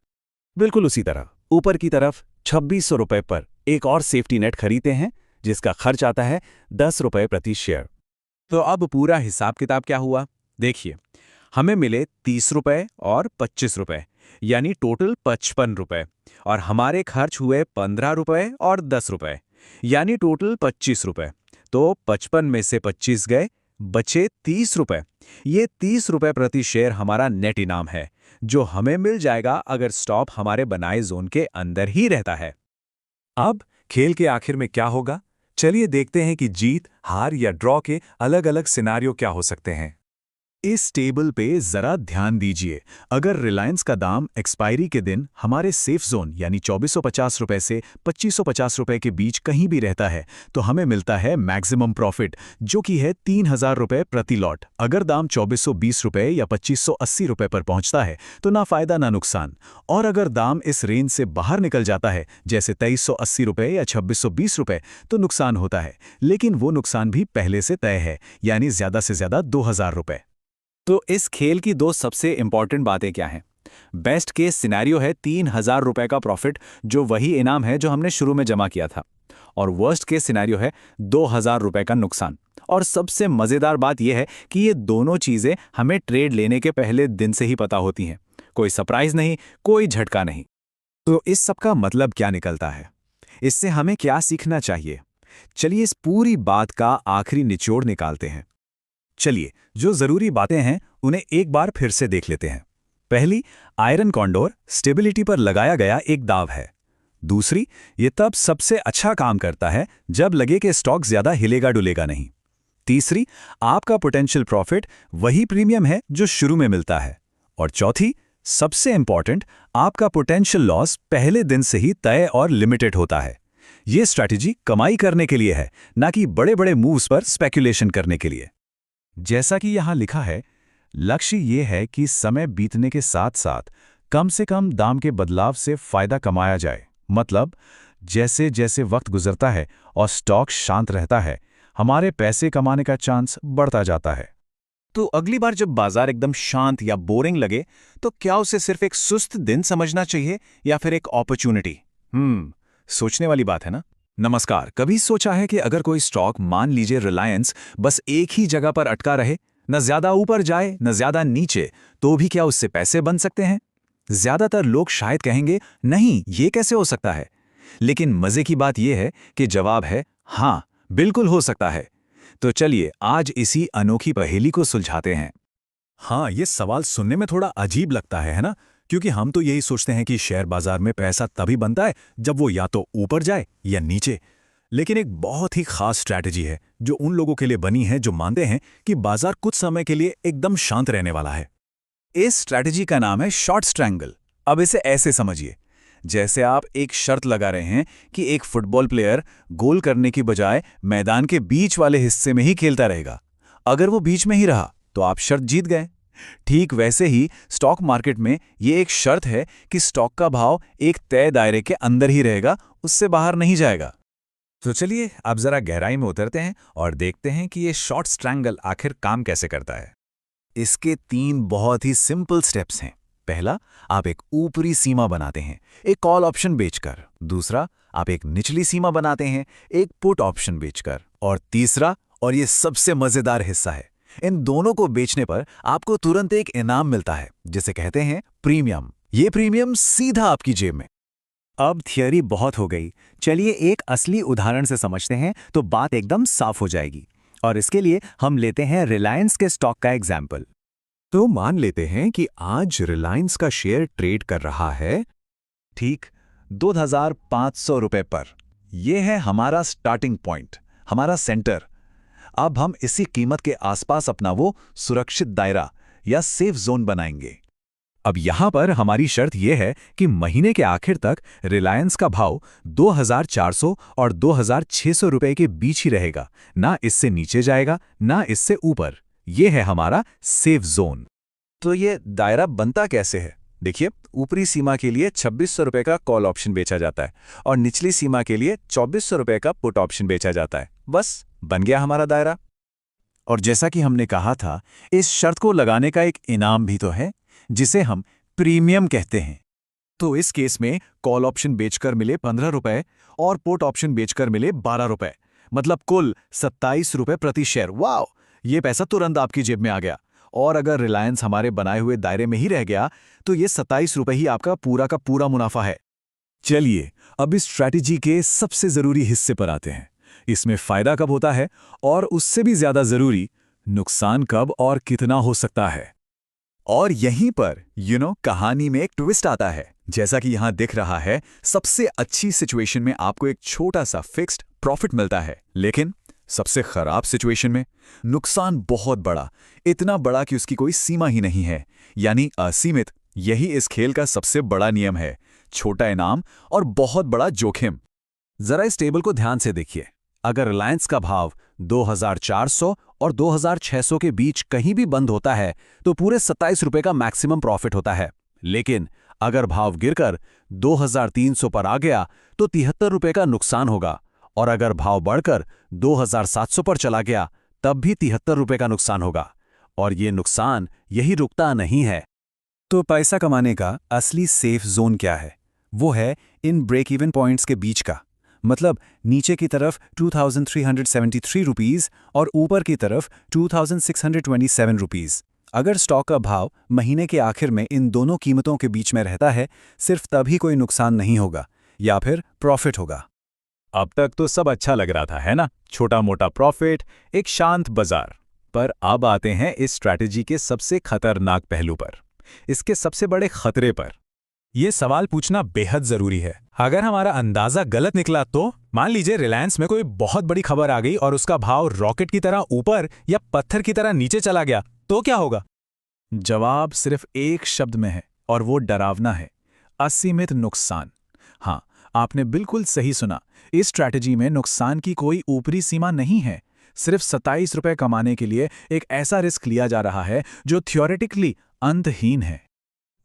बिल्कुल उसी तरह ऊपर की तरफ 2600 रुपये पर एक और सेफ्टी नेट खरीदते हैं, जिसका खर्च आता है 10 रुपये प्रति शेयर। तो अब पूरा हिसाब किताब क्या हुआ? देखिए, हमें मिले 30 रुपये और 25 रुपये, यानी टोटल 55 रुपये, और हमारे खर्च हुए 15 रुपये और 10 रुपये, यानी टोटल 25 रुपये। तो 55 में से 25 गए, बचे 30 रुपये। ये 30 रुपये प्रति शेयर हमारा नेट इनाम है, जो हमें मिल जाएगा अगर स्टॉप हमारे बनाए जोन के अंदर ही रहता है। अब खेल के आखिर में क्या होगा? चलिए देखते हैं कि जीत, हार या ड्रॉ के अलग-अलग सिनारियो क्या हो सकते हैं। इस टेबल पे जरा ध्यान दीजिए। अगर रिलायंस का दाम एक्सपायरी के दिन हमारे सेफ जोन यानी 2450 रुपए से 2550 रुपए के बीच कहीं भी रहता है, तो हमें मिलता है मैक्सिमम प्रॉफिट, जो कि है 3000 रुपए प्रति लॉट। अगर दाम 2420 रुपए या 2580 रुपए पर पहुंचता है, तो ना फायदा ना नुकसान। और अगर दाम इस रेंज से बाहर निकल जाता है, जैसे 2380 रुपए या 2620 रुपए, तो नुकसान होता है। लेकिन वो नुकसान भी पहले से तय है, यानी ज्यादा से ज्यादा 2000 रुपए। तो इस खेल की दो सबसे इंपॉर्टेंट बातें क्या हैं? बेस्ट केस सिनेरियो है 3000 रुपए का प्रॉफिट, जो वही इनाम है जो हमने शुरू में जमा किया था। और वर्स्ट केस सिनेरियो है 2000 रुपए का नुकसान। और सबसे मजेदार बात यह है कि ये दोनों चीजें हमें ट्रेड लेने के पहले दिन से ही पता होती हैं। कोई सरप्राइज नहीं, कोई झटका नहीं। तो इस सब का मतलब क्या निकलता है? इससे हमें क्या सीखना चाहिए? चलिए इस पूरी बात का आखिरी निचोड़ निकालते हैं। चलिए, जो जरूरी बातें हैं उन्हें एक बार फिर से देख लेते हैं। पहली, आयरन कॉन्डोर स्टेबिलिटी पर लगाया गया एक दाव है। दूसरी, ये तब सबसे अच्छा काम करता है जब लगे कि स्टॉक ज्यादा हिलेगा डुलेगा नहीं। तीसरी, आपका पोटेंशियल प्रॉफिट वही प्रीमियम है जो शुरू में मिलता है। और चौथी, सबसे इंपॉर्टेंट, आपका पोटेंशियल लॉस पहले दिन से ही तय और लिमिटेड होता है। ये स्ट्रैटेजी कमाई करने के लिए है, ना कि बड़े बड़े मूव्स पर स्पेकुलेशन करने के लिए। जैसा कि यहां लिखा है, लक्ष्य ये है कि समय बीतने के साथ साथ कम से कम दाम के बदलाव से फायदा कमाया जाए। मतलब जैसे जैसे वक्त गुजरता है और स्टॉक शांत रहता है, हमारे पैसे कमाने का चांस बढ़ता जाता है। तो अगली बार जब बाजार एकदम शांत या बोरिंग लगे, तो क्या उसे सिर्फ एक सुस्त दिन समझना चाहिए या फिर एक अपॉर्चुनिटी? सोचने वाली बात है ना। नमस्कार, कभी सोचा है कि अगर कोई स्टॉक, मान लीजिए रिलायंस, बस एक ही जगह पर अटका रहे, न ज्यादा ऊपर जाए न ज्यादा नीचे, तो भी क्या उससे पैसे बन सकते हैं? ज्यादातर लोग शायद कहेंगे नहीं, ये कैसे हो सकता है। लेकिन मजे की बात यह है कि जवाब है हाँ, बिल्कुल हो सकता है। तो चलिए आज इसी अनोखी पहेली को सुलझाते हैं। हाँ, ये सवाल सुनने में थोड़ा अजीब लगता है ना? क्योंकि हम तो यही सोचते हैं कि शेयर बाजार में पैसा तभी बनता है जब वो या तो ऊपर जाए या नीचे। लेकिन एक बहुत ही खास स्ट्रैटेजी है जो उन लोगों के लिए बनी है जो मानते हैं कि बाजार कुछ समय के लिए एकदम शांत रहने वाला है। इस स्ट्रैटेजी का नाम है शॉर्ट स्ट्रैंगल। अब इसे ऐसे समझिए, जैसे आप एक शर्त लगा रहे हैं कि एक फुटबॉल प्लेयर गोल करने की बजाय मैदान के बीच वाले हिस्से में ही खेलता रहेगा। अगर वो बीच में ही रहा तो आप शर्त जीत गए। ठीक वैसे ही स्टॉक मार्केट में ये एक शर्त है कि स्टॉक का भाव एक तय दायरे के अंदर ही रहेगा, उससे बाहर नहीं जाएगा। तो चलिए अब जरा गहराई में उतरते हैं और देखते हैं कि ये शॉर्ट स्ट्रैंगल आखिर काम कैसे करता है। इसके 3 बहुत ही सिंपल स्टेप्स हैं। पहला, आप एक ऊपरी सीमा बनाते हैं एक कॉल ऑप्शन बेचकर। दूसरा, आप एक निचली सीमा बनाते हैं एक पुट ऑप्शन बेचकर। और तीसरा, और ये सबसे मजेदार हिस्सा है, इन दोनों को बेचने पर आपको तुरंत एक इनाम मिलता है, जिसे कहते हैं प्रीमियम। ये प्रीमियम सीधा आपकी जेब में। अब थियरी बहुत हो गई, चलिए एक असली उदाहरण से समझते हैं तो बात एकदम साफ हो जाएगी। और इसके लिए हम लेते हैं रिलायंस के स्टॉक का एग्जाम्पल। तो मान लेते हैं कि आज रिलायंस का शेयर ट्रेड कर रहा है ठीक 2500 रुपए पर। यह है हमारा स्टार्टिंग पॉइंट, हमारा सेंटर। अब हम इसी कीमत के आसपास अपना वो सुरक्षित दायरा या सेफ जोन बनाएंगे। अब यहां पर हमारी शर्त यह है कि महीने के आखिर तक रिलायंस का भाव 2400 और 2600 रुपए के बीच ही रहेगा, ना इससे नीचे जाएगा ना इससे ऊपर। यह है हमारा सेफ जोन। तो ये दायरा बनता कैसे है? देखिए, ऊपरी सीमा के लिए 2600 रुपए का कॉल ऑप्शन बेचा जाता है और निचली सीमा के लिए 2400 रुपए का पुट ऑप्शन बेचा जाता है। बस बन गया हमारा दायरा। और जैसा कि हमने कहा था, इस शर्त को लगाने का एक इनाम भी तो है, जिसे हम प्रीमियम कहते हैं। तो इस केस में कॉल ऑप्शन बेचकर मिले 15 रुपए और पुट ऑप्शन बेचकर मिले 12 रुपए, मतलब कुल 27 रुपए प्रति शेयर। वाह, ये पैसा तुरंत आपकी जेब में आ गया। और अगर रिलायंस हमारे बनाए हुए दायरे में ही रह गया तो ये 27 रुपए ही आपका पूरा का पूरा मुनाफा है। चलिए अब इस स्ट्रैटेजी के सबसे जरूरी हिस्से पर आते हैं। इसमें फायदा कब होता है और उससे भी ज्यादा जरूरी, नुकसान कब और कितना हो सकता है। और यहीं पर कहानी में एक ट्विस्ट आता है। जैसा कि यहां दिख रहा है, सबसे अच्छी सिचुएशन में आपको एक छोटा सा फिक्स्ड प्रॉफिट मिलता है, लेकिन सबसे खराब सिचुएशन में नुकसान बहुत बड़ा, इतना बड़ा कि उसकी कोई सीमा ही नहीं है, यानी असीमित। यही इस खेल का सबसे बड़ा नियम है, छोटा इनाम और बहुत बड़ा जोखिम। जरा इस टेबल को ध्यान से देखिए। अगर रिलायंस का भाव 2400 और 2600 के बीच कहीं भी बंद होता है तो पूरे 27 रुपए का मैक्सिमम प्रॉफिट होता है। लेकिन अगर भाव गिरकर 2300 पर आ गया तो 73 रुपए का नुकसान होगा, और अगर भाव बढ़कर 2700 पर चला गया तब भी 73 रुपए का नुकसान होगा। और ये नुकसान यही रुकता नहीं है। तो पैसा कमाने का असली सेफ जोन क्या है? वो है इन ब्रेक इवन पॉइंट्स के बीच का, मतलब नीचे की तरफ 2373 रुपीस और ऊपर की तरफ 2627 रुपीस। अगर स्टॉक का भाव महीने के आखिर में इन दोनों कीमतों के बीच में रहता है, सिर्फ तभी कोई नुकसान नहीं होगा या फिर प्रॉफिट होगा। अब तक तो सब अच्छा लग रहा था, है ना? छोटा मोटा प्रॉफिट, एक शांत बाजार। पर अब आते हैं इस स्ट्रैटेजी के सबसे खतरनाक पहलू पर, इसके सबसे बड़े खतरे पर। यह सवाल पूछना बेहद जरूरी है। अगर हमारा अंदाजा गलत निकला तो मान लीजिए रिलायंस में कोई बहुत बड़ी खबर आ गई और उसका भाव रॉकेट की तरह ऊपर या पत्थर की तरह नीचे चला गया, तो क्या होगा? जवाब सिर्फ एक शब्द में है और वो डरावना है, असीमित नुकसान। हाँ, आपने बिल्कुल सही सुना। इस स्ट्रैटेजी में नुकसान की कोई ऊपरी सीमा नहीं है। सिर्फ 27 रुपए कमाने के लिए एक ऐसा रिस्क लिया जा रहा है जो थ्योरेटिकली अंतहीन है।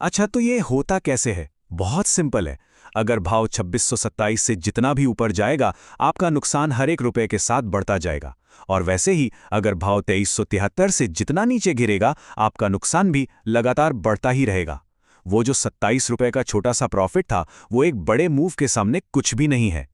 अच्छा, तो ये होता कैसे है? बहुत सिंपल है। अगर भाव 2627 से जितना भी ऊपर जाएगा, आपका नुकसान हर एक रुपए के साथ बढ़ता जाएगा, और वैसे ही अगर भाव 2373 से जितना नीचे गिरेगा, आपका नुकसान भी लगातार बढ़ता ही रहेगा। वो जो 27 रुपए का छोटा सा प्रॉफिट था, वो एक बड़े मूव के सामने कुछ भी नहीं है।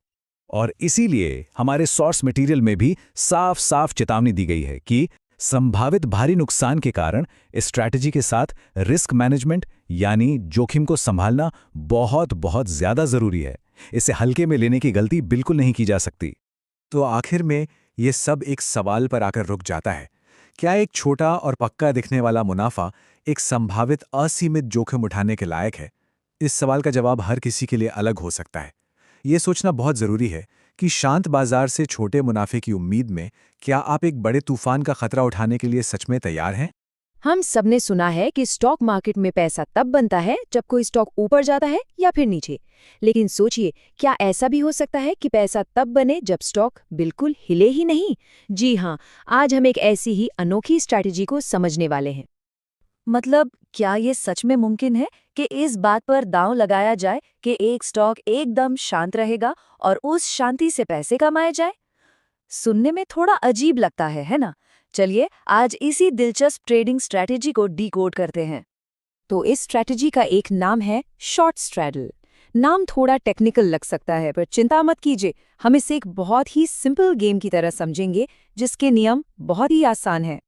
और इसीलिए हमारे सोर्स मटेरियल में भी साफ साफ चेतावनी दी गई है कि संभावित भारी नुकसान के कारण इस स्ट्रैटेजी के साथ रिस्क मैनेजमेंट यानी जोखिम को संभालना बहुत बहुत ज्यादा जरूरी है। इसे हल्के में लेने की गलती बिल्कुल नहीं की जा सकती। तो आखिर में ये सब एक सवाल पर आकर रुक जाता है। क्या एक छोटा और पक्का दिखने वाला मुनाफा एक संभावित असीमित जोखिम उठाने के लायक है? इस सवाल का जवाब हर किसी के लिए अलग हो सकता है। ये सोचना बहुत जरूरी है कि शांत बाजार से छोटे मुनाफे की उम्मीद में क्या आप एक बड़े तूफान का खतरा उठाने के लिए सच में तैयार हैं? हम सबने सुना है कि स्टॉक मार्केट में पैसा तब बनता है जब कोई स्टॉक ऊपर जाता है या फिर नीचे। लेकिन सोचिए, क्या ऐसा भी हो सकता है कि पैसा तब बने जब स्टॉक बिल्कुल हिले ही नहीं? जी हाँ, आज हम एक ऐसी ही अनोखी स्ट्रैटेजी को समझने वाले हैं। मतलब क्या ये सच में मुमकिन है कि इस बात पर दांव लगाया जाए कि एक स्टॉक एकदम शांत रहेगा और उस शांति से पैसे कमाए जाए? सुनने में थोड़ा अजीब लगता है ना? चलिए आज इसी दिलचस्प ट्रेडिंग स्ट्रैटेजी को डीकोड करते हैं। तो इस स्ट्रैटेजी का एक नाम है शॉर्ट स्ट्रैडल। नाम थोड़ा टेक्निकल लग सकता है, पर चिंता मत कीजिए, हम इसे एक बहुत ही सिंपल गेम की तरह समझेंगे जिसके नियम बहुत ही आसान हैं।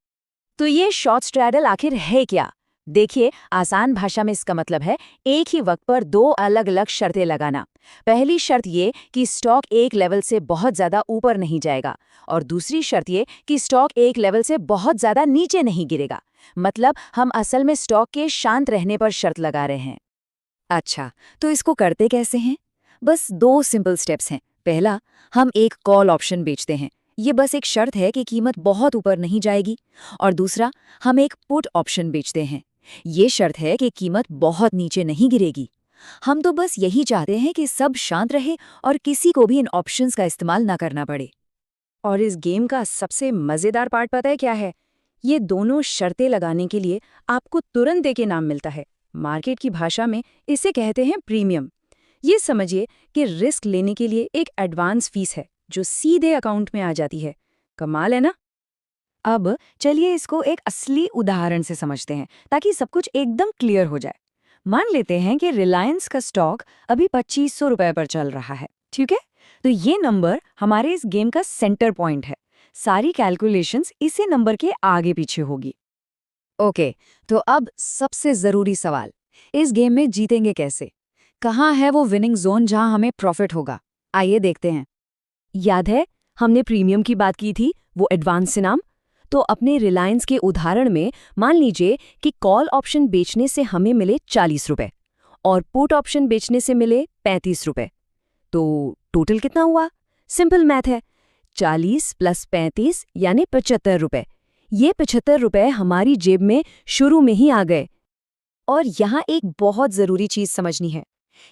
तो ये शॉर्ट स्ट्रैडल आखिर है क्या? देखिए, आसान भाषा में इसका मतलब है एक ही वक्त पर दो अलग अलग शर्तें लगाना। पहली शर्त ये कि स्टॉक एक लेवल से बहुत ज्यादा ऊपर नहीं जाएगा, और दूसरी शर्त ये कि स्टॉक एक लेवल से बहुत ज्यादा नीचे नहीं गिरेगा। मतलब हम असल में स्टॉक के शांत रहने पर शर्त लगा रहे हैं। अच्छा, तो इसको करते कैसे हैं? बस दो सिंपल स्टेप्स हैं। पहला, हम एक कॉल ऑप्शन बेचते हैं। ये बस एक शर्त है कि कीमत बहुत ऊपर नहीं जाएगी। और दूसरा, हम एक पुट ऑप्शन बेचते हैं। ये शर्त है कि कीमत बहुत नीचे नहीं गिरेगी। हम तो बस यही चाहते हैं कि सब शांत रहे और किसी को भी इन ऑप्शंस का इस्तेमाल ना करना पड़े। और इस गेम का सबसे मज़ेदार पार्ट पता है क्या है? ये दोनों शर्तें लगाने के लिए आपको तुरंत एक इनाम मिलता है। मार्केट की भाषा में इसे कहते हैं प्रीमियम। ये समझिए कि रिस्क लेने के लिए एक एडवांस फीस है जो सीधे अकाउंट में आ जाती है। कमाल है ना? अब चलिए इसको एक असली उदाहरण से समझते हैं ताकि सब कुछ एकदम क्लियर हो जाए। मान लेते हैं कि रिलायंस का स्टॉक अभी 2500 रुपए पर चल रहा है, ठीक है? तो ये नंबर हमारे इस गेम का सेंटर पॉइंट है। सारी कैलकुलेशंस इसी नंबर के आगे पीछे होगी। ओके, तो अब सबसे ज़रूरी सवाल, इस गेम में जीतेंगे कैसे? कहाँ है वो विनिंग जोन जहाँ हमें प्रॉफिट होगा? आइए देखते हैं। याद है हमने प्रीमियम की बात की थी, वो एडवांस इनाम? तो अपने रिलायंस के उदाहरण में मान लीजिए कि कॉल ऑप्शन बेचने से हमें मिले 40 रुपए और पुट ऑप्शन बेचने से मिले 35 रुपए। तो टोटल कितना हुआ? सिंपल मैथ है, 40 + 35 यानी 75 रुपए। ये 75 रुपए हमारी जेब में शुरू में ही आ गए। और यहाँ एक बहुत ज़रूरी चीज़ समझनी है,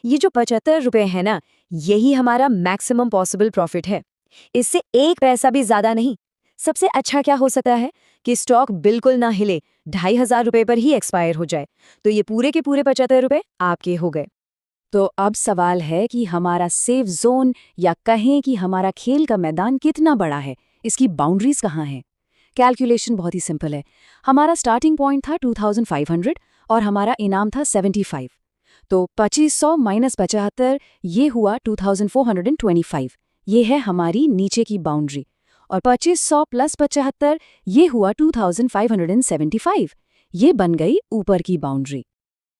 ये जो 75 रुपए है ना, यही हमारा मैक्सिमम पॉसिबल प्रॉफिट है। इससे एक पैसा भी ज़्यादा नहीं। सबसे अच्छा क्या हो सकता है कि स्टॉक बिल्कुल ना हिले, 2500 रुपए पर ही एक्सपायर हो जाए, तो ये पूरे के पूरे 75 रुपए आपके हो गए। तो अब सवाल है कि हमारा सेफ जोन या कहें कि हमारा खेल का मैदान कितना बड़ा है, इसकी बाउंड्रीज कहाँ हैं? कैलकुलेशन बहुत ही सिंपल है। हमारा स्टार्टिंग पॉइंट था 2500 और हमारा इनाम था 75। तो 2500 - 75 ये हुआ 2425। ये है हमारी नीचे की बाउंड्री। और 2500 + 75 ये हुआ 2575। ये बन गई ऊपर की बाउंड्री।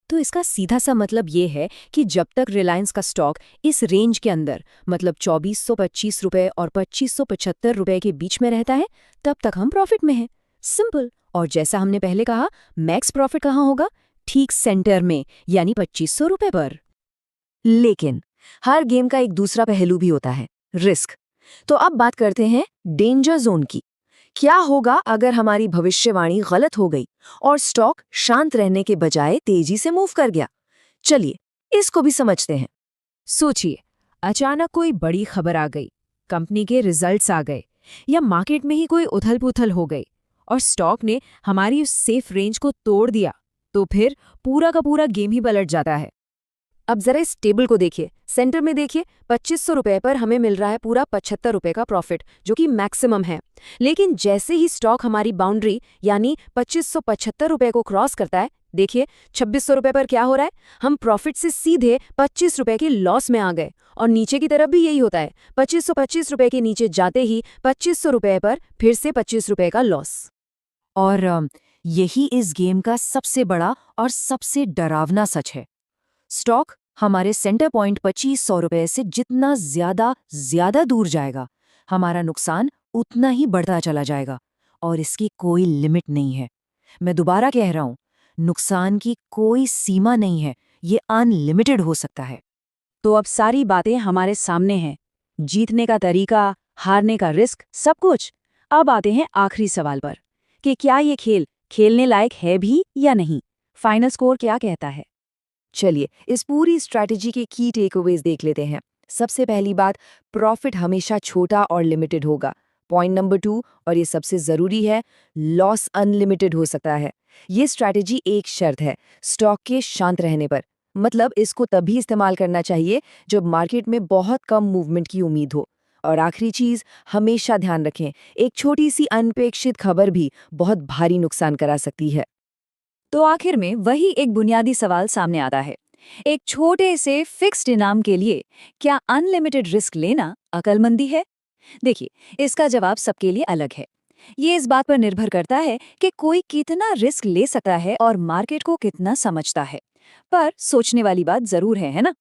तो इसका सीधा सा मतलब ये है कि जब तक रिलायंस का स्टॉक इस रेंज के अंदर, मतलब 2425 रुपए और 2575 रुपए के बीच में रहता है, तब तक हम प्रॉफिट में हैं। सिंपल। और जैसा हमने पहले कहा, मैक्स प्रॉफिट कहाँ होगा? ठीक सेंटर में, यानी 2500 रुपए पर। लेकिन हर गेम का एक दूसरा पहलू भी होता है, रिस्क। तो अब बात करते हैं डेंजर जोन की। क्या होगा अगर हमारी भविष्यवाणी गलत हो गई और स्टॉक शांत रहने के बजाय तेजी से मूव कर गया? चलिए इसको भी समझते हैं। सोचिए, अचानक कोई बड़ी खबर आ गई, कंपनी के रिजल्ट्स आ गए, या मार्केट में ही कोई उथल-पुथल हो गई और स्टॉक ने हमारी उस सेफ रेंज को तोड़ दिया, तो फिर पूरा का पूरा गेम ही पलट जाता है। अब जरा इस टेबल को देखिए, सेंटर में देखिए, 2500 रुपए पर हमें मिल रहा है पूरा 75 रुपए का प्रॉफिट, जो कि मैक्सिमम है। लेकिन जैसे ही स्टॉक हमारी बाउंड्री यानी 2575 रुपए को क्रॉस करता है, देखिए 2600 रुपए पर क्या हो रहा है? हम प्रॉफिट से सीधे 25 रुपए के लॉस में आ गए। और नीचे की तरफ भी यही होता है, 2525 रुपए के नीचे जाते ही 2500 रुपए पर फिर से 25 रुपए का लॉस। और यही इस गेम का सबसे बड़ा और सबसे डरावना सच है। स्टॉक हमारे सेंटर पॉइंट 2500 रुपए से जितना ज्यादा दूर जाएगा, हमारा नुकसान उतना ही बढ़ता चला जाएगा और इसकी कोई लिमिट नहीं है। मैं दोबारा कह रहा हूं, नुकसान की कोई सीमा नहीं है, ये अनलिमिटेड हो सकता है। तो अब सारी बातें हमारे सामने हैं, जीतने का तरीका, हारने का रिस्क, सब कुछ। अब आते हैं आखिरी सवाल पर कि क्या ये खेल खेलने लायक है भी या नहीं? फाइनल स्कोर क्या कहता है? चलिए इस पूरी स्ट्रैटेजी के की टेकअवेज देख लेते हैं। सबसे पहली बात, प्रॉफिट हमेशा छोटा और लिमिटेड होगा। पॉइंट नंबर 2, और ये सबसे ज़रूरी है, लॉस अनलिमिटेड हो सकता है। ये स्ट्रैटेजी एक शर्त है, स्टॉक के शांत रहने पर। मतलब इसको तभी इस्तेमाल करना चाहिए जब मार्केट में बहुत कम मूवमेंट की उम्मीद हो। और आखिरी चीज़, हमेशा ध्यान रखें, एक छोटी सी अनपेक्षित खबर भी बहुत भारी नुकसान करा सकती है। तो आखिर में वही एक बुनियादी सवाल सामने आता है, एक छोटे से फिक्स्ड इनाम के लिए क्या अनलिमिटेड रिस्क लेना अक्लमंदी है? देखिए, इसका जवाब सबके लिए अलग है। ये इस बात पर निर्भर करता है कि कोई कितना रिस्क ले सकता है और मार्केट को कितना समझता है। पर सोचने वाली बात जरूर है ना?